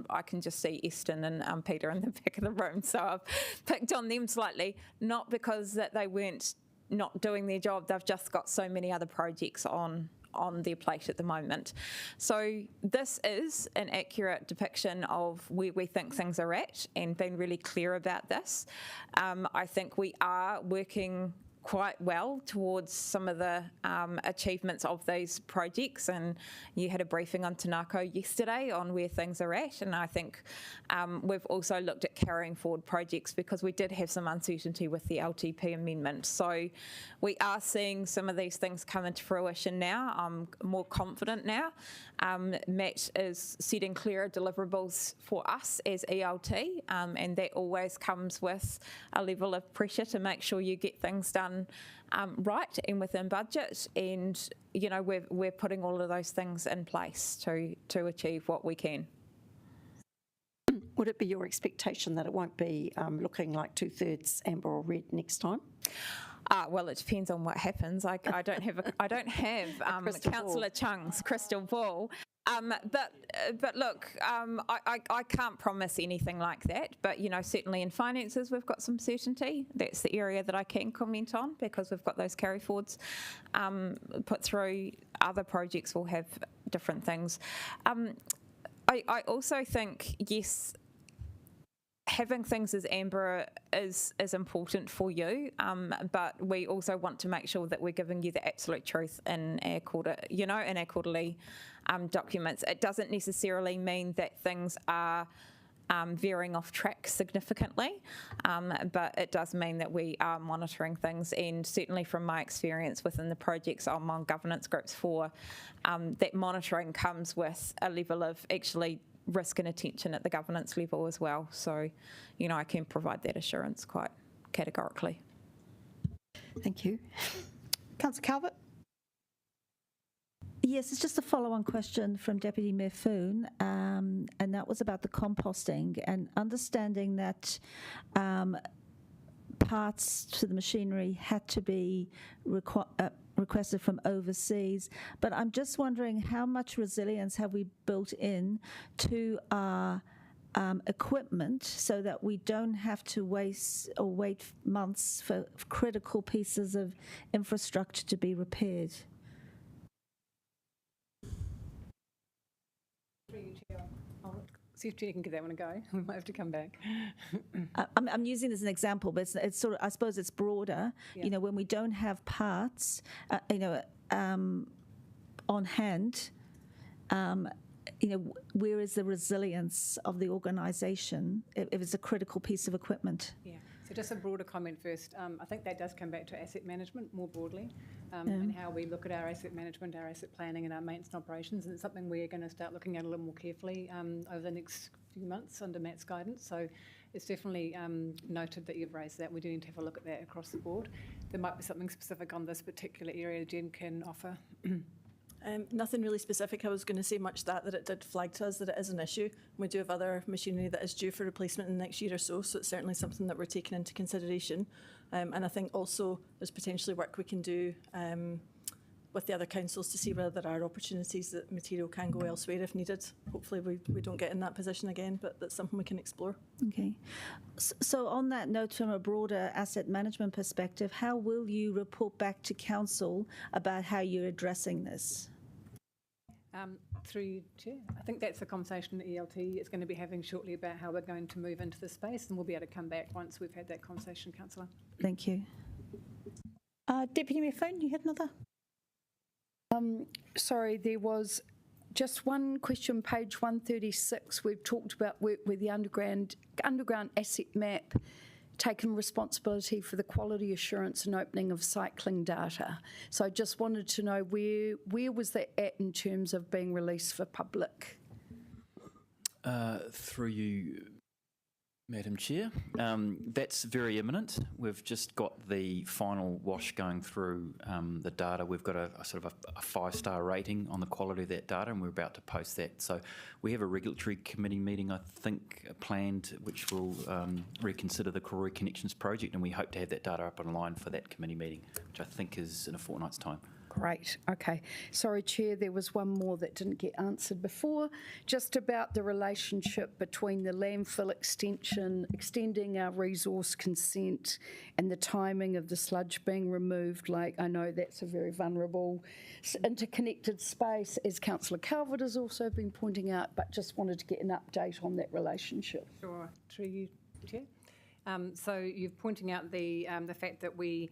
I can just see Eston and Peter in the back of the room, so I've picked on them slightly, not because that they weren't not doing their job, they've just got so many other projects on their plate at the moment. So this is an accurate depiction of where we think things are at, and being really clear about this. I think we are working quite well towards some of the achievements of these projects, and you had a briefing on Tanako yesterday on where things are at, and I think we've also looked at carrying forward projects because we did have some uncertainty with the LTP amendment. So we are seeing some of these things come into fruition now. I'm more confident now. Matt is setting clearer deliverables for us as ELT, and that always comes with a level of pressure to make sure you get things done right and within budget, and we're putting all of those things in place to achieve what we can. Would it be your expectation that it won't be looking like 2/3 amber or red next time? Well, it depends on what happens. I don't have Councillor Chung's crystal ball. But look, I can't promise anything like that. But certainly in finances, we've got some certainty. That's the area that I can comment on because we've got those carry forwards put through. Other projects will have different things. I also think, yes, having things as amber is important for you, but we also want to make sure that we're giving you the absolute truth in our quarterly documents. It doesn't necessarily mean that things are veering off track significantly, but it does mean that we are monitoring things, and certainly from my experience within the projects I'm on governance groups for, that monitoring comes with a level of actually risk and attention at the governance level as well. So, I can provide that assurance quite categorically. Thank you. Councillor Calvert? Yes, it's just a follow-on question from Deputy Mayor Foon, and that was about the composting and understanding that parts to the machinery had to be requested from overseas. But I'm just wondering how much resilience have we built in to our equipment so that we don't have to wait months for critical pieces of infrastructure to be repaired? See if Jenny can give that one a go. We might have to come back. I'm using this as an example, but it's sort of, I suppose it's broader. Yeah. You know, when we don't have parts, on hand, where is the resilience of the organisation if it's a critical piece of equipment? Yeah. So just a broader comment first. I think that does come back to asset management more broadly, and how we look at our asset management, our asset planning and our maintenance and operations, and it's something we're going to start looking at a little more carefully over the next few months under Matt's guidance. So it's definitely noted that you've raised that. We do need to have a look at that across the board. There might be something specific on this particular area Jen can offer. Nothing really specific. I was going to say much that it did flag to us that it is an issue. We do have other machinery that is due for replacement in the next year or so, so it's certainly something that we're taking into consideration. And I think also there's potentially work we can do with the other councils to see whether there are opportunities that material can go elsewhere if needed. Hopefully we don't get in that position again, but that's something we can explore. Okay. So on that note, from a broader asset management perspective, how will you report back to council about how you're addressing this? Through you, Chair. I think that's a conversation that ELT is going to be having shortly about how we're going to move into the space, and we'll be able to come back once we've had that conversation, Councillor. Thank you. Deputy Mayor Foon, you had another? Sorry, there was just one question, page 136. We've talked about work with the underground asset map, taken responsibility for the quality assurance and opening of cycling data. So I just wanted to know where was that at in terms of being released for public? Through you, Madam Chair. That's very imminent. We've just got the final wash going through the data. We've got a sort of a 5-star rating on the quality of that data, and we're about to post that. So we have a regulatory committee meeting, I think, planned, which will reconsider the Kōrau Connections project, and we hope to have that data up online for that committee meeting, which I think is in a fortnight's time. Great, okay. Sorry, Chair, there was one more that didn't get answered before, just about the relationship between the landfill extending our resource consent and the timing of the sludge being removed. Like, I know that's a very vulnerable interconnected space, as Councillor Calvert has also been pointing out, but just wanted to get an update on that relationship. Sure, through you, Chair. So you're pointing out the fact that we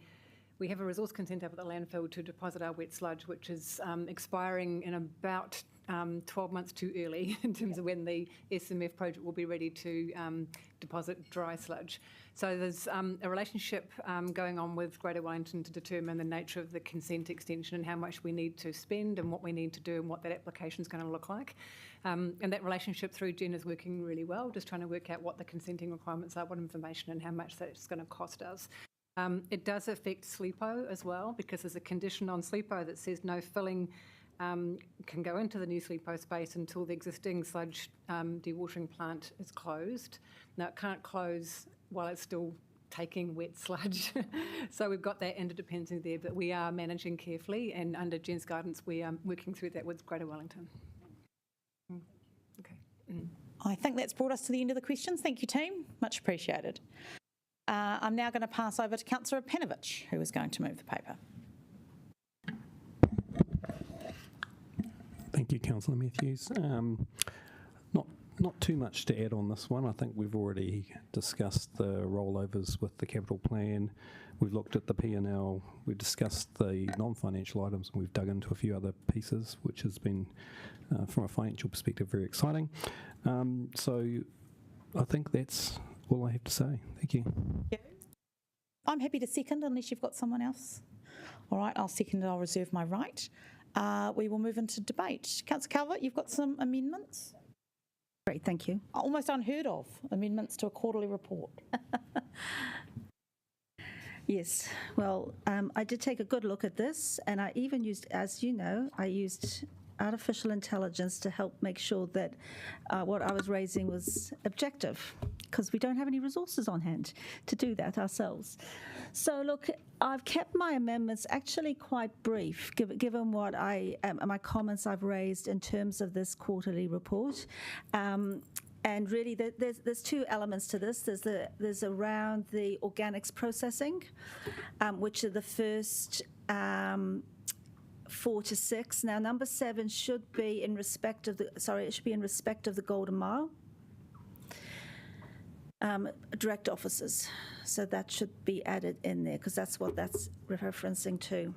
have a resource consent up at the landfill to deposit our wet sludge, which is expiring in about 12 months too early in terms of when the SMF project will be ready to deposit dry sludge. So there's a relationship going on with Greater Wellington to determine the nature of the consent extension and how much we need to spend and what we need to do and what that application is going to look like. And that relationship through Jen is working really well, just trying to work out what the consenting requirements are, what information and how much that's going to cost us. It does affect SLEPO as well, because there's a condition on SLEPO that says no filling can go into the new SLEPO space until the existing sludge dewatering plant is closed. Now, it can't close while it's still taking wet sludge. So we've got that interdependency there, but we are managing carefully, and under Jen's guidance, we are working through that with Greater Wellington. Okay. I think that's brought us to the end of the questions. Thank you, team. Much appreciated. I'm now going to pass over to Councillor Panovich, who is going to move the paper. Thank you, Councillor Matthews. Not too much to add on this one. I think we've already discussed the rollovers with the capital plan. We've looked at the P&L. We've discussed the non-financial items, and we've dug into a few other pieces, which has been, from a financial perspective, very exciting. So I think that's all I have to say. Thank you. I'm happy to second unless you've got someone else. All right, I'll second and I'll reserve my right. We will move into debate. Councillor Calvert, you've got some amendments? Great, thank you. Almost unheard of, amendments to a quarterly report. Yes, well, I did take a good look at this, and I even used, as you know, I used artificial intelligence to help make sure that what I was raising was objective, because we don't have any resources on hand to do that ourselves. So look, I've kept my amendments actually quite brief, given what my comments I've raised in terms of this quarterly report. And really, there's two elements to this. There's around the organics processing, which are the first 4 to 6. Now, number 7 should be in respect of the, it should be in respect of the Golden Mile. direct officers. So that should be added in there because that's what that's referencing to.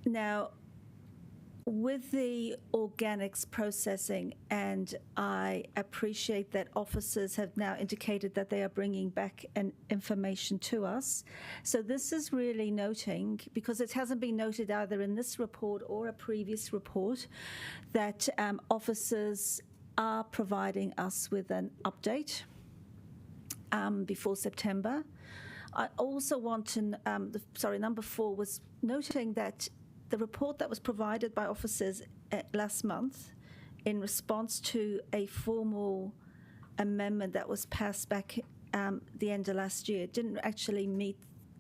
Now, with the organics processing, and I appreciate that officers have now indicated that they are bringing back information to us. So this is really noting, because it hasn't been noted either in this report or a previous report, that officers are providing us with an update before September. I also want to, number 4 was noting that the report that was provided by officers last month in response to a formal amendment that was passed back the end of last year didn't actually meet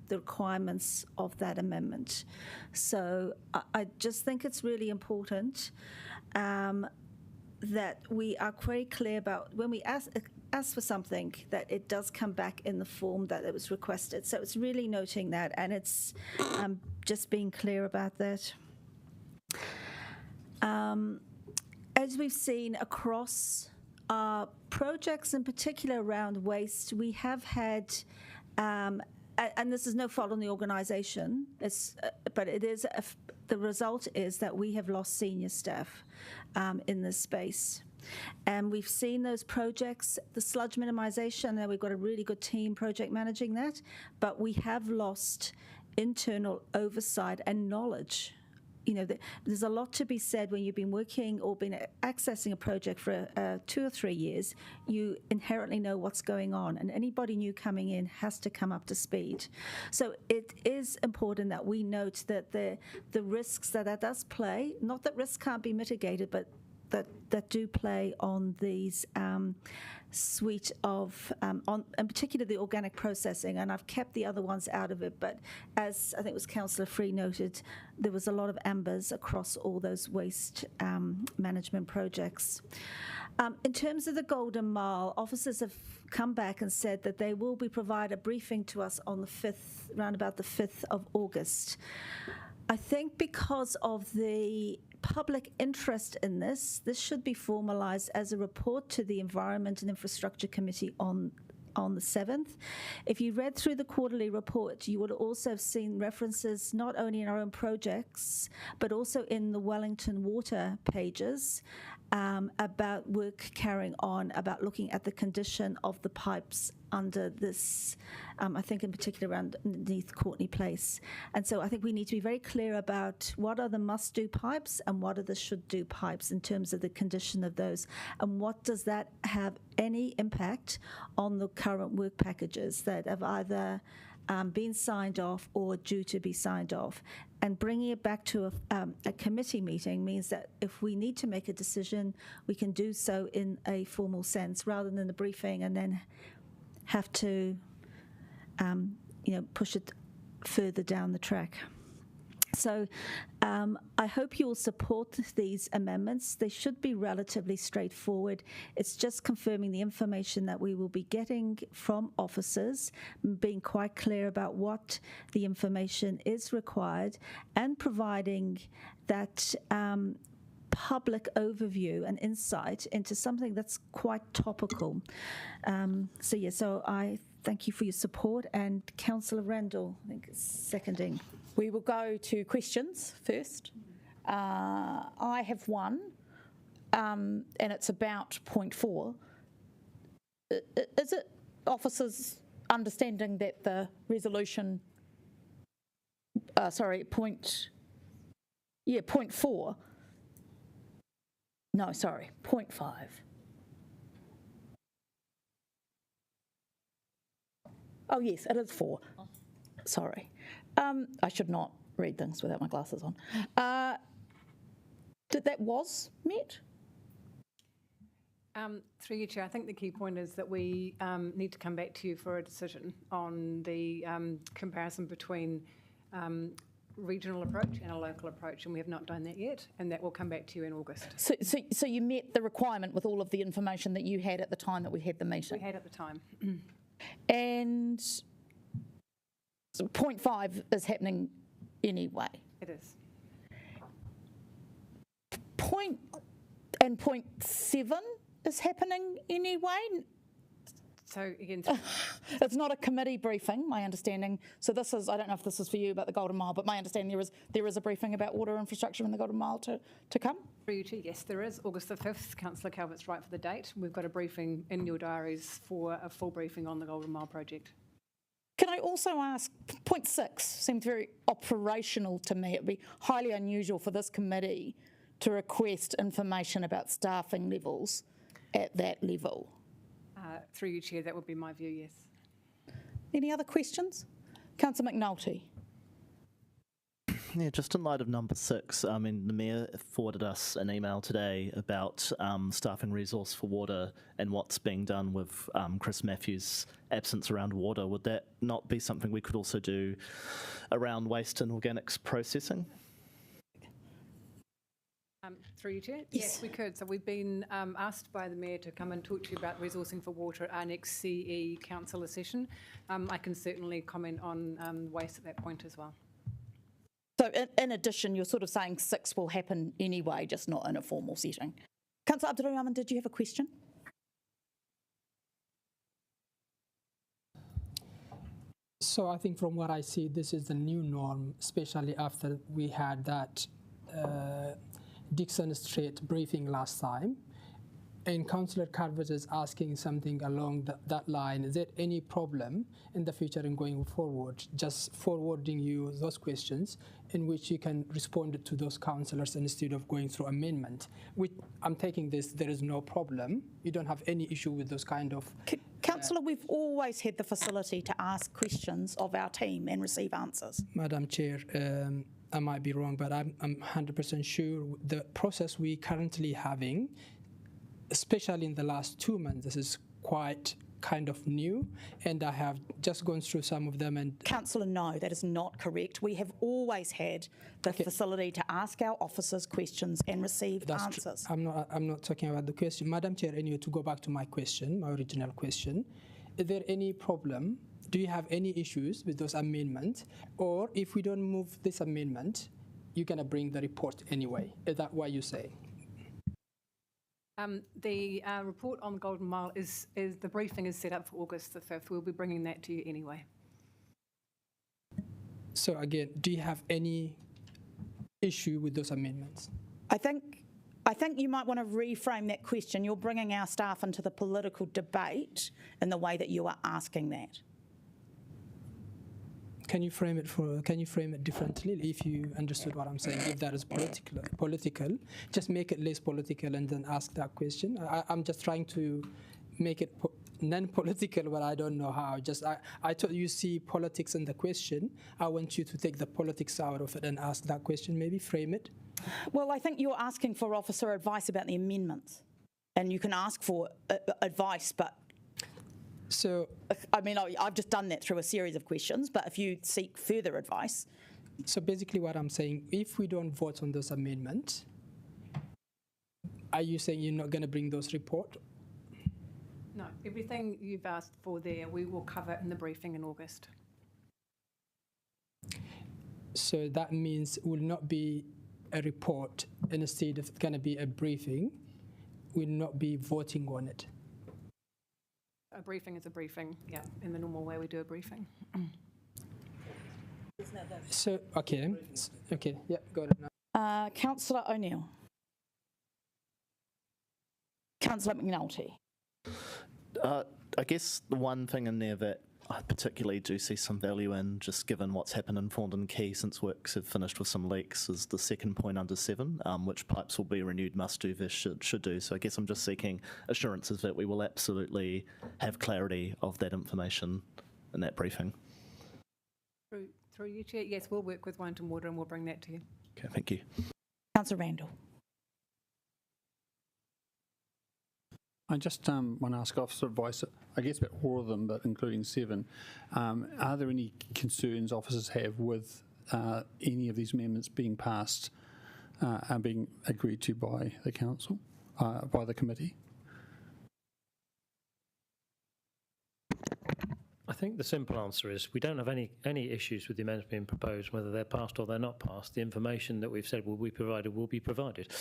the requirements of that amendment. So I just think it's really important that we are very clear about when we ask for something, that it does come back in the form that it was requested. So it's really noting that, and it's just being clear about that. As we've seen across our projects, in particular around waste, we have had, and this is no fault on the organisation, but it is the result is that we have lost senior staff in this space. And we've seen those projects, the sludge minimisation, and we've got a really good team project managing that, but we have lost internal oversight and knowledge. You know, there's a lot to be said when you've been working or been accessing a project for 2 or 3 years. You inherently know what's going on, and anybody new coming in has to come up to speed. So it is important that we note that the risks that does play, not that risks can't be mitigated, but that do play on these suite of, in particular the organic processing, and I've kept the other ones out of it, but as I think it was Councillor Free noted, there was a lot of ambers across all those waste management projects. In terms of the Golden Mile, officers have come back and said that they will be provide a briefing to us on the 5th, around about the 5th of August. I think because of the public interest in this should be formalised as a report to the Environment and Infrastructure Committee on the 7th. If you read through the quarterly report, you would also have seen references not only in our own projects, but also in the Wellington water pages about work carrying on, about looking at the condition of the pipes under this, I think in particular around underneath Courtney Place. And so I think we need to be very clear about what are the must-do pipes and what are the should-do pipes in terms of the condition of those, and what does that have any impact on the current work packages that have either been signed off or due to be signed off. And bringing it back to a committee meeting means that if we need to make a decision, we can do so in a formal sense rather than the briefing and then have to push it further down the track. So I hope you will support these amendments. They should be relatively straightforward. It's just confirming the information that we will be getting from officers, being quite clear about what the information is required, and providing that public overview and insight into something that's quite topical. So I thank you for your support, and Councillor Randall, I think, is seconding. We will go to questions first. I have one, and it's about point 4. Is it officers' understanding that the resolution, point 4. No, sorry, point 5. Oh, yes, it is 4. Sorry. I should not read things without my glasses on. That was met? Through you, Chair, I think the key point is that we need to come back to you for a decision on the comparison between regional approach and a local approach, and we have not done that yet, and that will come back to you in August. So you met the requirement with all of the information that you had at the time that we had the meeting? We had at the time. And so point 5 is happening anyway? It is. Point 7, is happening anyway? So again, it's not a committee briefing, my understanding. So this is, I don't know if this is for you about the Golden Mile, but my understanding there is a briefing about water infrastructure in the Golden Mile to come. Through you, yes, there is. August the 5th, Councillor Calvert's right for the date. We've got a briefing in your diaries for a full briefing on the Golden Mile project. Can I also ask, point 6 seemed very operational to me. It would be highly unusual for this committee to request information about staffing levels at that level. Through you, Chair, that would be my view, yes. Any other questions? Councillor McNulty. Yeah, just in light of number 6, I mean, the Mayor forwarded us an email today about staffing resource for water and what's being done with Chris Matthews' absence around water. Would that not be something we could also do around waste and organics processing? Through you, Chair? Yes, we could. So we've been asked by the Mayor to come and talk to you about resourcing for water at our next CE Councillor session. I can certainly comment on waste at that point as well. So in addition, you're sort of saying 6 will happen anyway, just not in a formal setting. Councillor Abdurrahman, did you have a question? So I think from what I see, this is the new norm, especially after we had that Dixon Street briefing last time. And Councillor Calvert is asking something along that line. Is there any problem in the future in going forward, just forwarding you those questions in which you can respond to those councillors instead of going through amendment? Which I'm taking this, there is no problem. You don't have any issue with those kind of... Councillor, we've always had the facility to ask questions of our team and receive answers. Madam Chair, I might be wrong, but I'm 100% sure the process we currently having, especially in the last 2 months, this is quite kind of new, and I have just gone through some of them. And Councillor, no, that is not correct. We have always had the facility to ask our officers questions and receive answers. I'm not talking about the question, Madam Chair. Anyway, to go back to my question, my original question, is there any problem? Do you have any issues with those amendments, or if we don't move this amendment, you're gonna bring the report anyway? Is that what you say? The report on the Golden Mile is the briefing is set up for August the 5th. We'll be bringing that to you anyway. So again, do you have any issue with those amendments? I think you might want to reframe that question. You're bringing our staff into the political debate in the way that you are asking that. Can you frame it differently if you understood what I'm saying? If that is political, just make it less political and then ask that question. I'm just trying to make it non-political, but I don't know how. I thought you see politics in the question. I want you to take the politics out of it and ask that question. Maybe frame it. Well, I think you're asking for officer advice about the amendments, and you can ask for advice, but. So, I mean, I've just done that through a series of questions, but if you seek further advice. So basically what I'm saying, if we don't vote on those amendments, are you saying you're not going to bring those report? No, everything you've asked for there, we will cover in the briefing in August. So that means it will not be a report, and instead of going to be a briefing, we'll not be voting on it. A briefing is a briefing, yeah, in the normal way we do a briefing. So, okay, yeah, got it now. Councillor O'Neill. Councillor McNulty. I guess the one thing in there that I particularly do see some value in, just given what's happened in Thorndon Quay since works have finished with some leaks, is the second point under 7, which pipes will be renewed, must do, this should do. So I guess I'm just seeking assurances that we will absolutely have clarity of that information in that briefing. Through you, Chair, yes, we'll work with Wellington Water and we'll bring that to you. Okay, thank you. Councillor Randall. I just want to ask officer advice, I guess about all of them, but including 7. Are there any concerns officers have with any of these amendments being passed and being agreed to by the council, by the committee? I think the simple answer is we don't have any issues with the amendments being proposed, whether they're passed or they're not passed. The information that we've said will be provided.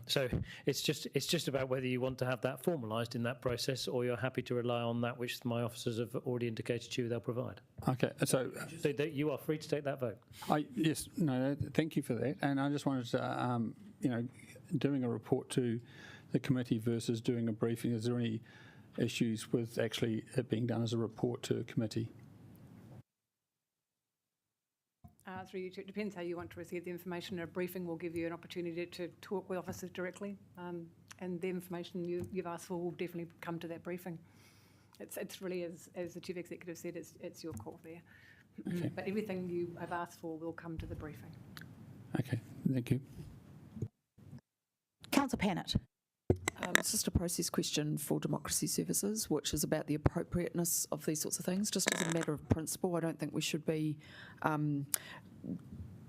So it's just about whether you want to have that formalised in that process, or you're happy to rely on that which my officers have already indicated to you they'll provide. Okay, so that you are free to take that vote. Yes, no, thank you for that. And I just wanted to, doing a report to the committee versus doing a briefing, is there any issues with actually it being done as a report to a committee? Through you, it depends how you want to receive the information. A briefing will give you an opportunity to talk with officers directly, and the information you've asked for will definitely come to that briefing. It's really, as the Chief Executive said, it's your call there. Okay. But everything you have asked for will come to the briefing. Okay, thank you. Councillor Pannett. It's just a process question for Democracy Services, which is about the appropriateness of these sorts of things. Just as a matter of principle, I don't think we should be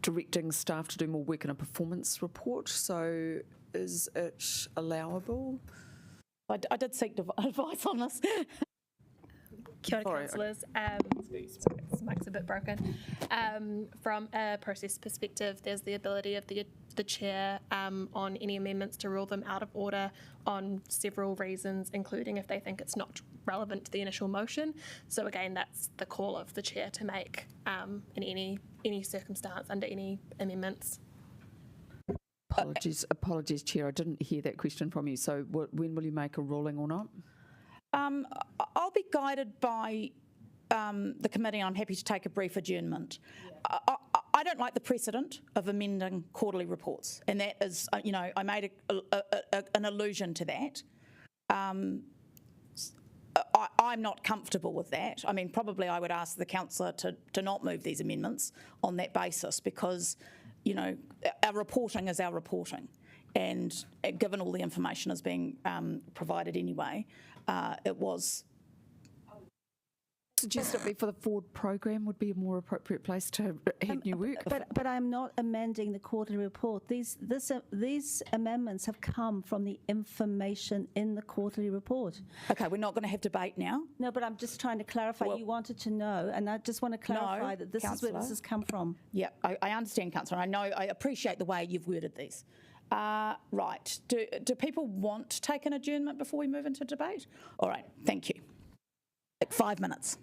directing staff to do more work in a performance report. So is it allowable? I did seek advice on this. Kia ora, councillors. This mic's a bit broken. From a process perspective, there's the ability of the chair on any amendments to rule them out of order on several reasons, including if they think it's not relevant to the initial motion. So again, that's the call of the chair to make in any circumstance under any amendments. Apologies, Chair. I didn't hear that question from you. So when will you make a ruling or not? I'll be guided by the committee. I'm happy to take a brief adjournment. I don't like the precedent of amending quarterly reports, and that is, I made an allusion to that. I'm not comfortable with that. I mean, probably I would ask the councillor to not move these amendments on that basis, because, our reporting is our reporting, and given all the information is being provided anyway, it was. Suggest it be for the forward program would be a more appropriate place to have new work. But I'm not amending the quarterly report. These amendments have come from the information in the quarterly report. Okay, we're not going to have debate now. No, but I'm just trying to clarify. Well, you wanted to know, and I just want to clarify that this is where this has come from. Yeah, I understand, councillor. I appreciate the way you've worded these. Right. Do people want to take an adjournment before we move into debate? All right. Thank you. 5 minutes.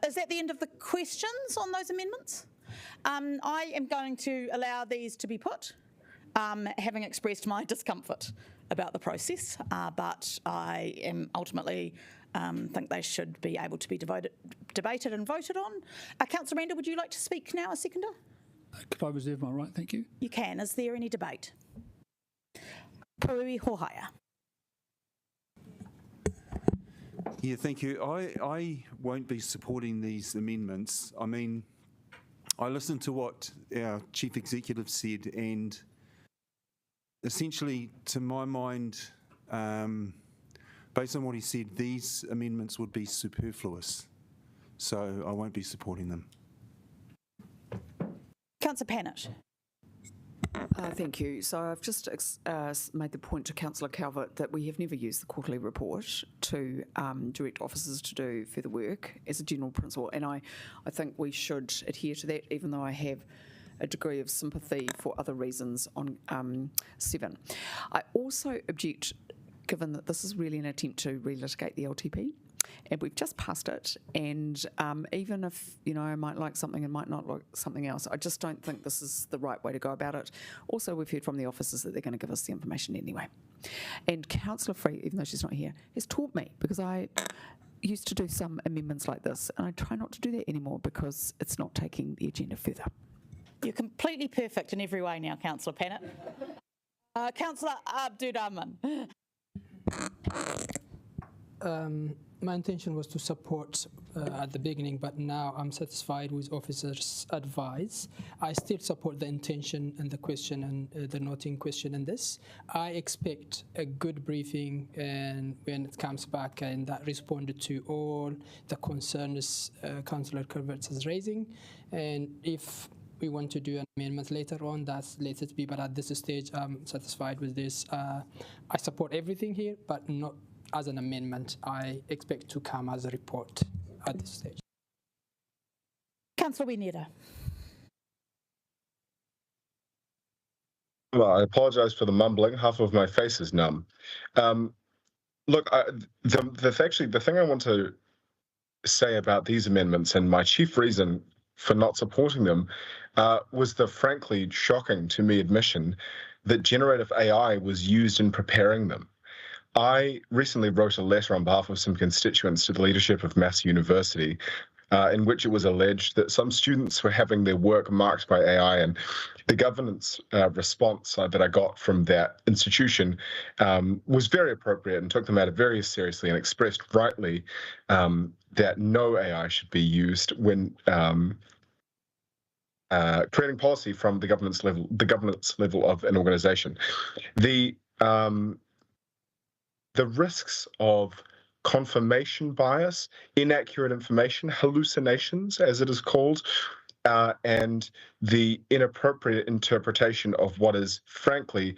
is that the end of the questions on those amendments? I am going to allow these to be put, having expressed my discomfort about the process, but I am ultimately think they should be able to be debated and voted on. Councillor Randall, would you like to speak now, a seconder? Could I reserve my right? Thank you. You can. Is there any debate? Purui Hohaya. Yeah, thank you. I won't be supporting these amendments. I mean, I listened to what our Chief Executive said, and essentially, to my mind, based on what he said, these amendments would be superfluous. So I won't be supporting them. Councillor Pannett. Thank you. So I've just made the point to Councillor Calvert that we have never used the quarterly report to direct officers to do further work as a general principle, and I think we should adhere to that, even though I have a degree of sympathy for other reasons on 7. I also object, given that this is really an attempt to relitigate the LTP, and we've just passed it, and even if, I might like something and might not like something else, I just don't think this is the right way to go about it. Also, we've heard from the officers that they're going to give us the information anyway. And Councillor Free, even though she's not here, has taught me, because I used to do some amendments like this, and I try not to do that anymore because it's not taking the agenda further. You're completely perfect in every way now, Councillor Pannett. Councillor Abdurrahman. My intention was to support at the beginning, but now I'm satisfied with officers' advice. I still support the intention and the question and the noting question in this. I expect a good briefing, and when it comes back, and that responded to all the concerns Councillor Calvert is raising. And if we want to do an amendment later on, let it be. But at this stage, I'm satisfied with this. I support everything here, but not as an amendment. I expect to come as a report at this stage. Councillor Winera. Well, I apologise for the mumbling. Half of my face is numb. Look, the thing I want to say about these amendments, and my chief reason for not supporting them, was the frankly shocking to me admission that generative AI was used in preparing them. I recently wrote a letter on behalf of some constituents to the leadership of Mass University, in which it was alleged that some students were having their work marked by AI, and the governance response that I got from that institution was very appropriate and took the matter very seriously and expressed rightly that no AI should be used when creating policy from the governance level of an organisation. The risks of confirmation bias, inaccurate information, hallucinations, as it is called, and the inappropriate interpretation of what is, frankly,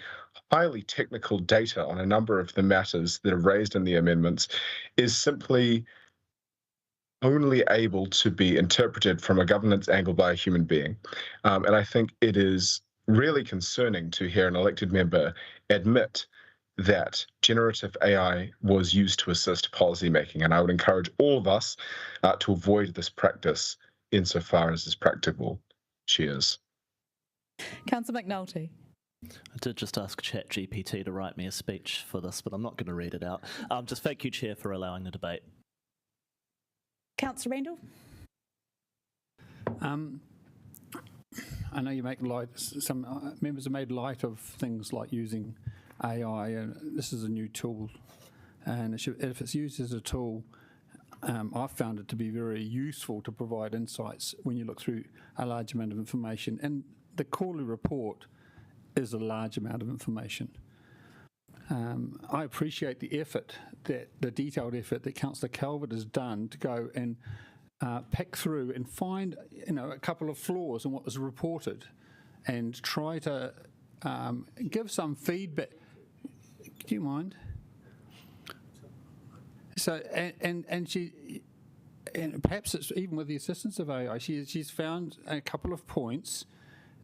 highly technical data on a number of the matters that are raised in the amendments is simply only able to be interpreted from a governance angle by a human being. And I think it is really concerning to hear an elected member admit that generative AI was used to assist policymaking, and I would encourage all of us to avoid this practice insofar as is practicable. Cheers. Councillor McNulty. I did just ask ChatGPT to write me a speech for this, but I'm not going to read it out. Just thank you, Chair, for allowing the debate. Councillor Randall. I know you make light, some members have made light of things like using AI, and this is a new tool, and if it's used as a tool, I've found it to be very useful to provide insights when you look through a large amount of information, and the quarterly report is a large amount of information. I appreciate the effort, the detailed effort that Councillor Calvert has done to go and pick through and find a couple of flaws in what was reported and try to give some feedback. Do you mind? So and perhaps it's even with the assistance of AI, she's found a couple of points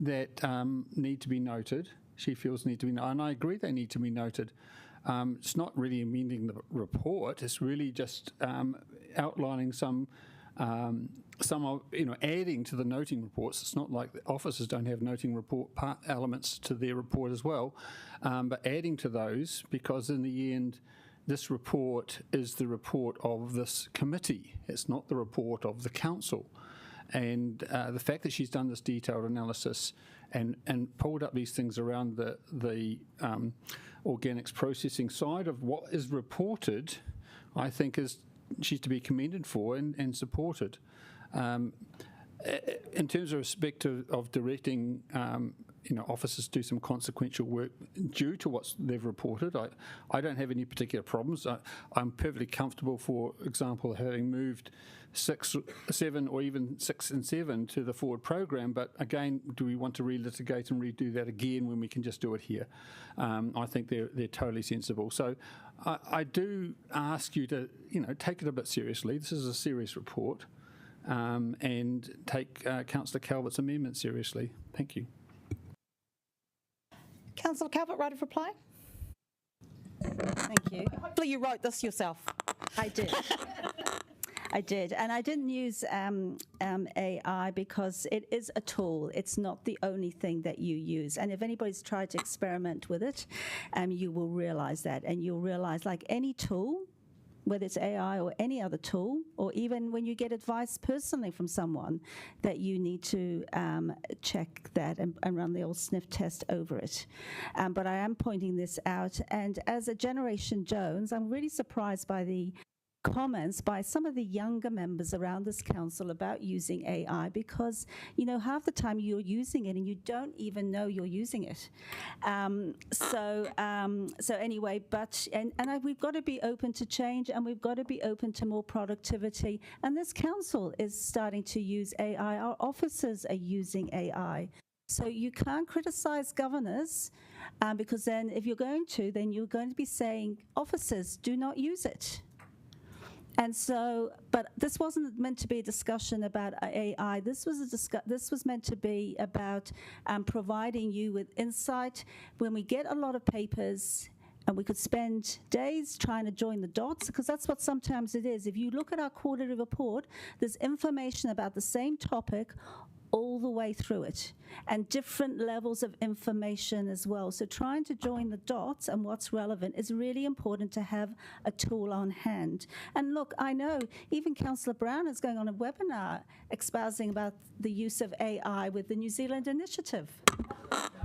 that need to be noted. She feels need to be, and I agree they need to be noted. It's not really amending the report. It's really just outlining some Some are, adding to the noting reports. It's not like the officers don't have noting report elements to their report as well, but adding to those, because in the end, this report is the report of this committee. It's not the report of the council. And the fact that she's done this detailed analysis and pulled up these things around the organics processing side of what is reported, I think she's to be commended for and supported. In terms of respect of directing officers do some consequential work due to what they've reported, I don't have any particular problems. I'm perfectly comfortable, for example, having moved 6, 7 or even 6 and 7 to the forward program, but again, do we want to relitigate and redo that again when we can just do it here? I think they're totally sensible. So I do ask you to take it a bit seriously. This is a serious report, and take Councillor Calvert's amendment seriously. Thank you. Councillor Calvert, right of reply? Thank you. Hopefully you wrote this yourself. I did. I did, and I didn't use AI because it is a tool. It's not the only thing that you use. And if anybody's tried to experiment with it, you will realize that. And you'll realize, like any tool, whether it's AI or any other tool, or even when you get advice personally from someone, that you need to check that and run the old sniff test over it. But I am pointing this out, and as a Generation Jones, I'm really surprised by the comments by some of the younger members around this council about using AI, because half the time you're using it and you don't even know you're using it. So anyway, we've got to be open to change, and we've got to be open to more productivity. And this council is starting to use AI. Our officers are using AI. So you can't criticize governors, because then if you're going to, then you're going to be saying, officers, do not use it. And so, but this wasn't meant to be a discussion about AI. This was meant to be about providing you with insight. When we get a lot of papers, and we could spend days trying to join the dots, because that's what sometimes it is. If you look at our quarterly report, there's information about the same topic all the way through it, and different levels of information as well. So trying to join the dots and what's relevant is really important to have a tool on hand. And look, I know even Councillor Brown is going on a webinar espousing about the use of AI with the New Zealand initiative.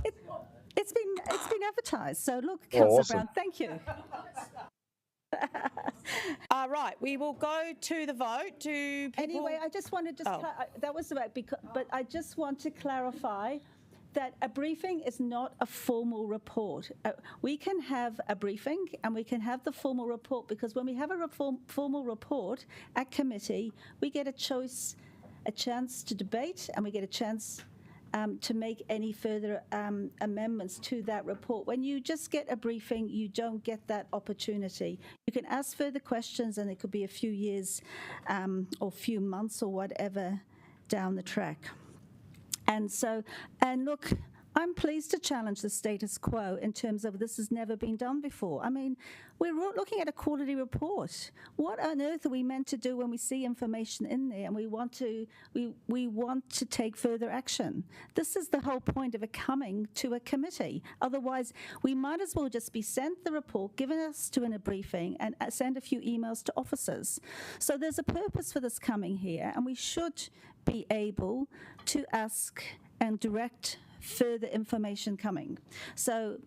It's been advertised. So look, Councillor awesome. Brown, thank you. Right, we will go to the vote. Do people... Anyway, I just want to that was about, but I just want to clarify that a briefing is not a formal report. We can have a briefing and we can have the formal report, because when we have a formal report at committee, we get a chance to debate, and we get a chance to make any further amendments to that report. When you just get a briefing, you don't get that opportunity. You can ask further questions, and it could be a few years or few months or whatever down the track. And look, I'm pleased to challenge the status quo in terms of this has never been done before. I mean, we're looking at a quarterly report. What on earth are we meant to do when we see information in there and we want to take further action? This is the whole point of it coming to a committee. Otherwise, we might as well just be sent the report, given us to in a briefing, and send a few emails to officers. So there's a purpose for this coming here, and we should be able to ask and direct further information coming. So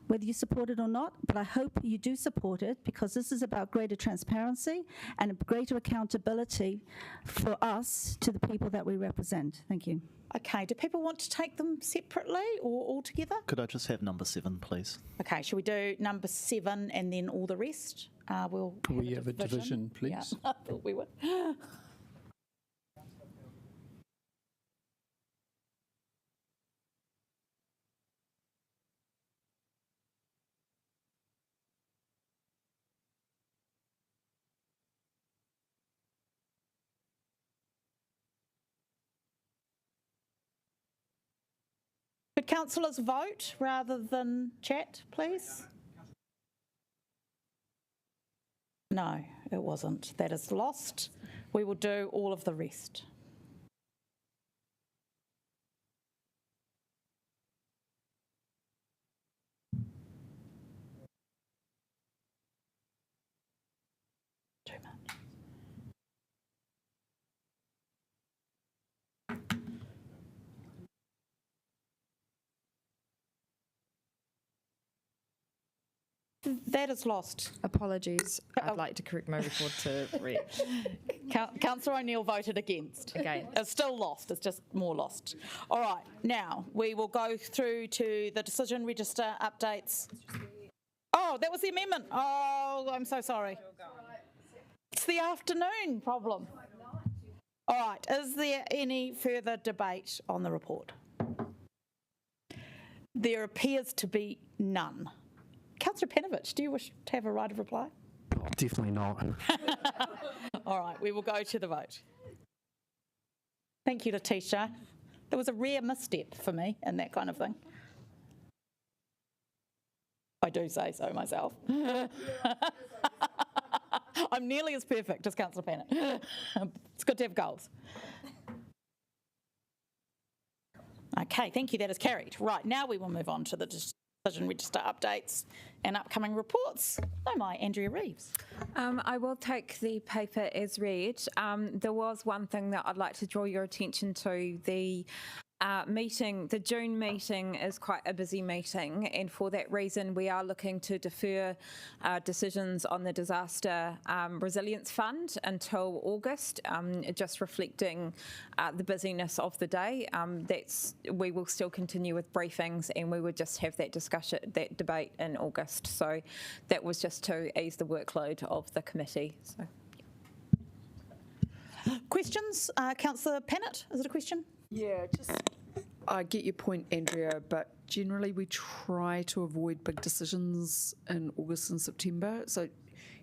whether you support it or not, but I hope you do support it, because this is about greater transparency and greater accountability for us to the people that we represent. Thank you. Okay, do people want to take them separately or all together? Could I just have number 7, please? Okay, shall we do number 7 and then all the rest? Could we have a division, please? Yeah, I thought we would. Could councillors vote rather than chat, please? No, it wasn't. That is lost. We will do all of the rest. That is lost. Apologies. I'd like to correct my record to red. Councillor O'Neill voted against. Again. It's still lost, it's just more lost. All right, now we will go through to the decision register updates. Oh, that was the amendment. Oh, I'm so sorry. It's the afternoon problem. All right, is there any further debate on the report? There appears to be none. Councillor Panovich, do you wish to have a right of reply? Oh, definitely not. All right, we will go to the vote. Thank you, Letitia. There was a rare misstep for me in that kind of thing. I do say so myself. I'm nearly as perfect as Councillor Panovich. It's good to have goals. Okay, thank you. That is carried. Right, now we will move on to the decision register updates and upcoming reports. Oh my, Andrea Reeves. I will take the paper as read. There was one thing that I'd like to draw your attention to. The June meeting is quite a busy meeting, and for that reason we are looking to defer decisions on the Disaster Resilience Fund until August, just reflecting the busyness of the day. We will still continue with briefings, and we would just have that debate in August. So that was just to ease the workload of the committee. So. Questions? Councillor Pennant, is it a question? Yeah, I get your point, Andrea, but generally we try to avoid big decisions in August and September. So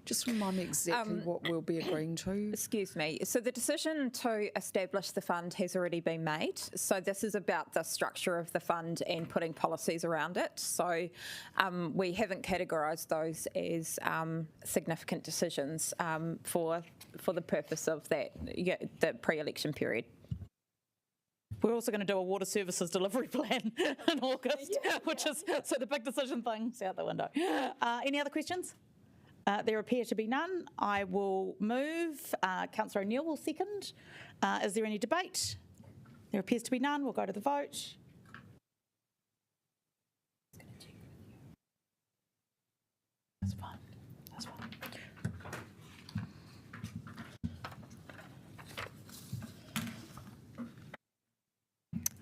just remind me exactly what we'll be agreeing to. Excuse me. So the decision to establish the fund has already been made. So this is about the structure of the fund and putting policies around it. So we haven't categorised those as significant decisions for the purpose of the pre-election period. We're also going to do a water services delivery plan in August, which is, so the big decision thing's out the window. Any other questions? There appear to be none. I will move. Councillor O'Neill will second. Is there any debate? There appears to be none. We'll go to the vote. That's fine. That's fine.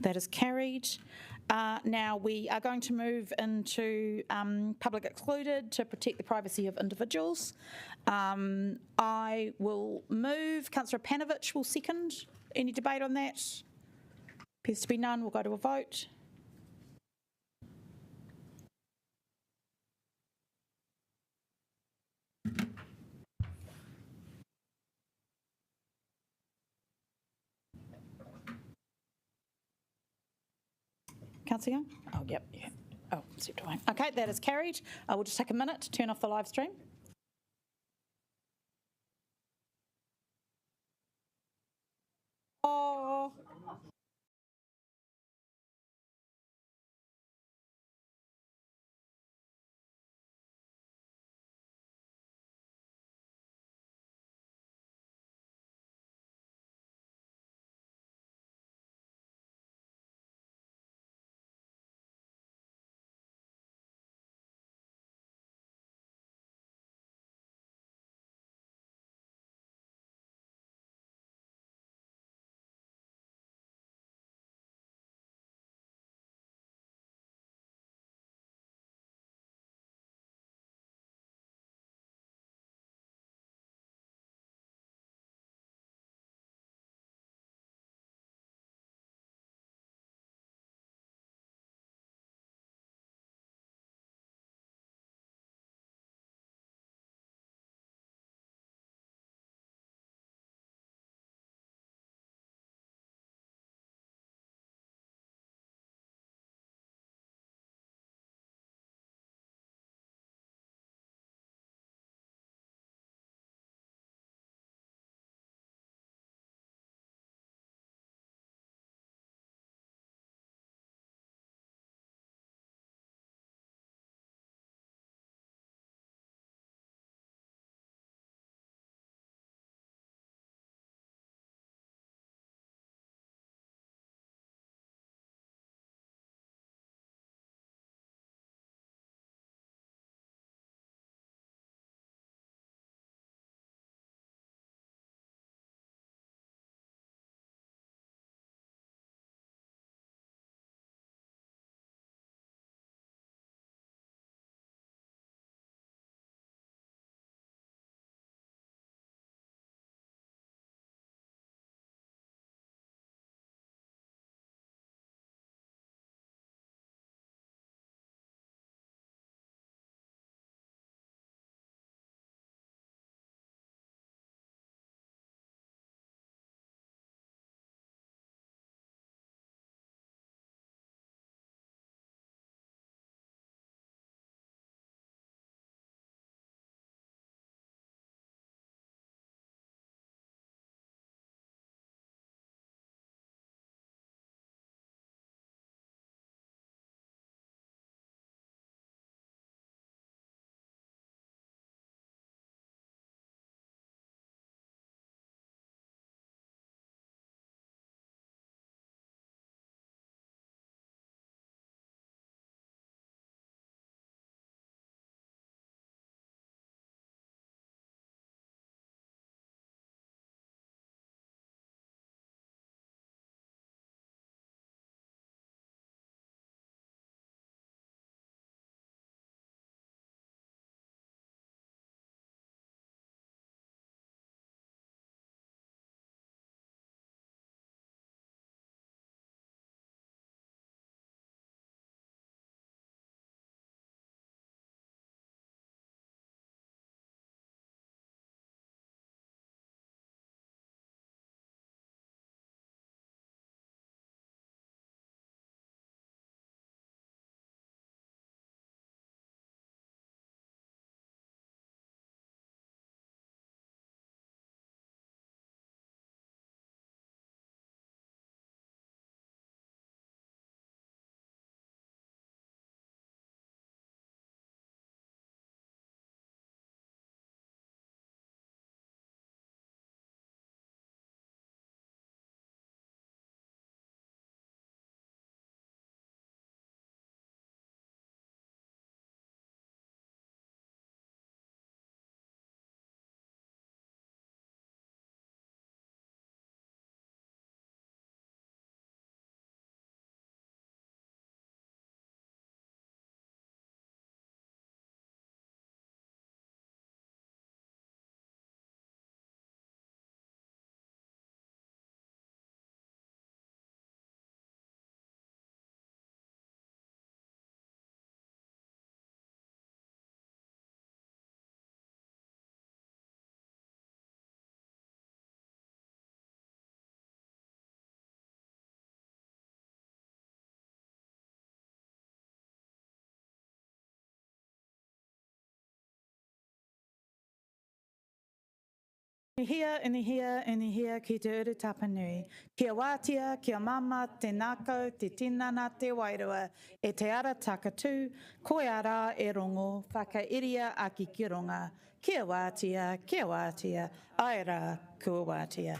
That is carried. Now we are going to move into public excluded to protect the privacy of individuals. I will move. Councillor Panovich will second. Any debate on that? Appears to be none. We'll go to a vote. Councillor Young? Oh, yep. Yeah. Oh, stepped away. Okay, that is carried. I will just take a minute to turn off the live stream. Inihia, ki te uru tapanui. Kia wātia, kia mama, te nākau, te tinana, te wairua, e te ara takatū, koe ara e rongo, whakairia aki ki runga. Kia wātia, aira kua wātia.